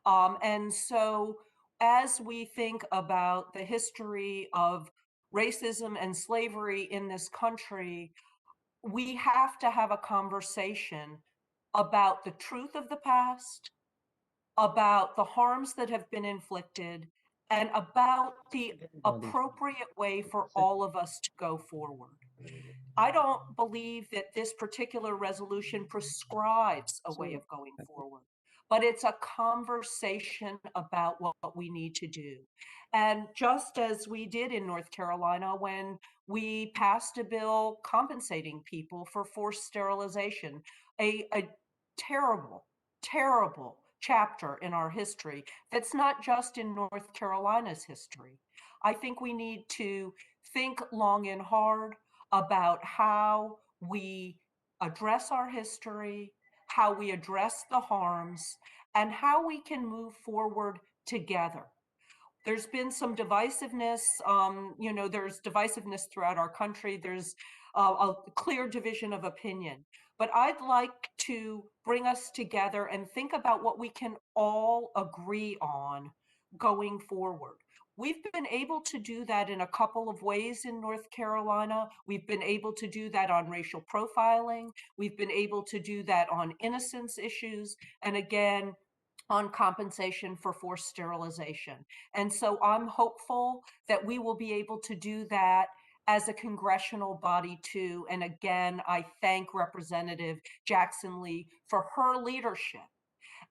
And so as we think about the history of racism and slavery in this country, we have to have a conversation about the truth of the past, about the harms that have been inflicted, and about the appropriate way for all of us to go forward. I don't believe that this particular resolution prescribes a way of going forward, but it's a conversation about what we need to do. And just as we did in North Carolina when we passed a bill compensating people for forced sterilization, a terrible, terrible chapter in our history that's not just in North Carolina's history. I think we need to think long and hard about how we address our history, how we address the harms, and how we can move forward together. There's been some divisiveness, there's divisiveness throughout our country. There's a clear division of opinion. But I'd like to bring us together and think about what we can all agree on going forward. We've been able to do that in a couple of ways in North Carolina. We've been able to do that on racial profiling. We've been able to do that on innocence issues. And again, on compensation for forced sterilization. And so I'm hopeful that we will be able to do that as a congressional body too. And again, I thank Representative Jackson Lee for her leadership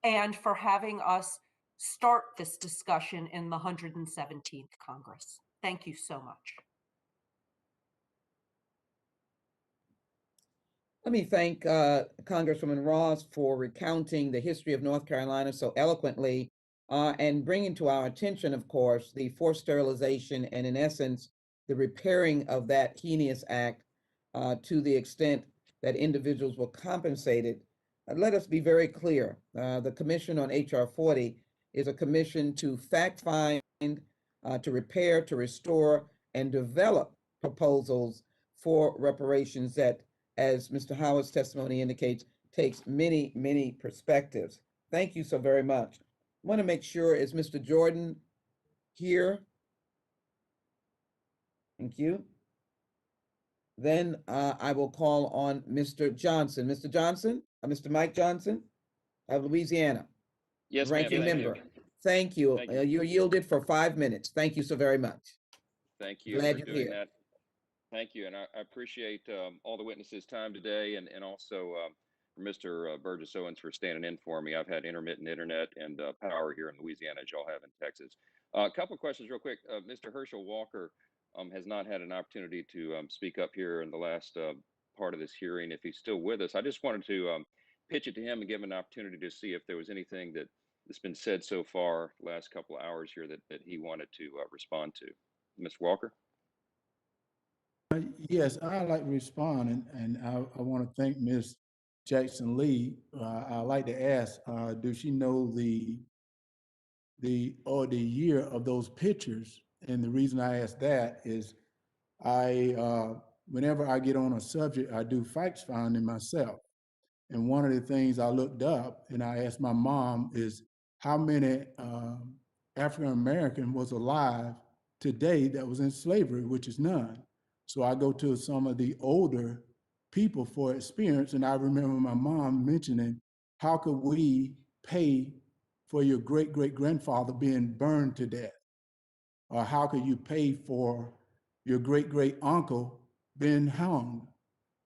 and for having us start this discussion in the 117th Congress. Thank you so much. Let me thank Congresswoman Ross for recounting the history of North Carolina so eloquently and bringing to our attention, of course, the forced sterilization and, in essence, the repairing of that heinous act to the extent that individuals were compensated. Let us be very clear. The Commission on H.R. 40 is a commission to fact find, to repair, to restore, and develop proposals for reparations that, as Mr. Howard's testimony indicates, takes many, many perspectives. Thank you so very much. I want to make sure, is Mr. Jordan here? Thank you. Then I will call on Mr. Johnson. Mr. Johnson, Mr. Mike Johnson of Louisiana. Yes, ranking member. Thank you. Thank you. You're yielded for 5 minutes. Thank you so very much. Thank you Glad for you're doing here. that. Thank you, and I appreciate all the witnesses' time today, and also Mr. Burgess Owens for standing in for me. I've had intermittent internet and power here in Louisiana, as y'all have in Texas. A couple of questions real quick. Mr. Herschel Walker has not had an opportunity to speak up here in the last part of this hearing. If he's still with us, I just wanted to pitch it to him and give him an opportunity to see if there was anything that's been said so far last couple of hours here that he wanted to respond to. Mr. Walker? Yes, I'd like to respond, and I want to thank Ms. Jackson Lee. I'd like to ask, does she know the year of those pictures? And the reason I ask that is whenever I get on a subject, I do facts finding myself. And one of the things I looked up and I asked my mom is how many African American was alive today that was in slavery, which is none. So I go to some of the older people for experience, and I remember my mom mentioning, how could we pay for your great-great-grandfather being burned to death? Or how could you pay for your great-great-uncle being hung?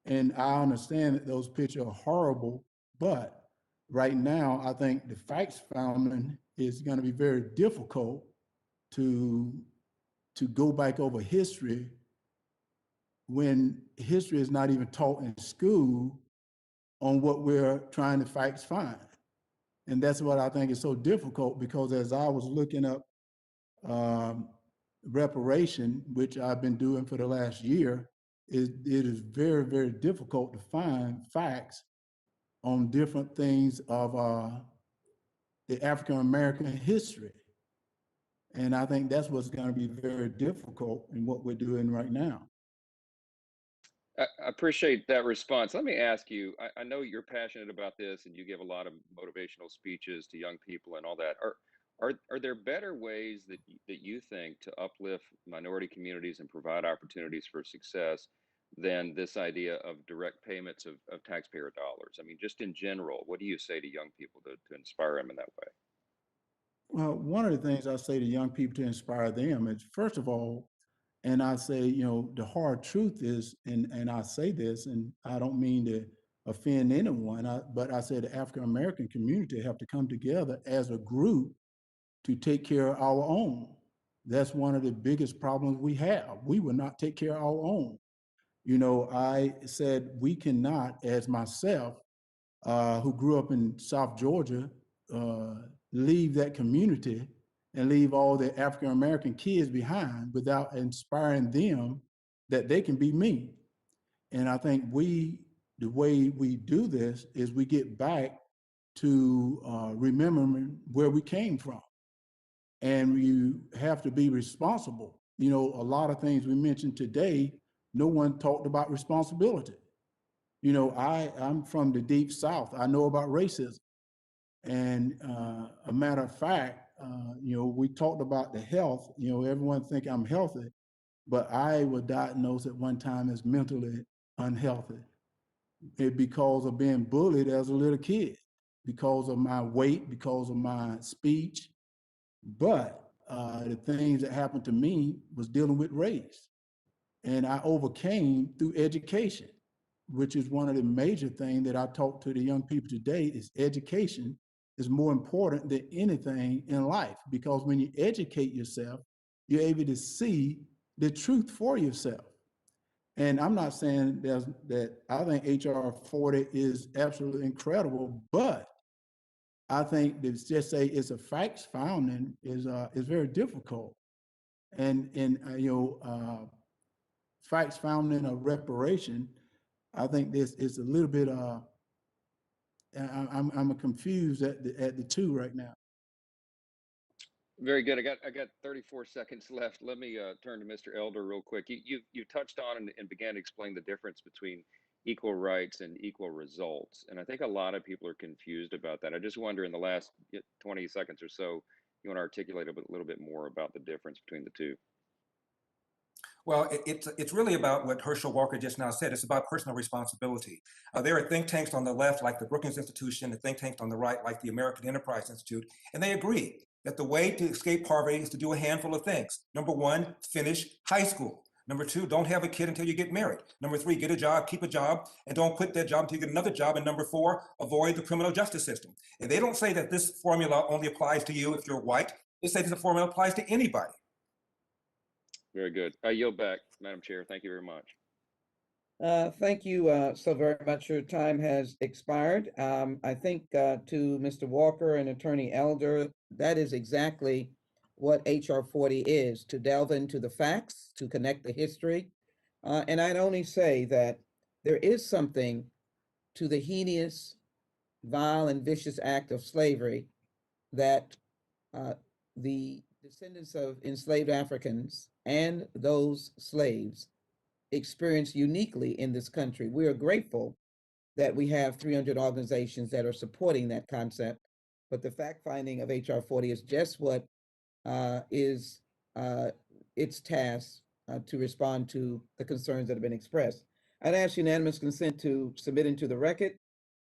And I understand that those pictures are horrible, but right now, I think the facts founding is going to be very difficult to go back over history when history is not even taught in school on what we're trying to facts find. And that's what I think is so difficult, because as I was looking up reparation, which I've been doing for the last year, it is very, very difficult to find facts on different things of the African-American history. And I think that's what's going to be very difficult in what we're doing right now. I appreciate that response. Let me ask you, I know you're passionate about this and you give a lot of motivational speeches to young people and all that. Are there better ways that you think to uplift minority communities and provide opportunities for success than this idea of direct payments of taxpayer dollars? I mean, just in general, what do you say to young people to inspire them in that way? Well, one of the things I say to young people to inspire them is, first of all, and I say, you know, the hard truth is, and I say this, and I don't mean to offend anyone, but I say the African-American community have to come together as a group to take care of our own. That's one of the biggest problems we have. We will not take care of our own. You know, I said we cannot, as myself, who grew up in South Georgia, leave that community and leave all the African-American kids behind without inspiring them that they can be me. And I think the way we do this is we get back to remembering where we came from. And you have to be responsible. You know, a lot of things we mentioned today, no one talked about responsibility. You know, I'm from the deep South. I know about racism. And a matter of fact, you know, we talked about the health. You know, everyone think I'm healthy, but I was diagnosed at one time as mentally unhealthy because of being bullied as a little kid, because of my weight, because of my speech. But the things that happened to me was dealing with race. And I overcame through education, which is one of the major things that I talk to the young people today is education is more important than anything in life, because when you educate yourself, you're able to see the truth for yourself. And I'm not saying that I think HR 40 is absolutely incredible, but I think to just say it's a facts founding is very difficult. And you know, facts founding a reparation, I think this is a little bit. I'm confused at the two right now. Very good. I got 34 seconds left. Let me turn to Mr. Elder real quick. You touched on and began to explain the difference between equal rights and equal results. And I think a lot of people are confused about that. I just wonder in the last 20 seconds or so, you want to articulate a little bit more about the difference between the two. Well, it's really about what Herschel Walker just now said. It's about personal responsibility. There are think tanks on the left, like the Brookings Institution, and think tanks on the right, like the American Enterprise Institute, and they agree that the way to escape poverty is to do a handful of things. Number one, finish high school. Number two, don't have a kid until you get married. Number three, get a job, keep a job, and don't quit that job until you get another job. And number four, avoid the criminal justice system. And they don't say that this formula only applies to you if you're white. They say this formula applies to anybody. Very good. I yield back, Madam Chair. Thank you very much. Thank you so very much. Your time has expired. I think to Mr. Walker and Attorney Elder, that is exactly what HR 40 is, to delve into the facts, to connect the history. And I'd only say that there is something to the heinous, vile, and vicious act of slavery that the descendants of enslaved Africans and those slaves experienced uniquely in this country. We are grateful that we have 300 organizations that are supporting that concept, but the fact-finding of HR 40 is just what is its task to respond to the concerns that have been expressed. I'd ask unanimous consent to submit into the record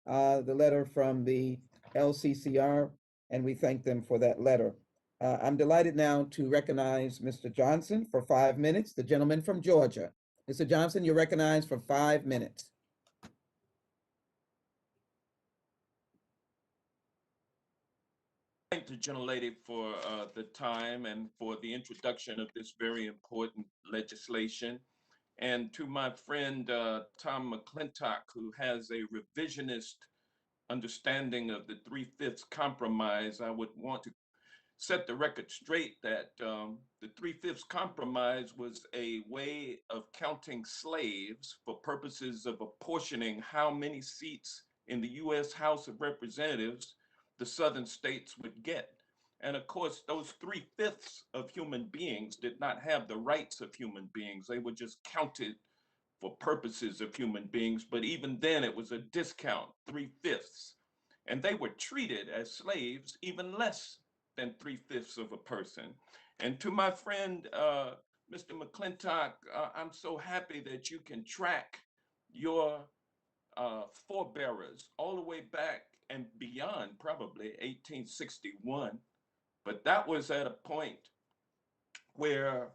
the letter from the LCCR, and we thank them for that letter. I'm delighted now to recognize Mr. Johnson for 5 minutes, the gentleman from Georgia. Mr. Johnson, you're recognized for 5 minutes. thank the gentlelady for the time and for the introduction of this very important legislation. And to my friend Tom McClintock, who has a revisionist understanding of the 3/5 compromise, I would want to set the record straight that the 3/5 compromise was a way of counting slaves for purposes of apportioning how many seats in the U.S. House of Representatives the southern states would get. And of course, those 3/5 of human beings did not have the rights of human beings. They were just counted for purposes of human beings. But even then, it was a discount, 3/5. And they were treated as slaves even less than 3/5 of a person. And to my friend, Mr. McClintock, I'm so happy that you can track your forebearers all the way back and beyond probably 1861. But that was at a point where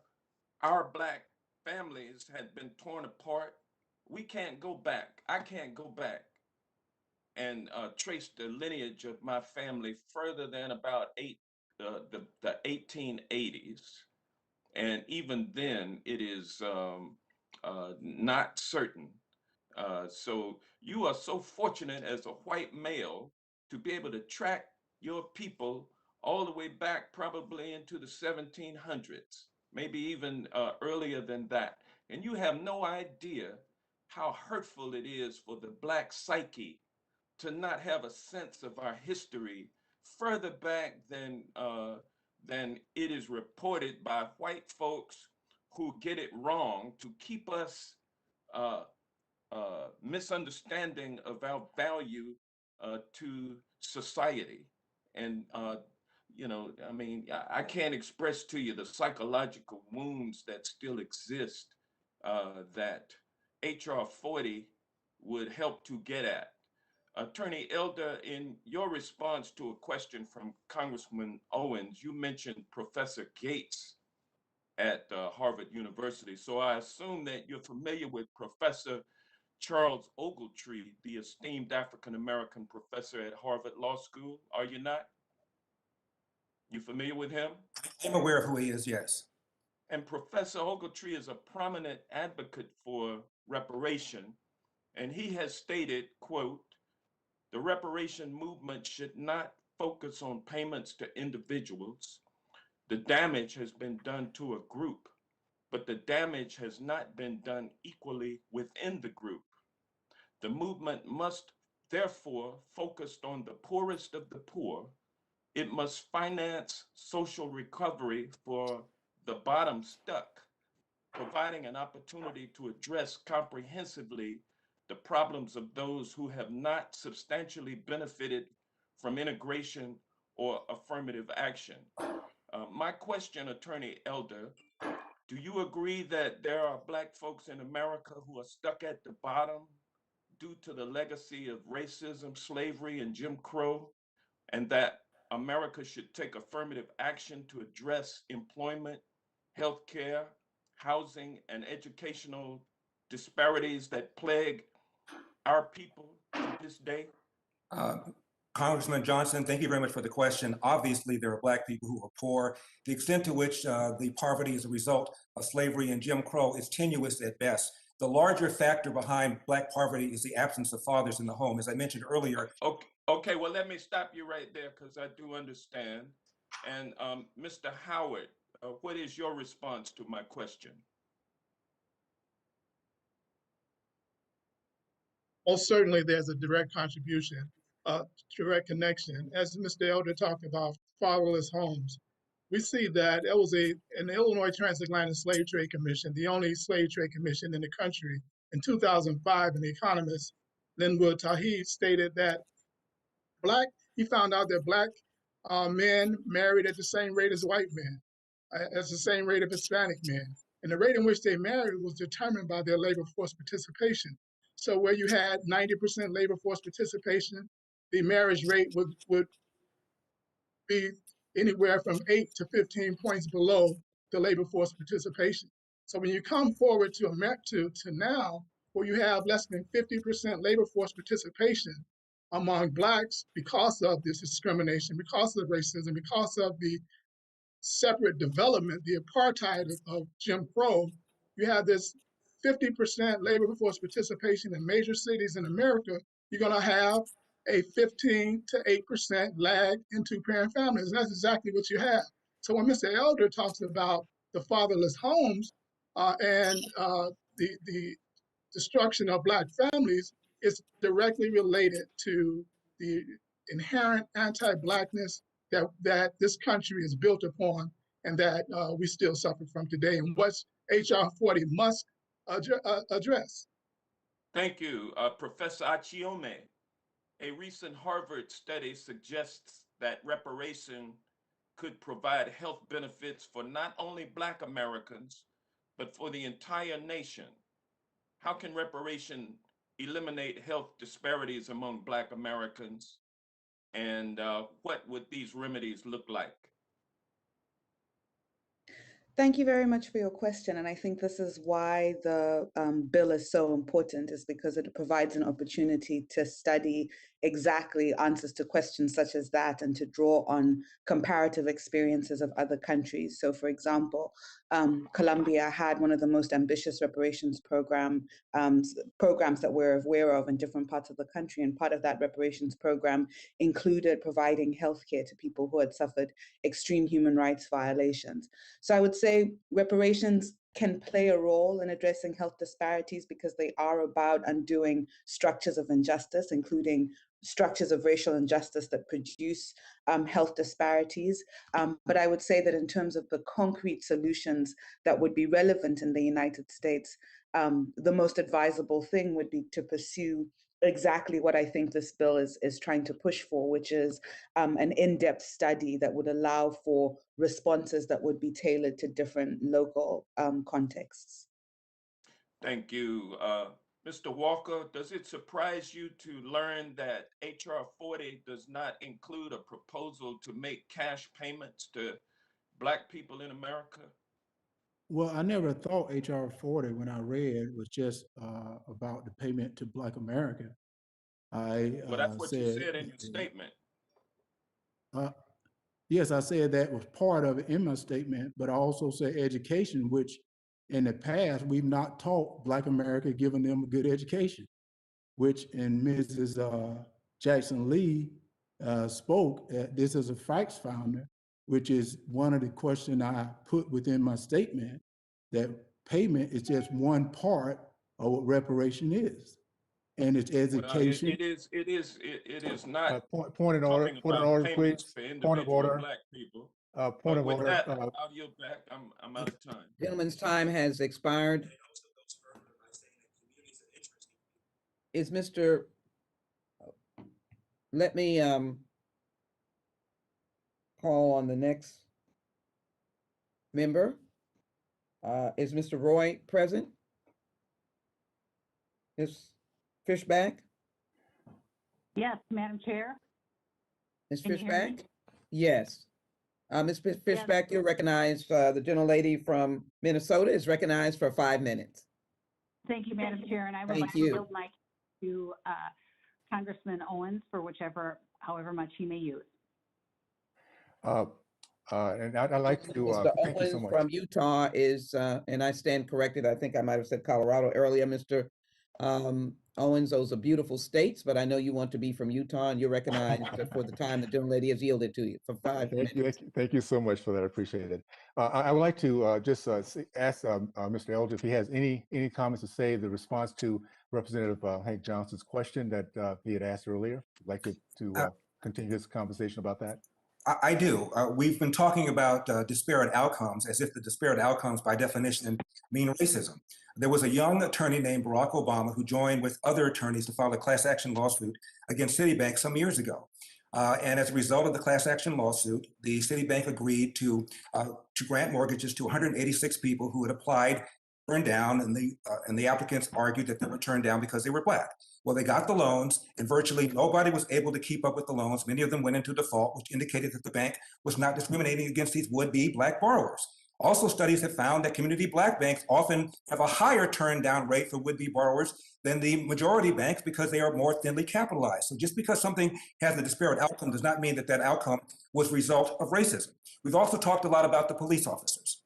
our Black families had been torn apart. We can't go back. I can't go back and trace the lineage of my family further than about the 1880s. And even then, it is not certain. So you are so fortunate as a white male to be able to track your people all the way back probably into the 1700s, maybe even earlier than that. And you have no idea how hurtful it is for the Black psyche to not have a sense of our history further back than it is reported by white folks who get it wrong to keep us misunderstanding of our value to society. And you know, I mean, I can't express to you the psychological wounds that still exist that HR 40 would help to get at. Attorney Elder, in your response to a question from Congressman Owens, you mentioned Professor Gates at Harvard University. So I assume that you're familiar with Professor Charles Ogletree, the esteemed African-American professor at Harvard Law School. Are you not? You familiar with him? I'm aware of who he is, yes. And Professor Ogletree is a prominent advocate for reparation. And he has stated, quote, "The reparation movement should not focus on payments to individuals. The damage has been done to a group, but the damage has not been done equally within the group. The movement must therefore focus on the poorest of the poor. It must finance social recovery for the bottom stuck, providing an opportunity to address comprehensively the problems of those who have not substantially benefited from integration or affirmative action." My question, Attorney Elder, do you agree that there are Black folks in America who are stuck at the bottom due to the legacy of racism, slavery, and Jim Crow, and that America should take affirmative action to address employment, healthcare, housing, and educational disparities that plague our people to this day? Congressman Johnson, thank you very much for the question. Obviously, there are Black people who are poor. The extent to which the poverty is a result of slavery and Jim Crow is tenuous at best. The larger factor behind Black poverty is the absence of fathers in the home. As I mentioned earlier. Okay, well, let me stop you right there because I do understand. And Mr. Howard, what is your response to my question? Well, certainly there's a direct contribution, direct connection. As Mr. Elder talked about fatherless homes, we see that there was an Illinois Transatlantic Slave Trade Commission, the only slave trade commission in the country. In 2005, an economist, Linwood Tahi, stated that he found out that Black men married at the same rate as white men, as the same rate of Hispanic men. And the rate in which they married was determined by their labor force participation. So where you had 90% labor force participation, the marriage rate would be anywhere from 8 to 15 points below the labor force participation. So when you come forward to now, where you have less than 50% labor force participation, among Blacks because of this discrimination, because of racism, because of the separate development, the apartheid of Jim Crow. You have this 50% labor force participation in major cities in America. You're going to have a 15 to 8% lag in two-parent families. And that's exactly what you have. So when Mr. Elder talks about the fatherless homes the destruction of Black families, is directly related to the inherent anti-Blackness that this country is built upon and that we still suffer from today, and what HR 40 must address. Thank you, Professor Achiome. A recent Harvard study suggests that reparation could provide health benefits for not only Black Americans, but for the entire nation. How can reparation eliminate health disparities among Black Americans? And what would these remedies look like? Thank you very much for your question. And I think this is why the bill is so important, is because it provides an opportunity to study exactly answers to questions such as that and to draw on comparative experiences of other countries. So for example, Colombia had one of the most ambitious reparations programs that we're aware of in different parts of the country. And part of that reparations program included providing healthcare to people who had suffered extreme human rights violations. So I would say reparations can play a role in addressing health disparities because they are about undoing structures of injustice, including structures of racial injustice that produce health disparities. But I would say that in terms of the concrete solutions that would be relevant in the United States, the most advisable thing would be to pursue exactly what I think this bill is trying to push for, which is an in-depth study that would allow for responses that would be tailored to different local contexts. Thank you. Mr. Walker, does it surprise you to learn that HR 40 does not include a proposal to make cash payments to Black people in America? Well, I never thought HR 40 when I read was just about the payment to Black America. Well, that's what you said in your statement. Yes, I said that was part of it in my statement, but I also said education, which in the past, we've not taught Black America, giving them a good education, which in Mrs. Jackson Lee spoke, this is a facts founder, which is one of the questions I put within my statement, that payment is just one part of what reparation is. And it's education. It is not point in order, payments please. for individual Point of order. Black people. Point of with order. That, I'll yield back. I'm out of time. Gentleman's time has expired. Is Mr. Let me call on the next member. Is Mr. Roy present? Is Fishback? Yes, Madam Chair. Ms. Can you hear me? Fishback? Yes. Ms. Fishback, you're recognized. The gentlelady from Minnesota is recognized for 5 minutes. Thank you, Madam Chair, and I would like to yield my to Congressman Owens for however much he may use. And I'd like to Mr. thank you so Owens much. from Utah is, and I stand corrected, I think I might have said Colorado earlier, Mr. Owens, those are beautiful states, but I know you want to be from Utah and you're recognized for the time the gentlelady has yielded to you for 5 minutes. Thank you so much for that. I appreciate it. I would like to just ask Mr. Elder if he has any comments to say in response to Representative Hank Johnson's question that he had asked earlier. I'd like to continue this conversation about that. I do. We've been talking about disparate outcomes as if the disparate outcomes by definition mean racism. There was a young attorney named Barack Obama who joined with other attorneys to file a class action lawsuit against Citibank some years ago. And as a result of the class action lawsuit, the Citibank agreed to grant mortgages to 186 people who had applied, turned down, and the applicants argued that they were turned down because they were Black. Well, they got the loans, and virtually nobody was able to keep up with the loans. Many of them went into default, which indicated that the bank was not discriminating against these would-be Black borrowers. Also, studies have found that community Black banks often have a higher turn down rate for would-be borrowers than the majority banks because they are more thinly capitalized. So just because something has a disparate outcome does not mean that that outcome was a result of racism. We've also talked a lot about the police officers.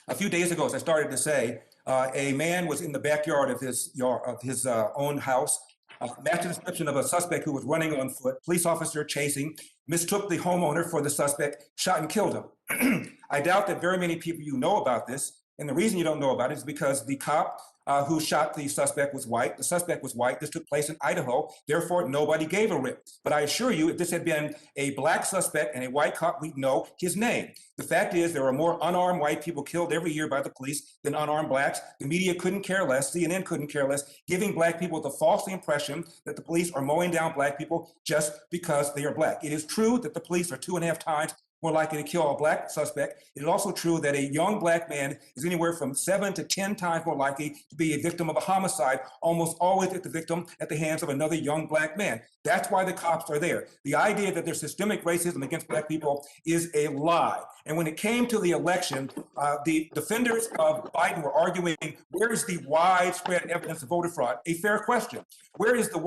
A few days ago, as I started to say, a man was in the backyard of his own house, matched the description of a suspect who was running on foot. Police officer chasing, mistook the homeowner for the suspect, shot and killed him. I doubt that very many people you know about this, and the reason you don't know about it is because the cop who shot the suspect was white. The suspect was white. This took place in Idaho. Therefore, nobody gave a rip. But I assure you, if this had been a Black suspect and a white cop, we'd know his name. The fact is, there are more unarmed white people killed every year by the police than unarmed Blacks. The media couldn't care less. CNN couldn't care less, giving Black people the false impression that the police are mowing down Black people just because they are Black. It is true that the police are 2.5 times more likely to kill a Black suspect. It is also true that a young Black man is anywhere from 7 to 10 times more likely to be a victim of a homicide, almost always the victim at the hands of another young Black man. That's why the cops are there. The idea that there's systemic racism against Black people is a lie. And when it came to the election, the defenders of Biden were arguing, where is the widespread evidence of voter fraud? A fair question. Where is the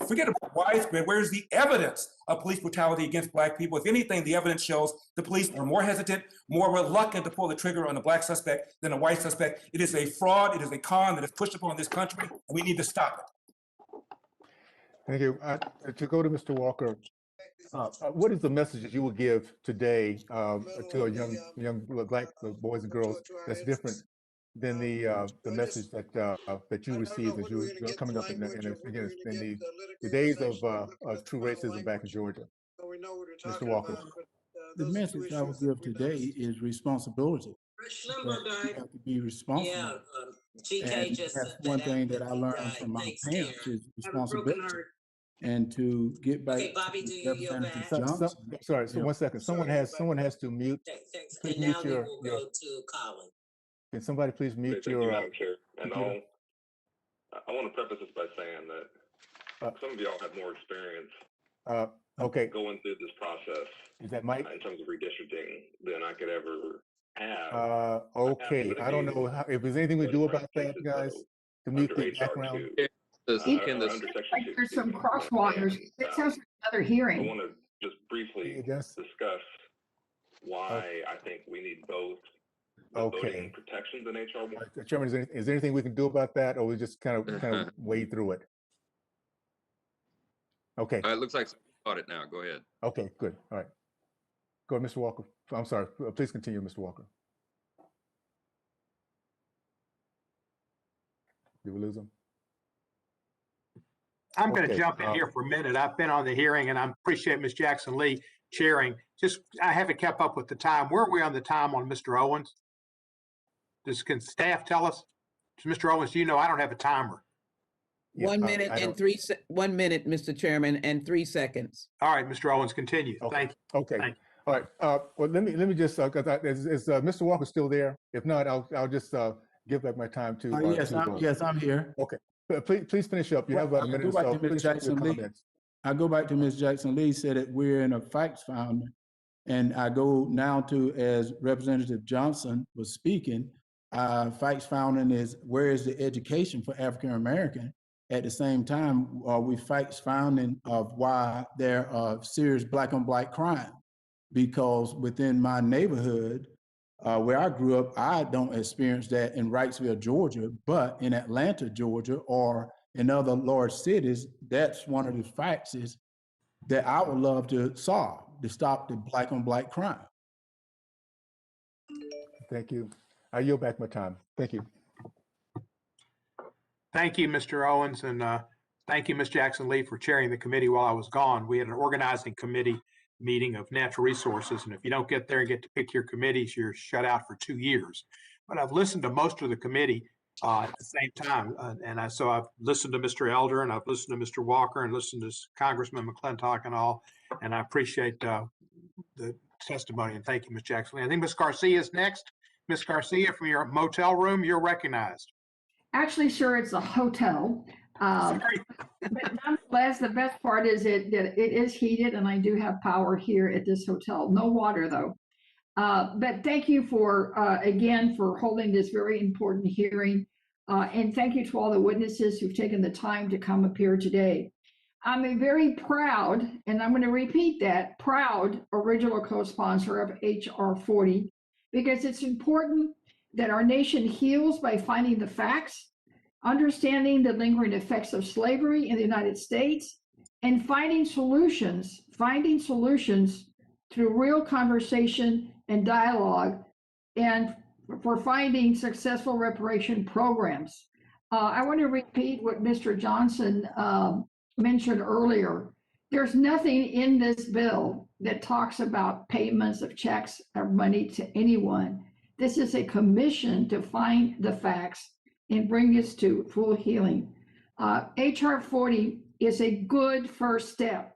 forget about widespread, where is the evidence of police brutality against Black people? If anything, the evidence shows the police are more hesitant, more reluctant to pull the trigger on a Black suspect than a white suspect. It is a fraud, it is a con that is pushed upon this country, and we need to stop it. Thank you. To go to Mr. Walker, what is the message that you will give today to a young Black boys and girls that's different than the message that you received as you were coming up in the days of true racism back in Georgia? Mr. Walker. The message I would give today is responsibility. That you have to be responsible. And that's one thing that I learned from my parents is responsibility. And to get back to Representative Johnson. Sorry, so 1 second. Someone has to mute. Please mute your. Can somebody please mute your? Madam Chair. And I want to preface this by saying that some of y'all have more experience okay. going through this process. Is that Mike? In terms of redistricting than I could ever have. Okay. I don't know if there's anything we do about that, guys, to mute the background. Like there's some crosswalkers. It sounds like another hearing. I want to just briefly discuss why I think we need both voting protections in HR 1. Chairman, is there anything we can do about that, or we just kind of wade through it? Okay. It looks like somebody caught it now. Go ahead. Okay, good. All right. Go ahead, Mr. Walker. I'm sorry. Please continue, Mr. Walker. Did we lose him? I'm going to jump in here for a minute. I've been on the hearing, and I appreciate Ms. Jackson Lee chairing. I haven't kept up with the time. Where are we on the time on Mr. Owens? Can staff tell us? Mr. Owens, do you know? I don't have a timer. 1 minute and 1 minute, Mr. Chairman, and 3 seconds. All right, Mr. Owens, continue. Thank you. Okay. All right. Well, let me just is Mr. Walker still there? If not, I'll just give back my time to. Yes, I'm here. Okay. Please finish up. You have about a minute or so. I go back to Ms. Jackson Lee said that we're in a facts founder, and I go now to, as Representative Johnson was speaking, facts founding is where is the education for African American? At the same time, we facts founding of why there are serious Black on Black crime, because within my neighborhood, where I grew up, I don't experience that in Wrightsville, Georgia, but in Atlanta, Georgia, or in other large cities, that's one of the facts is that I would love to solve, to stop the Black on Black crime. Thank you. I yield back my time. Thank you. Thank you, Mr. Owens, and thank you, Ms. Jackson Lee, for chairing the committee while I was gone. We had an organizing committee meeting of natural resources, and if you don't get there and get to pick your committees, you're shut out for 2 years. But I've listened to most of the committee at the same time, so I've listened to Mr. Elder, and I've listened to Mr. Walker, and listened to Congressman McClintock and all, and I appreciate the testimony, and thank you, Ms. Jackson Lee. I think Ms. Garcia is next. Ms. Garcia, from your motel room, you're recognized. Actually, sir, it's a hotel. But nonetheless, the best part is that it is heated, and I do have power here at this hotel. No water, though. But thank you for, again, for holding this very important hearing. And thank you to all the witnesses who've taken the time to come up here today. I'm a very proud, and I'm going to repeat that, proud original co-sponsor of HR 40, because it's important that our nation heals by finding the facts, understanding the lingering effects of slavery in the United States, and finding solutions through real conversation and dialogue, and for finding successful reparation programs. I want to repeat what Mr. Johnson mentioned earlier. There's nothing in this bill that talks about payments of checks or money to anyone. This is a commission to find the facts and bring us to full healing. HR 40 is a good first step.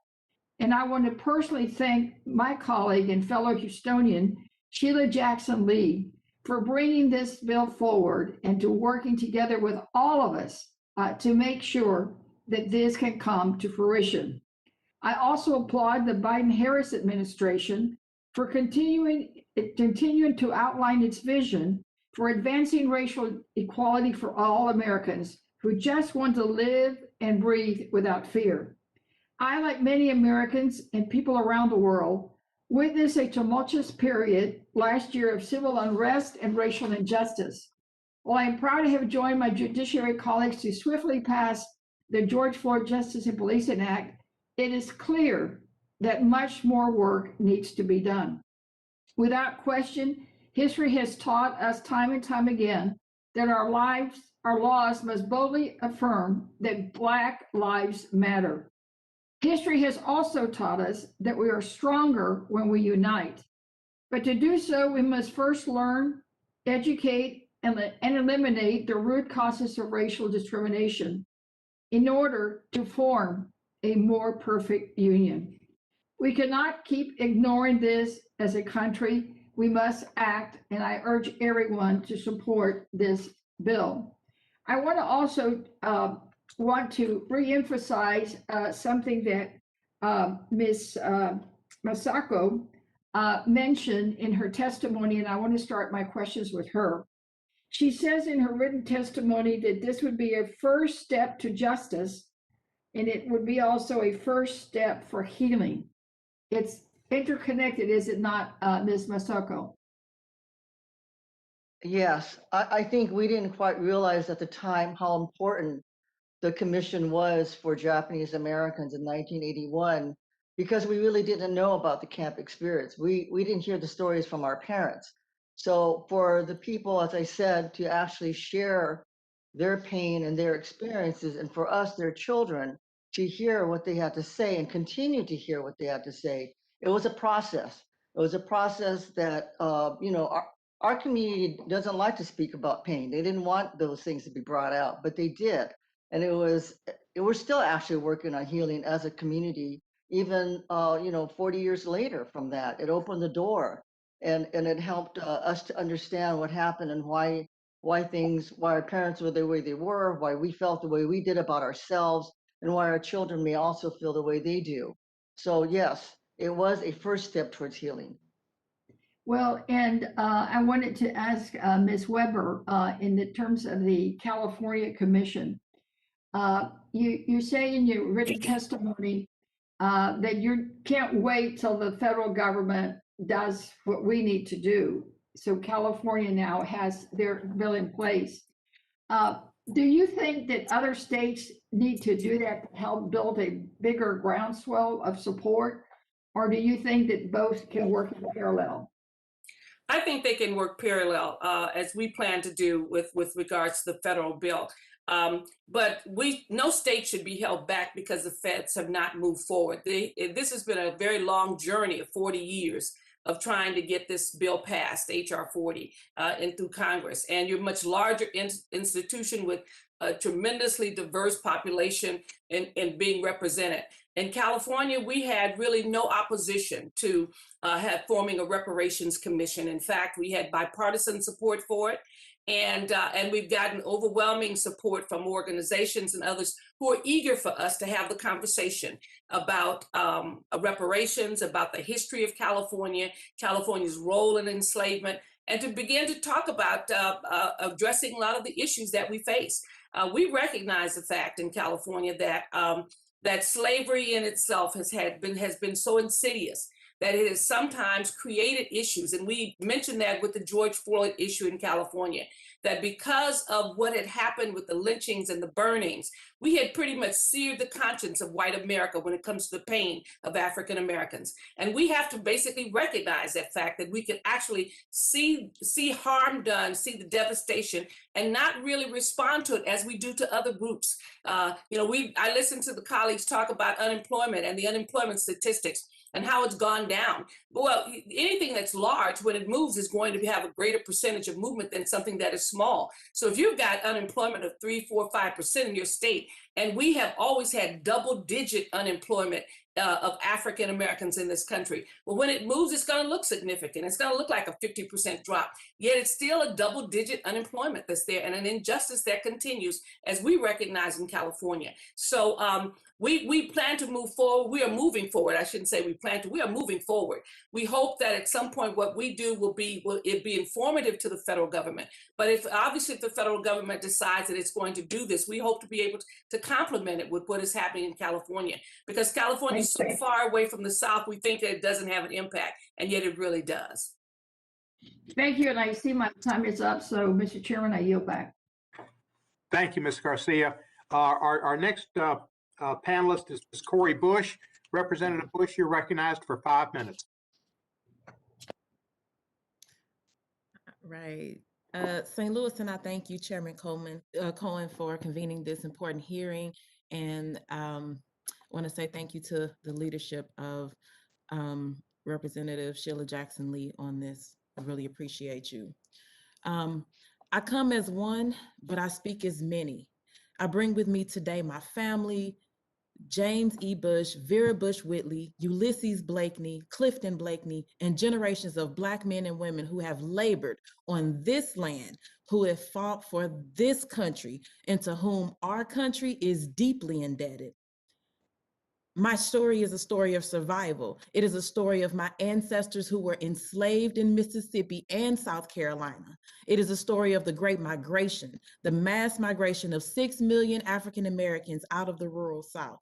And I want to personally thank my colleague and fellow Houstonian, Sheila Jackson Lee, for bringing this bill forward and to working together with all of us to make sure that this can come to fruition. I also applaud the Biden-Harris administration for continuing to outline its vision for advancing racial equality for all Americans who just want to live and breathe without fear. I, like many Americans and people around the world, witnessed a tumultuous period last year of civil unrest and racial injustice. While I am proud to have joined my judiciary colleagues to swiftly pass the George Floyd Justice and Policing Act, it is clear that much more work needs to be done. Without question, history has taught us time and time again that our laws must boldly affirm that Black lives matter. History has also taught us that we are stronger when we unite. But to do so, we must first learn, educate, and eliminate the root causes of racial discrimination in order to form a more perfect union. We cannot keep ignoring this as a country. We must act, and I urge everyone to support this bill. I want to also reemphasize something that Ms. Masako mentioned in her testimony, and I want to start my questions with her. She says in her written testimony that this would be a first step to justice, and it would be also a first step for healing. It's interconnected, is it not, Ms. Masako? Yes, I think we didn't quite realize at the time how important the commission was for Japanese Americans in 1981, because we really didn't know about the camp experience. We didn't hear the stories from our parents. So for the people, as I said, to actually share their pain and their experiences, and for us, their children, to hear what they had to say and continue to hear what they had to say, it was a process. It was a process that, our community doesn't like to speak about pain. They didn't want those things to be brought out, but they did. And we're still actually working on healing as a community, even 40 years later from that. It opened the door, and it helped us to understand what happened and why our parents were the way they were, why we felt the way we did about ourselves, and why our children may also feel the way they do. So yes, it was a first step towards healing. Well, and I wanted to ask Ms. Weber, in the terms of the California Commission, you say in your written testimony that you can't wait till the federal government does what we need to do. So California now has their bill in place. Do you think that other states need to do that to help build a bigger groundswell of support? Or do you think that both can work in parallel? I think they can work parallel, as we plan to do with regards to the federal bill. But no state should be held back because the feds have not moved forward. This has been a very long journey of 40 years of trying to get this bill passed, HR 40, and through Congress. And you're a much larger institution with a tremendously diverse population and being represented. In California, we had really no opposition to forming a reparations commission. In fact, we had bipartisan support for it. And we've gotten overwhelming support from organizations and others who are eager for us to have the conversation about reparations, about the history of California, California's role in enslavement, and to begin to talk about addressing a lot of the issues that we face. We recognize the fact in California that that slavery in itself has been so insidious that it has sometimes created issues. And we mentioned that with the George Floyd issue in California, that because of what had happened with the lynchings and the burnings, we had pretty much seared the conscience of white America when it comes to the pain of African Americans. And we have to basically recognize that fact, that we can actually see harm done, see the devastation, and not really respond to it as we do to other groups. I listened to the colleagues talk about unemployment and the unemployment statistics and how it's gone down. Well, anything that's large, when it moves, is going to have a greater percentage of movement than something that is small. So if you've got unemployment of 3, 4, 5% in your state, and we have always had double-digit unemployment of African Americans in this country, well, when it moves, it's going to look significant. It's going to look like a 50% drop. Yet it's still a double-digit unemployment that's there, and an injustice that continues, as we recognize in California. So we plan to move forward. We are moving forward. I shouldn't say we plan to. We are moving forward. We hope that at some point what we do will be informative to the federal government. But if the federal government decides that it's going to do this, we hope to be able to complement it with what is happening in California, because California is so far away from the South. We think that it doesn't have an impact, and yet it really does. Thank you, and I see my time is up. So, Mr. Chairman, I yield back. Thank you, Ms. Garcia. Our next panelist is Ms. Cori Bush. Representative Bush, you're recognized for 5 minutes. Right. St. Louis, and I thank you, Chairman Cohen, for convening this important hearing. And want to say thank you to the leadership of Representative Sheila Jackson Lee on this. I really appreciate you. I come as one, but I speak as many. I bring with me today my family, James E. Bush, Vera Bush Whitley, Ulysses Blakeney, Clifton Blakeney, and generations of Black men and women who have labored on this land, who have fought for this country, and to whom our country is deeply indebted. My story is a story of survival. It is a story of my ancestors who were enslaved in Mississippi and South Carolina. It is a story of the Great Migration, the mass migration of 6 million African Americans out of the rural South.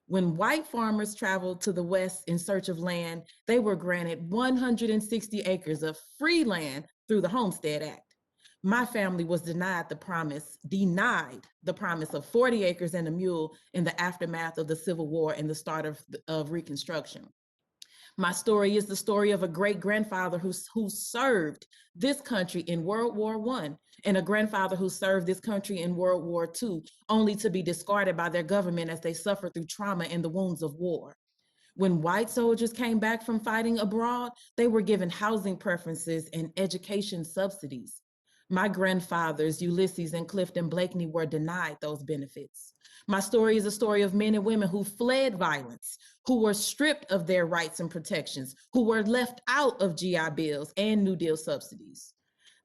When white farmers traveled to the West in search of land, they were granted 160 acres of free land through the Homestead Act. My family was denied the promise of 40 acres and a mule in the aftermath of the Civil War and the start of Reconstruction. My story is the story of a great-grandfather who served this country in World War I and a grandfather who served this country in World War II, only to be discarded by their government as they suffered through trauma and the wounds of war. When white soldiers came back from fighting abroad, they were given housing preferences and education subsidies. My grandfathers, Ulysses and Clifton Blakeney, were denied those benefits. My story is a story of men and women who fled violence, who were stripped of their rights and protections, who were left out of GI Bills and New Deal subsidies.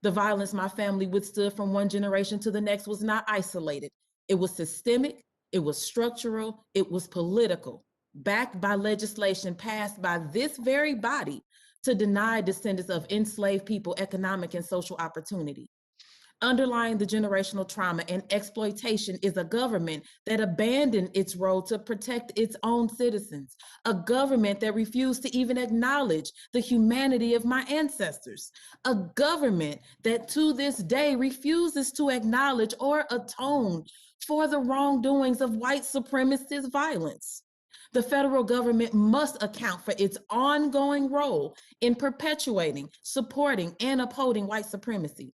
The violence my family withstood from one generation to the next was not isolated. It was systemic, it was structural, it was political, backed by legislation passed by this very body to deny descendants of enslaved people economic and social opportunity. Underlying the generational trauma and exploitation is a government that abandoned its role to protect its own citizens, a government that refused to even acknowledge the humanity of my ancestors, a government that to this day refuses to acknowledge or atone for the wrongdoings of white supremacist violence. The federal government must account for its ongoing role in perpetuating, supporting, and upholding white supremacy.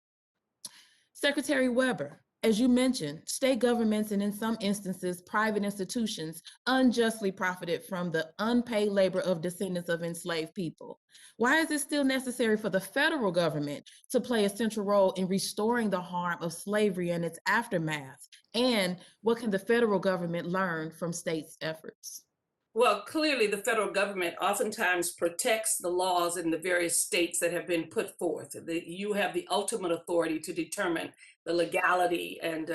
Secretary Weber, as you mentioned, state governments and in some instances, private institutions unjustly profited from the unpaid labor of descendants of enslaved people. Why is it still necessary for the federal government to play a central role in restoring the harm of slavery and its aftermath? And what can the federal government learn from states' efforts? Well, clearly the federal government oftentimes protects the laws in the various states that have been put forth. You have the ultimate authority to determine the legality and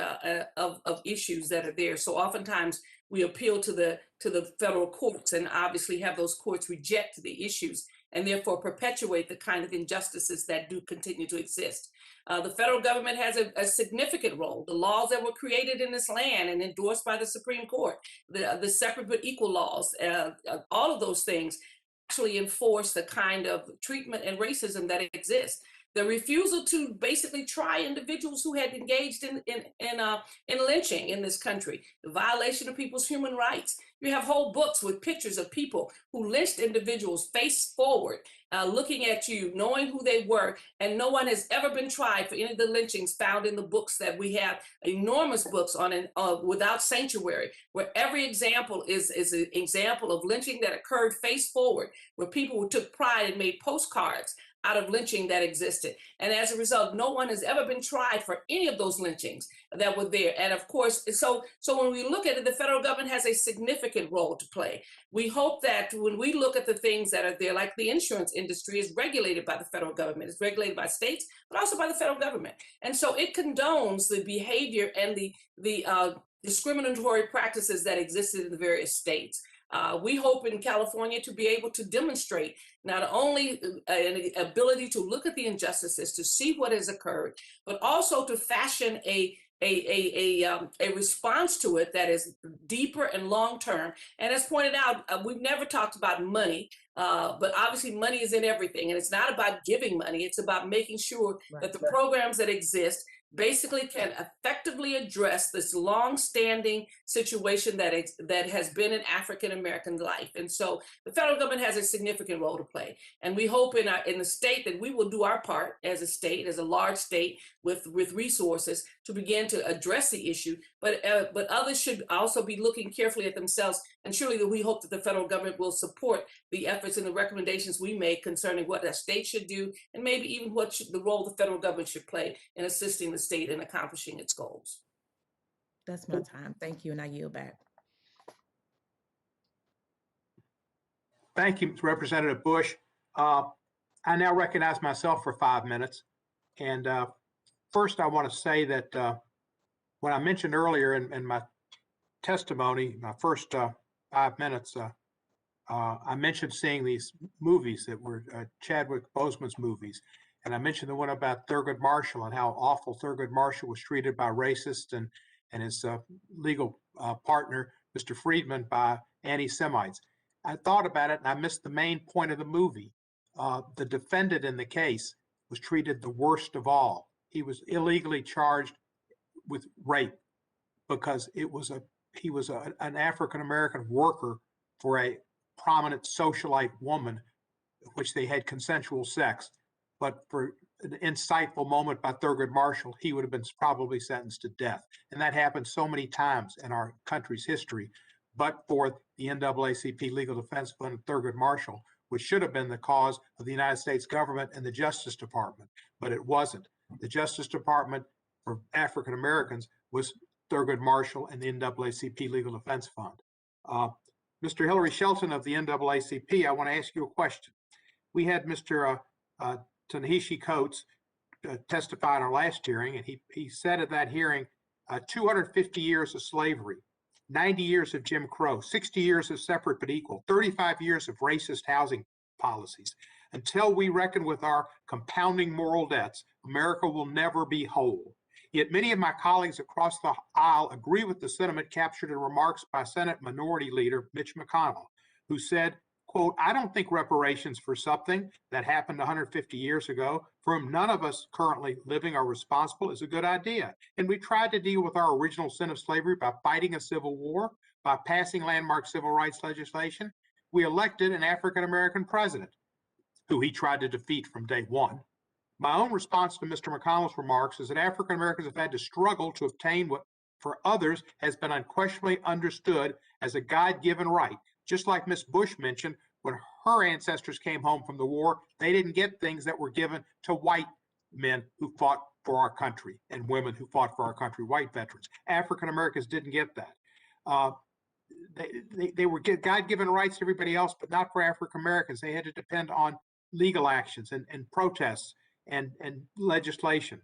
of issues that are there. So oftentimes we appeal to the federal courts and obviously have those courts reject the issues and therefore perpetuate the kind of injustices that do continue to exist. The federal government has a significant role. The laws that were created in this land and endorsed by the Supreme Court, the separate but equal laws, all of those things actually enforce the kind of treatment and racism that exists. The refusal to basically try individuals who had engaged in lynching in this country, the violation of people's human rights. You have whole books with pictures of people who lynched individuals face forward, looking at you, knowing who they were, and no one has ever been tried for any of the lynchings found in the books that we have, enormous books on Without Sanctuary, where every example is an example of lynching that occurred face forward, where people took pride and made postcards out of lynching that existed. And as a result, no one has ever been tried for any of those lynchings that were there. And of course, so when we look at it, the federal government has a significant role to play. We hope that when we look at the things that are there, like the insurance industry is regulated by the federal government, it's regulated by states, but also by the federal government. And so it condones the behavior and the discriminatory practices that existed in the various states. We hope in California to be able to demonstrate not only an ability to look at the injustices, to see what has occurred, but also to fashion a response to it that is deeper and long-term. And as pointed out, we've never talked about money, but obviously money is in everything. And it's not about giving money. It's about making sure that the programs that exist basically can effectively address this long-standing situation that has been in African-American life. And so the federal government has a significant role to play. And we hope in the state that we will do our part as a state, as a large state with resources to begin to address the issue. But others should also be looking carefully at themselves. And surely that we hope that the federal government will support the efforts and the recommendations we make concerning what a state should do, and maybe even what the role the federal government should play in assisting the state in accomplishing its goals. That's my time. Thank you, and I yield back. Thank you, Representative Bush. I now recognize myself for 5 minutes. And first, I want to say that when I mentioned earlier in my testimony, my first 5 minutes, I mentioned seeing these movies that were Chadwick Boseman's movies. And I mentioned the one about Thurgood Marshall and how awful Thurgood Marshall was treated by racists and his legal partner, Mr. Friedman, by anti-Semites. I thought about it and I missed the main point of the movie. The defendant in the case was treated the worst of all. He was illegally charged with rape because he was an African-American worker for a prominent socialite woman, which they had consensual sex. But for an insightful moment by Thurgood Marshall, he would have been probably sentenced to death. And that happened so many times in our country's history. But for the NAACP Legal Defense Fund and Thurgood Marshall, which should have been the cause of the United States government and the Justice Department, but it wasn't. The Justice Department for African Americans was Thurgood Marshall and the NAACP Legal Defense Fund. Mr. Hillary Shelton of the NAACP, I want to ask you a question. We had Mr. Ta-Nehisi Coates testify in our last hearing, and he said at that hearing, 250 years of slavery, 90 years of Jim Crow, 60 years of separate but equal, 35 years of racist housing policies. Until we reckon with our compounding moral debts, America will never be whole. Yet many of my colleagues across the aisle agree with the sentiment captured in remarks by Senate Minority Leader Mitch McConnell, who said, quote, I don't think reparations for something that happened 150 years ago, for whom none of us currently living are responsible, is a good idea. And we tried to deal with our original sin of slavery by fighting a civil war, by passing landmark civil rights legislation. We elected an African-American president, who he tried to defeat from day one. My own response to Mr. McConnell's remarks is that African Americans have had to struggle to obtain what for others has been unquestionably understood as a God-given right. Just like Ms. Bush mentioned, when her ancestors came home from the war, they didn't get things that were given to white men who fought for our country and women who fought for our country, white veterans. African Americans didn't get that. they were God-given rights to everybody else, but not for African Americans. They had to depend on legal actions and protests and legislation.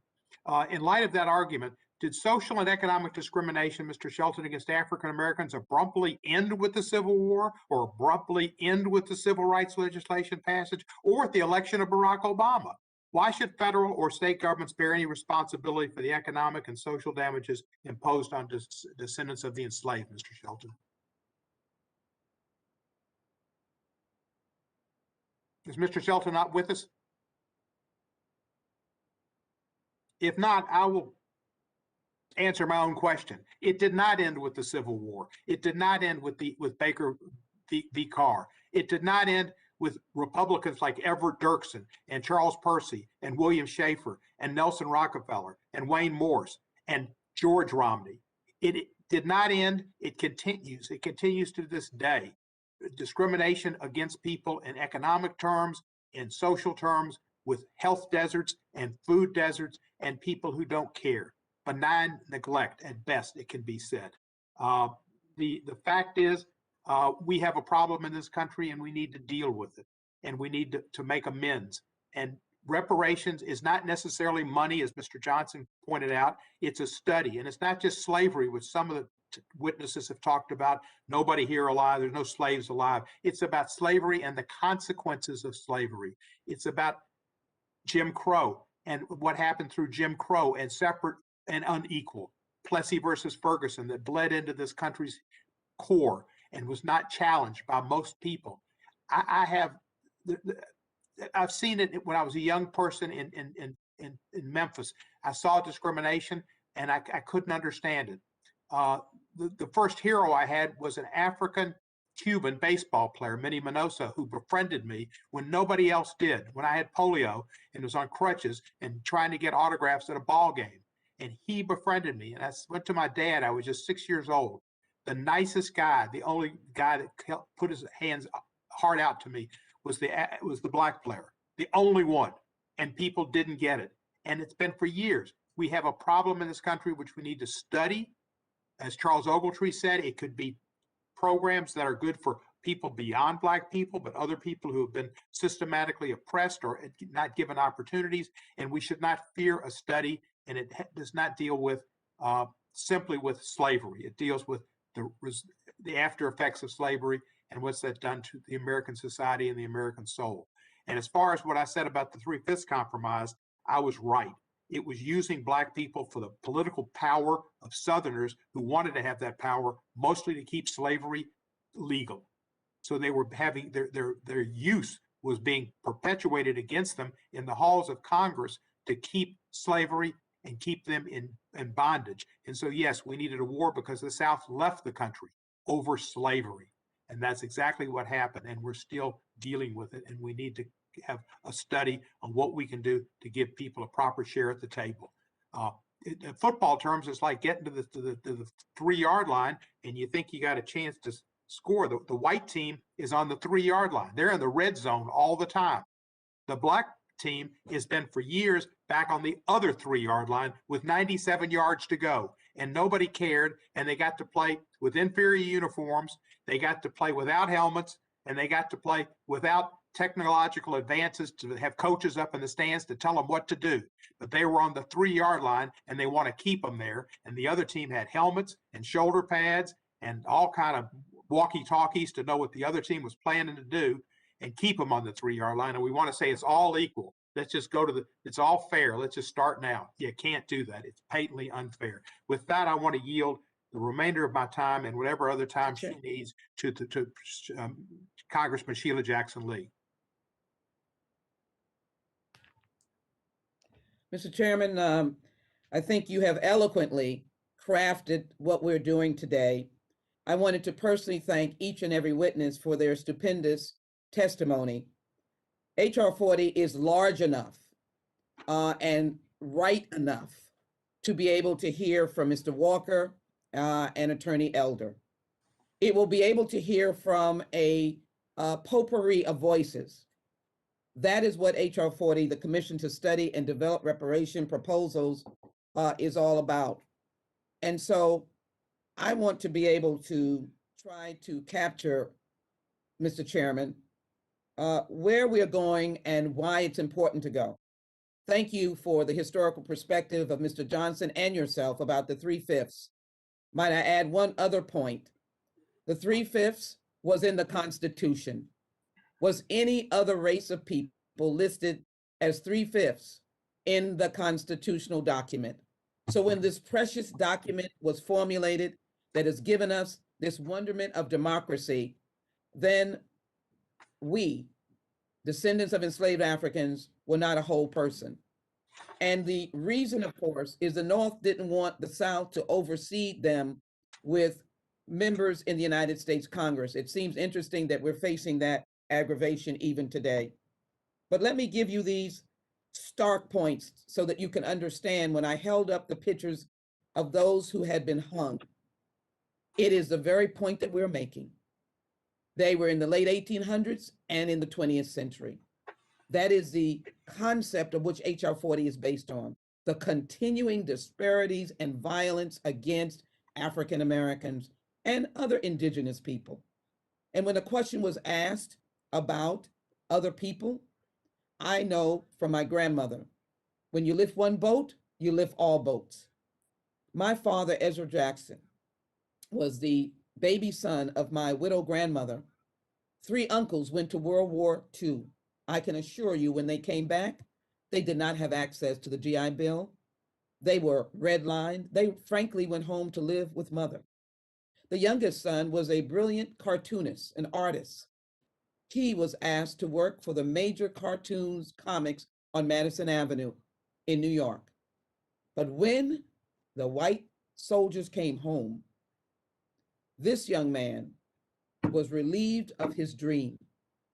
In light of that argument, did social and economic discrimination, Mr. Shelton, against African Americans abruptly end with the Civil War, or abruptly end with the civil rights legislation passage, or with the election of Barack Obama? Why should federal or state governments bear any responsibility for the economic and social damages imposed on descendants of the enslaved, Mr. Shelton? Is Mr. Shelton not with us? If not, I will answer my own question. It did not end with the Civil War. It did not end with Baker v. Carr. It did not end with Republicans like Everett Dirksen and Charles Percy and William Schaefer and Nelson Rockefeller and Wayne Morse and George Romney. It did not end. It continues. It continues to this day. Discrimination against people in economic terms, in social terms, with health deserts and food deserts and people who don't care. Benign neglect at best, it can be said. The fact is, we have a problem in this country and we need to deal with it, and we need to make amends. And reparations is not necessarily money, as Mr. Johnson pointed out. It's a study, and it's not just slavery, which some of the witnesses have talked about. Nobody here alive, there's no slaves alive. It's about slavery and the consequences of slavery. It's about Jim Crow and what happened through Jim Crow, and separate and unequal. Plessy versus Ferguson, that bled into this country's core and was not challenged by most people. I've seen it when I was a young person in Memphis. I saw discrimination and I couldn't understand it. The first hero I had was an African-Cuban baseball player, Minnie Minoso, who befriended me when nobody else did, when I had polio and was on crutches and trying to get autographs at a ball game. And he befriended me. And I went to my dad. I was just 6 years old. The nicest guy, the only guy that put his heart out to me was the black player, the only one. And people didn't get it. And it's been for years. We have a problem in this country which we need to study. As Charles Ogletree said, it could be programs that are good for people beyond Black people, but other people who have been systematically oppressed or not given opportunities. And we should not fear a study. And it does not deal with simply with slavery. It deals with the after effects of slavery and what's that done to the American society and the American soul. And as far as what I said about the 3/5 compromise, I was right. It was using Black people for the political power of Southerners who wanted to have that power, mostly to keep slavery legal. So they were having their use was being perpetuated against them in the halls of Congress to keep slavery and keep them in bondage. And so, yes, we needed a war because the South left the country over slavery. And that's exactly what happened. And we're still dealing with it. And we need to have a study on what we can do to give people a proper share at the table. In football terms, it's like getting to the 3-yard line and you think you got a chance to score. The white team is on the 3-yard line. They're in the red zone all the time. The Black team has been for years back on the other 3-yard line with 97 yards to go, and nobody cared. And they got to play with inferior uniforms. They got to play without helmets, and they got to play without technological advances to have coaches up in the stands to tell them what to do. But they were on the 3-yard line, and they want to keep them there. And the other team had helmets and shoulder pads and all kind of walkie-talkies to know what the other team was planning to do and keep them on the 3-yard line. And we want to say it's all equal. Let's just go to it's all fair. Let's just start now. You can't do that. It's patently unfair. With that, I want to yield the remainder of my time and whatever other time she needs to Congressman Sheila Jackson Lee. Mr. Chairman, I think you have eloquently crafted what we're doing today. I wanted to personally thank each and every witness for their stupendous testimony. H.R. 40 is large enough and right enough to be able to hear from Mr. Walker and Attorney Elder. It will be able to hear from a potpourri of voices. That is what H.R. 40, the Commission to Study and Develop Reparation Proposals, is all about. And so I want to be able to try to capture, Mr. Chairman, where we are going and why it's important to go. Thank you for the historical perspective of Mr. Johnson and yourself about the 3/5. Might I add one other point? The 3/5 was in the Constitution. Was any other race of people listed as 3/5 in the constitutional document? So when this precious document was formulated that has given us this wonderment of democracy, then we, descendants of enslaved Africans, were not a whole person. And the reason, of course, is the North didn't want the South to oversee them with members in the United States Congress. It seems interesting that we're facing that aggravation even today. But let me give you these stark points so that you can understand. When I held up the pictures of those who had been hung, it is the very point that we're making. They were in the late 1800s and in the 20th century. That is the concept of which HR 40 is based on, the continuing disparities and violence against African Americans and other indigenous people. And when a question was asked about other people, I know from my grandmother, when you lift one boat, you lift all boats. My father, Ezra Jackson, was the baby son of my widow grandmother. 3 uncles went to World War II. I can assure you, when they came back, they did not have access to the GI Bill. They were redlined. They frankly went home to live with mother. The youngest son was a brilliant cartoonist, an artist. He was asked to work for the major cartoons comics on Madison Avenue in New York. But when the white soldiers came home, this young man was relieved of his dream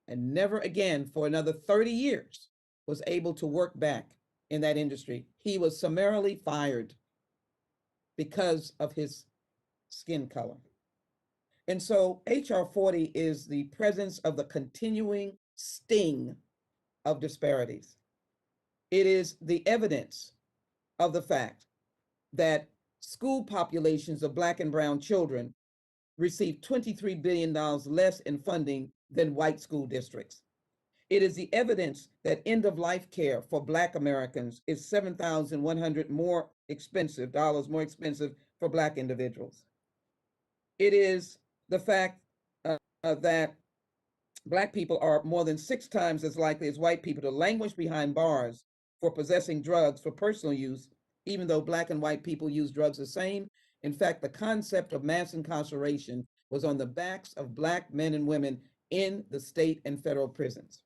and never again for another 30 years was able to work back in that industry. He was summarily fired because of his skin color. And so HR 40 is the presence of the continuing sting of disparities. It is the evidence of the fact that school populations of Black and brown children receive $23 billion less in funding than white school districts. It is the evidence that end-of-life care for Black Americans is $7,100 more expensive for Black individuals. It is the fact that Black people are more than 6 times as likely as white people to languish behind bars for possessing drugs for personal use, even though Black and white people use drugs the same. In fact, the concept of mass incarceration was on the backs of Black men and women in the state and federal prisons.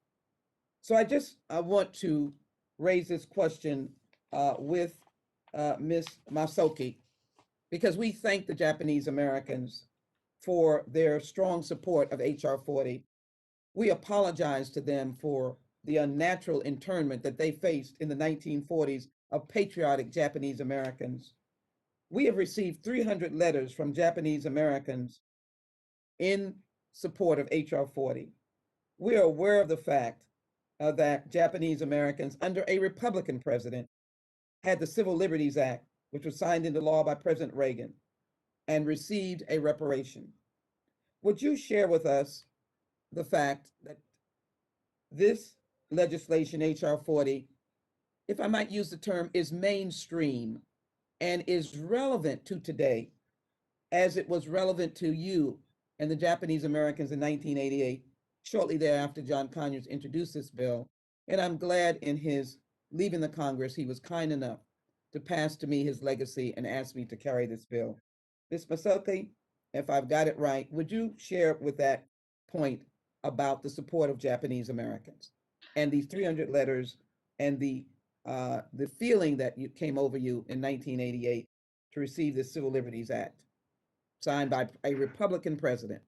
So I want to raise this question with Ms. Masoki, because we thank the Japanese Americans for their strong support of HR 40. We apologize to them for the unnatural internment that they faced in the 1940s of patriotic Japanese Americans. We have received 300 letters from Japanese Americans in support of HR 40. We are aware of the fact that Japanese Americans under a Republican president had the Civil Liberties Act, which was signed into law by President Reagan, and received a reparation. Would you share with us the fact that this legislation, HR 40, if I might use the term, is mainstream and is relevant to today as it was relevant to you and the Japanese Americans in 1988, shortly thereafter John Conyers introduced this bill. And I'm glad in his leaving the Congress, he was kind enough to pass to me his legacy and ask me to carry this bill. Ms. Masoki, if I've got it right, would you share with that point about the support of Japanese Americans and these 300 letters and the feeling that came over you in 1988 to receive the Civil Liberties Act signed by a Republican president?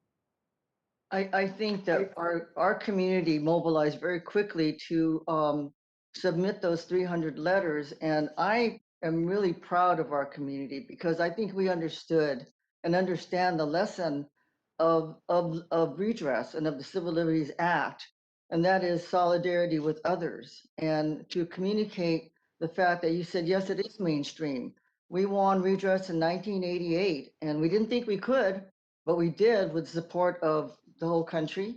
I think that our community mobilized very quickly to submit those 300 letters. And I am really proud of our community because I think we understood and understand the lesson of redress and of the Civil Liberties Act, and that is solidarity with others. And to communicate the fact that you said, yes, it is mainstream. We won redress in 1988, and we didn't think we could. but we did with support of the whole country,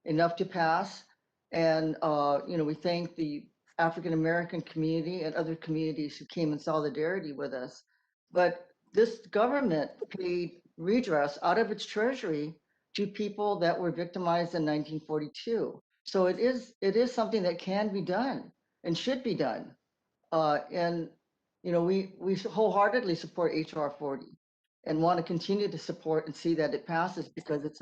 enough to pass. And, we thank the African-American community and other communities who came in solidarity with us. But this government paid redress out of its treasury to people that were victimized in 1942. So it is something that can be done and should be done. And we wholeheartedly support HR 40 and want to continue to support and see that it passes, because it's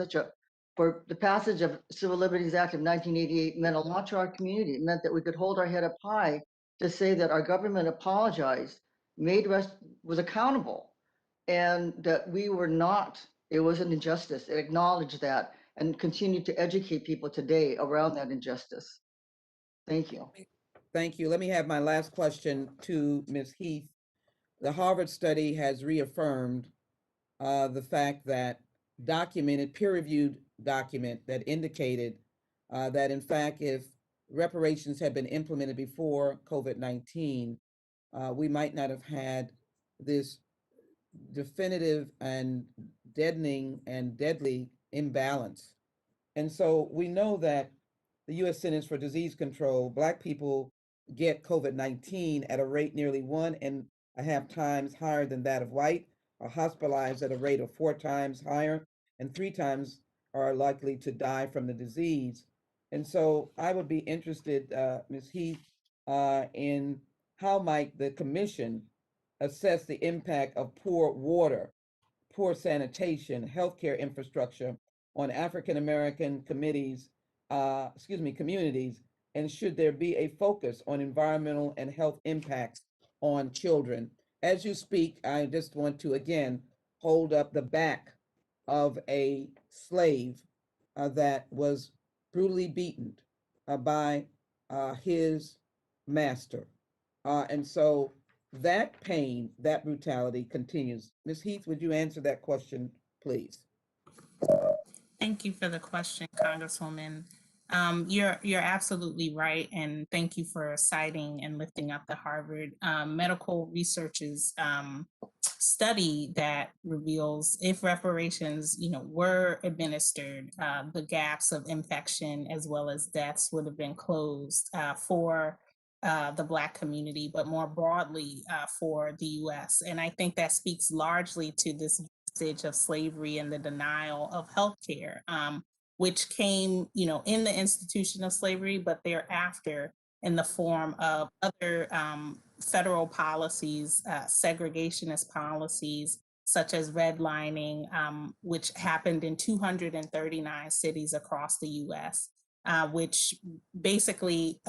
for the passage of Civil Liberties Act of 1988 meant a lot to our community. It meant that we could hold our head up high to say that our government apologized, was accountable, and that we were not, it was an injustice. It acknowledged that and continued to educate people today around that injustice. Thank you. Thank you. Let me have my last question to Ms. Heath. The Harvard study has reaffirmed the fact that documented, peer-reviewed document that indicated that in fact, if reparations had been implemented before COVID-19, we might not have had this definitive and deadening and deadly imbalance. And so we know that the U.S. Centers for Disease Control, Black people get COVID-19 at a rate nearly 1.5 times higher than that of white, are hospitalized at a rate of 4 times higher, and 3 times are likely to die from the disease. And so I would be interested, Ms. Heath, in how might the commission assess the impact of poor water, poor sanitation, healthcare infrastructure on African-American communities, and should there be a focus on environmental and health impacts on children? As you speak, I just want to again hold up the back of a slave that was brutally beaten by his master. And so that pain, that brutality continues. Ms. Heath, would you answer that question, please? Thank you for the question, Congresswoman. You're absolutely right, and thank you for citing and lifting up the Harvard Medical Research's study that reveals if reparations, were administered, the gaps of infection as well as deaths would have been closed for the Black community, but more broadly for the U.S. And I think that speaks largely to this vestige of slavery and the denial of healthcare, which came, in the institution of slavery, but thereafter in the form of other federal policies, segregationist policies, such as redlining, which happened in 239 cities across the U.S., which basically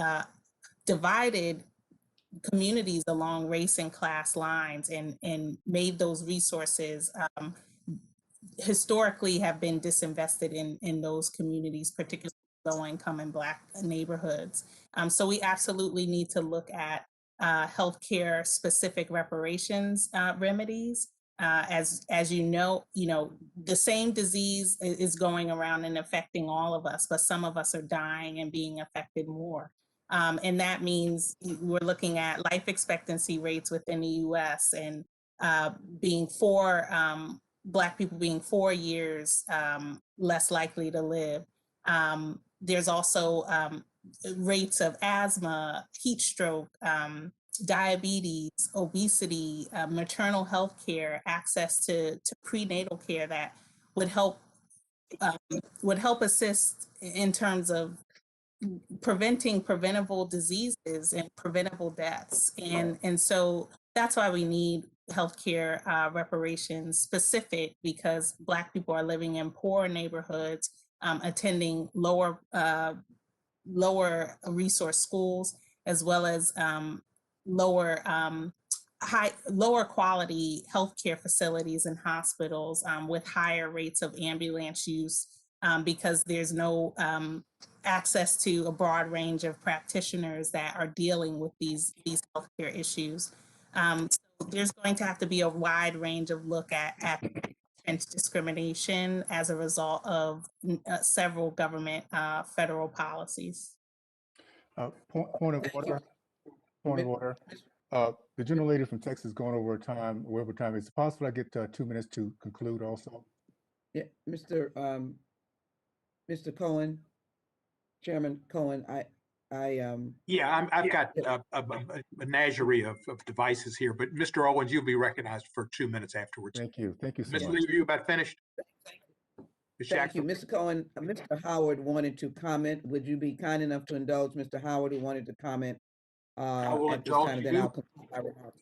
divided communities along race and class lines and made those resources historically have been disinvested in those communities, particularly low-income and Black neighborhoods. So we absolutely need to look at healthcare specific reparations remedies. As you know, the same disease is going around and affecting all of us, but some of us are dying and being affected more. And that means we're looking at life expectancy rates within the US and being Black people being 4 years less likely to live. There's also rates of asthma, heat stroke, diabetes, obesity, maternal health care, access to prenatal care that would help assist in terms of preventing preventable diseases and preventable deaths. And so that's why we need healthcare reparations specific, because Black people are living in poor neighborhoods, attending lower resource schools, as well as lower quality healthcare facilities and hospitals with higher rates of ambulance use, because there's no access to a broad range of practitioners that are dealing with these healthcare issues. So there's going to have to be a wide range of look at discrimination as a result of several government federal policies. Point of order. Point of order. The gentlelady from Texas is going over time. Is it possible I get 2 minutes to conclude also? Yeah, Mr. Cohen, Chairman Cohen, Yeah, I've got a menagerie of devices here, but Mr. Owens, you'll be recognized for 2 minutes afterwards. Thank you. Thank you so Ms. much. Lee, are you about finished? Ms. Thank you, Jackson? Mr. Cohen. Mr. Howard wanted to comment. Would you be kind enough to indulge Mr. Howard, who wanted to comment I will at this indulge time, and you. then I'll conclude my remarks.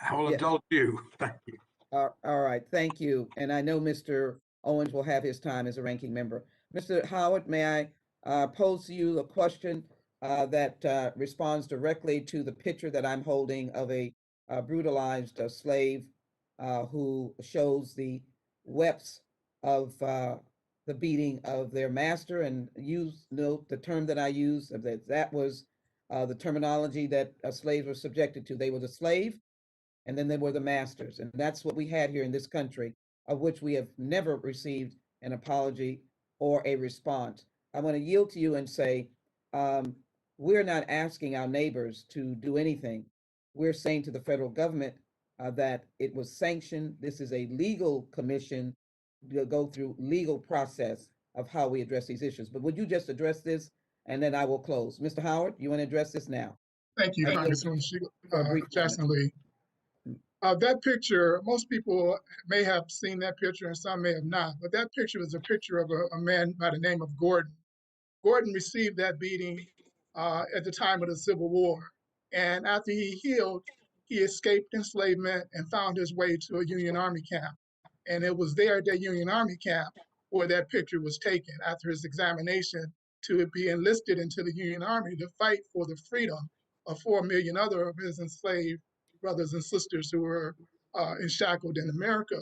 I will indulge you. Thank you. All right, thank you. And I know Mr. Owens will have his time as a ranking member. Mr. Howard, may I pose to you a question that responds directly to the picture that I'm holding of a brutalized slave who shows the webs of the beating of their master, and note the term that I used, that was the terminology that slaves were subjected to. They were the slave, and then they were the masters. And that's what we had here in this country, of which we have never received an apology or a response. I want to yield to you and say, we're not asking our neighbors to do anything. We're saying to the federal government that it was sanctioned. This is a legal commission to go through legal process of how we address these issues. But would you just address this, and then I will close. Mr. Howard, you want to address this now? Thank you, Congresswoman Jackson Lee. That picture, most people may have seen that picture and some may have not, but that picture was a picture of a man by the name of Gordon. Gordon received that beating at the time of the Civil War. And after he healed, he escaped enslavement and found his way to a Union Army camp. And it was there at that Union Army camp where that picture was taken after his examination to be enlisted into the Union Army to fight for the freedom of 4 million other of his enslaved brothers and sisters who were enshackled in America.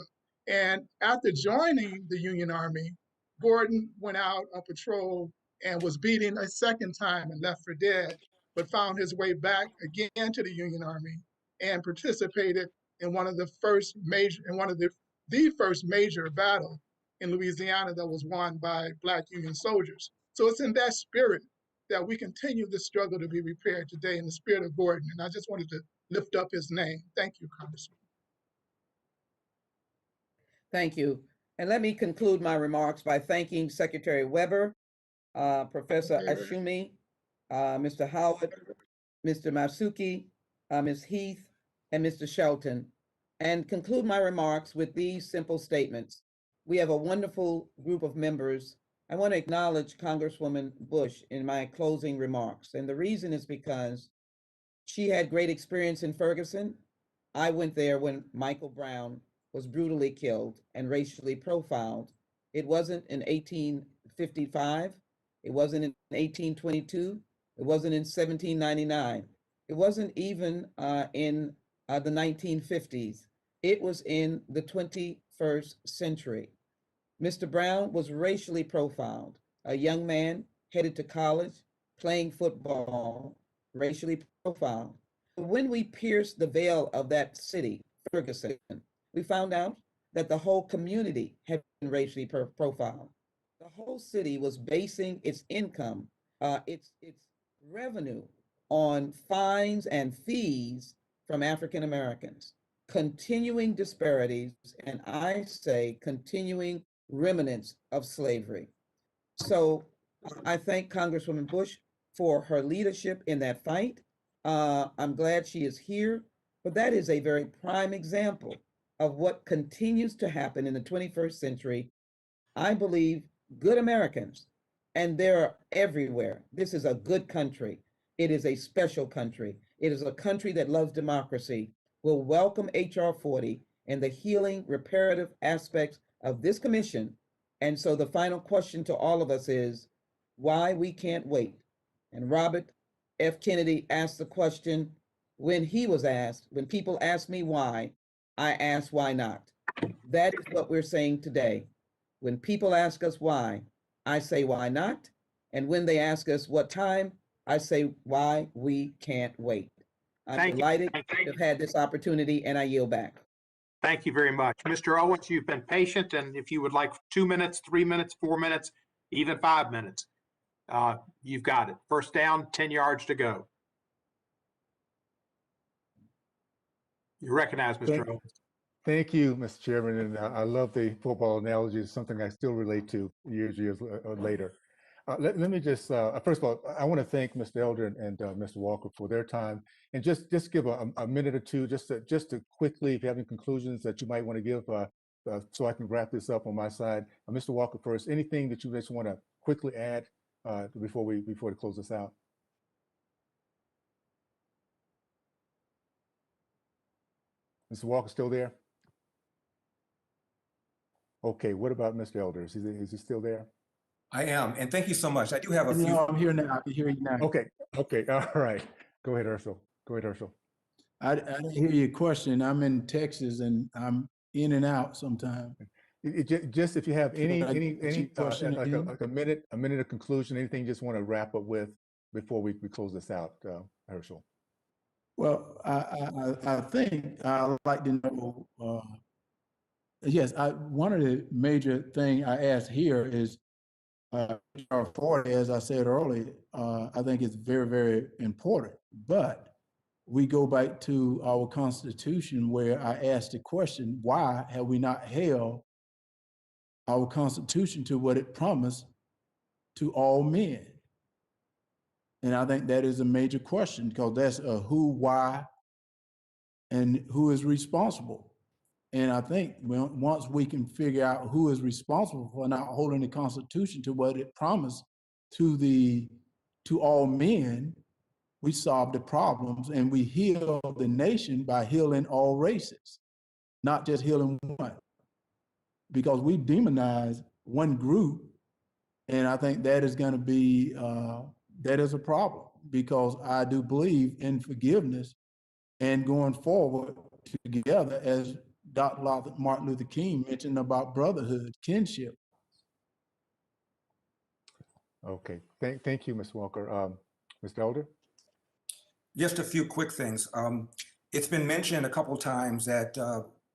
And after joining the Union Army, Gordon went out on patrol and was beaten a second time and left for dead, but found his way back again to the Union Army and participated in one of the first major, the first major battle in Louisiana that was won by Black Union soldiers. So it's in that spirit that we continue the struggle to be repaired today, in the spirit of Gordon. And I just wanted to lift up his name. Thank you, Congressman. Thank you. And let me conclude my remarks by thanking Secretary Weber, Professor Ashumi, Mr. Howard, Mr. Masuki, Ms. Heath, and Mr. Shelton, and conclude my remarks with these simple statements. We have a wonderful group of members. I want to acknowledge Congresswoman Bush in my closing remarks. And the reason is because she had great experience in Ferguson. I went there when Michael Brown was brutally killed and racially profiled. It wasn't in 1855. It wasn't in 1822. It wasn't in 1799. It wasn't even in the 1950s. It was in the 21st century. Mr. Brown was racially profiled, a young man headed to college, playing football, racially profiled. When we pierced the veil of that city, Ferguson, we found out that the whole community had been racially profiled. The whole city was basing its income, its revenue on fines and fees from African Americans, continuing disparities, and I say continuing remnants of slavery. So I thank Congresswoman Bush for her leadership in that fight. I'm glad she is here, but that is a very prime example of what continues to happen in the 21st century. I believe good Americans, and they're everywhere. This is a good country. It is a special country. It is a country that loves democracy, will welcome H.R. 40 and the healing, reparative aspects of this commission. And so the final question to all of us is why we can't wait. And Robert F. Kennedy asked the question when he was asked, when people ask me why, I ask why not. That is what we're saying today. When people ask us why, I say why not. And when they ask us what time, I say why we can't wait. I'm delighted to have had this opportunity, and I yield back. Thank you very much. Mr. Owens, you've been patient, and if you would like 2 minutes, 3 minutes, 4 minutes, even 5 minutes, you've got it. First down, 10 yards to go. You recognize, Mr. Owens. Thank you, Mr. Chairman, and I love the football analogy. It's something I still relate to years later. Let me just, first of all, I want to thank Mr. Elder and Mr. Walker for their time, and just give a minute or two, just to quickly, if you have any conclusions that you might want to give, so I can wrap this up on my side. Mr. Walker first, anything that you just want to quickly add before we close this out? Mr. Walker still there? Okay, what about Mr. Elder? Is he still there? I am, and thank you so much. I do have a few. No, I'm here now. I can hear you now. Okay, all right. Go ahead, Herschel. I didn't hear your question. I'm in Texas and I'm in and out sometimes. Just if you have any question like a minute of conclusion, anything you just want to wrap up with before we close this out, Herschel. Well, I think I'd like to know, yes, one of the major thing I asked here is HR 40, as I said earlier, I think it's very, very important. But we go back to our Constitution where I asked the question, why have we not held our Constitution to what it promised to all men? And I think that is a major question, because that's a who, why, and who is responsible. And I think once we can figure out who is responsible for not holding the Constitution to what it promised to all men, we solve the problems and we heal the nation by healing all races, not just healing one. Because we demonize one group, and I think that is going to be, that is a problem, because I do believe in forgiveness and going forward together, as Dr. Martin Luther King mentioned about brotherhood, kinship. Okay, thank you, Ms. Walker. Mr. Elder? Just a few quick things. It's been mentioned a couple of times that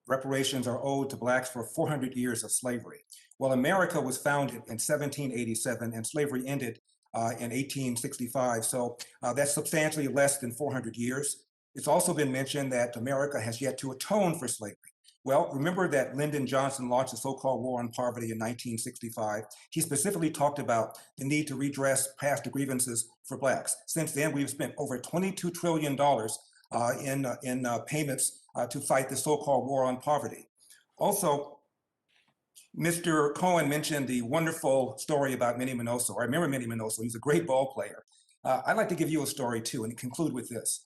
reparations are owed to Blacks for 400 years of slavery. Well, America was founded in 1787 and slavery ended in 1865. So that's substantially less than 400 years. It's also been mentioned that America has yet to atone for slavery. Well, remember that Lyndon Johnson launched the so-called War on Poverty in 1965. He specifically talked about the need to redress past grievances for Blacks. Since then, we've spent over $22 trillion in payments to fight the so-called War on Poverty. Also, Mr. Cohen mentioned the wonderful story about Minnie Minoso. I remember Minnie Minoso. He's a great ball player. I'd like to give you a story too and conclude with this.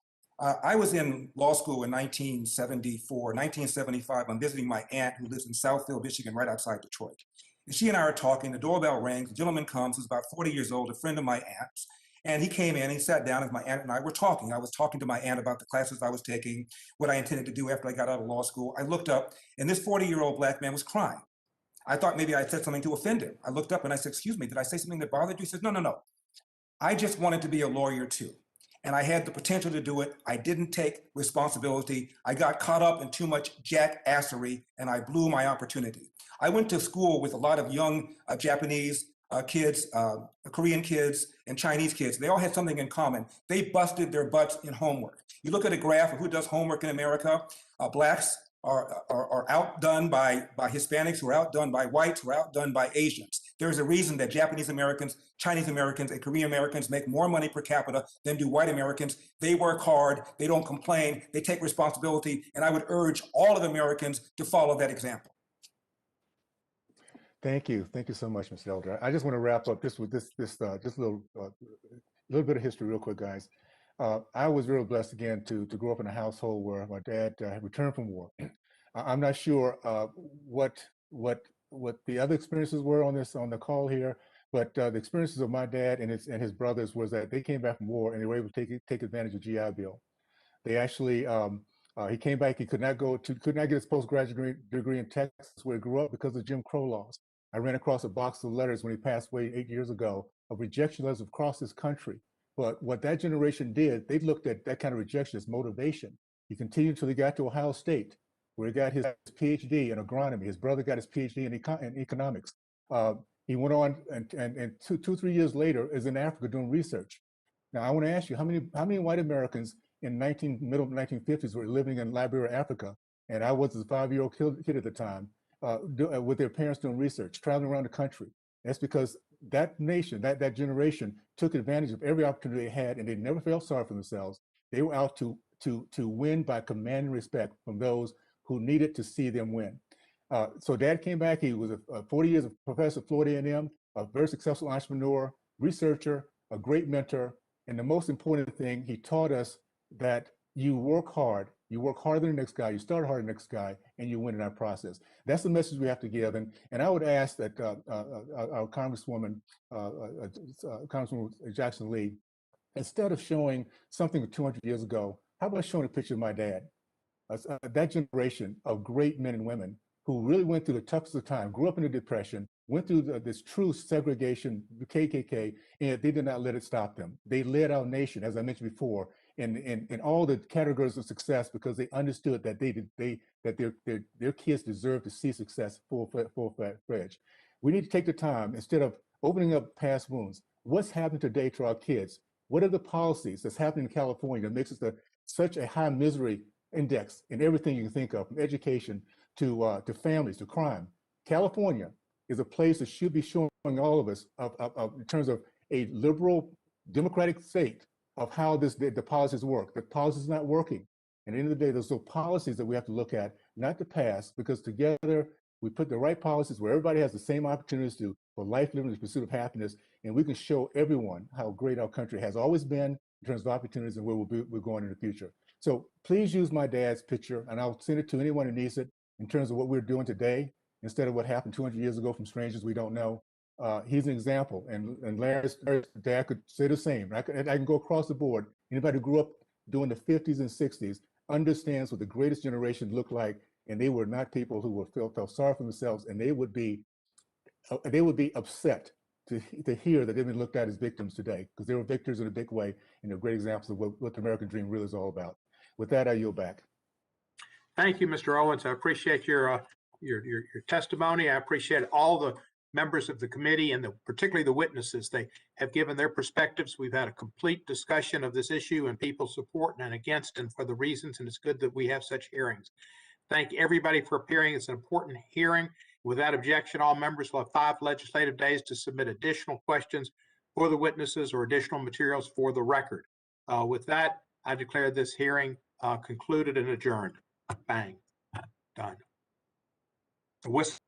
I was in law school in 1974, 1975. I'm visiting my aunt who lives in Southfield, Michigan, right outside Detroit. And she and I are talking. The doorbell rings. A gentleman comes who's about 40 years old, a friend of my aunt's. And he came in, he sat down as my aunt and I were talking. I was talking to my aunt about the classes I was taking, what I intended to do after I got out of law school. I looked up, and this 40-year-old Black man was crying. I thought maybe I said something to offend him. I looked up and I said, "Excuse me, did I say something that bothered you?" He said, "No. I just wanted to be a lawyer too. And I had the potential to do it. I didn't take responsibility. I got caught up in too much jackassery and I blew my opportunity." I went to school with a lot of young Japanese kids, Korean kids, and Chinese kids. They all had something in common. They busted their butts in homework. You look at a graph of who does homework in America, Blacks are outdone by Hispanics, who are outdone by whites, who are outdone by Asians. There's a reason that Japanese Americans, Chinese Americans, and Korean Americans make more money per capita than do white Americans. They work hard, they don't complain, they take responsibility, and I would urge all of Americans to follow that example. Thank you so much, Mr. Elder. I just want to wrap up just with this little bit of history real quick, guys. I was real blessed again to grow up in a household where my dad had returned from war. I'm not sure what the other experiences were on the call here, but the experiences of my dad and his brothers was that they came back from war and they were able to take advantage of GI Bill. They actually he came back. He could not get his postgraduate degree in Texas, where he grew up, because of Jim Crow laws. I ran across a box of letters when he passed away 8 years ago of rejection letters across this country. But what that generation did, they looked at that kind of rejection as motivation. He continued until he got to Ohio State, where he got his PhD in agronomy. His brother got his PhD in economics. He went on and 3 years later is in Africa doing research. Now, I want to ask you, how many white Americans in middle 1950s were living in Liberia, Africa, and I was a 5-year-old kid at the time, with their parents doing research, traveling around the country. That's because that nation, that generation took advantage of every opportunity they had, and they never felt sorry for themselves. They were out to win by commanding respect from those who needed to see them win. So Dad came back. He was a 40 years of professor at Florida A&M, a very successful entrepreneur, researcher, a great mentor, and the most important thing, he taught us that you work hard, you work harder than the next guy, you start harder than the next guy, and you win in that process. That's the message we have to give. And I would ask that our Congresswoman, Congresswoman Jackson Lee, instead of showing something 200 years ago, how about showing a picture of my dad? That generation of great men and women who really went through the toughest of time, grew up in the Depression, went through this true segregation, the KKK, and they did not let it stop them. They led our nation, as I mentioned before, in all the categories of success because they understood that their kids deserve to see success full-fledged. We need to take the time, instead of opening up past wounds, what's happening today to our kids? What are the policies that's happening in California that makes us such a high misery index in everything you can think of, from education to families to crime? California is a place that should be showing all of us in terms of a liberal democratic state of how the policies work. The policies are not working. And at the end of the day, there's those policies that we have to look at, not the past, because together we put the right policies where everybody has the same opportunities for life, living, the pursuit of happiness, and we can show everyone how great our country has always been in terms of opportunities and where we're going in the future. So please use my dad's picture, and I'll send it to anyone who needs it in terms of what we're doing today, instead of what happened 200 years ago from strangers we don't know. He's an example, and Larry's dad could say the same. I can go across the board. Anybody who grew up during the 50s and 60s understands what the greatest generation looked like, and they were not people who felt sorry for themselves, and they would be upset to hear that they've been looked at as victims today, because they were victors in a big way, and they're great examples of what the American dream really is all about. With that, I yield back. Thank you, Mr. Owens. I appreciate your testimony. I appreciate all the members of the committee and particularly the witnesses. They have given their perspectives. We've had a complete discussion of this issue and people support and against and for the reasons, and it's good that we have such hearings. Thank everybody for appearing. It's an important hearing. Without objection, all members will have 5 legislative days to submit additional questions for the witnesses or additional materials for the record. With that, I declare this hearing concluded and adjourned. Bang. Done. The whistle.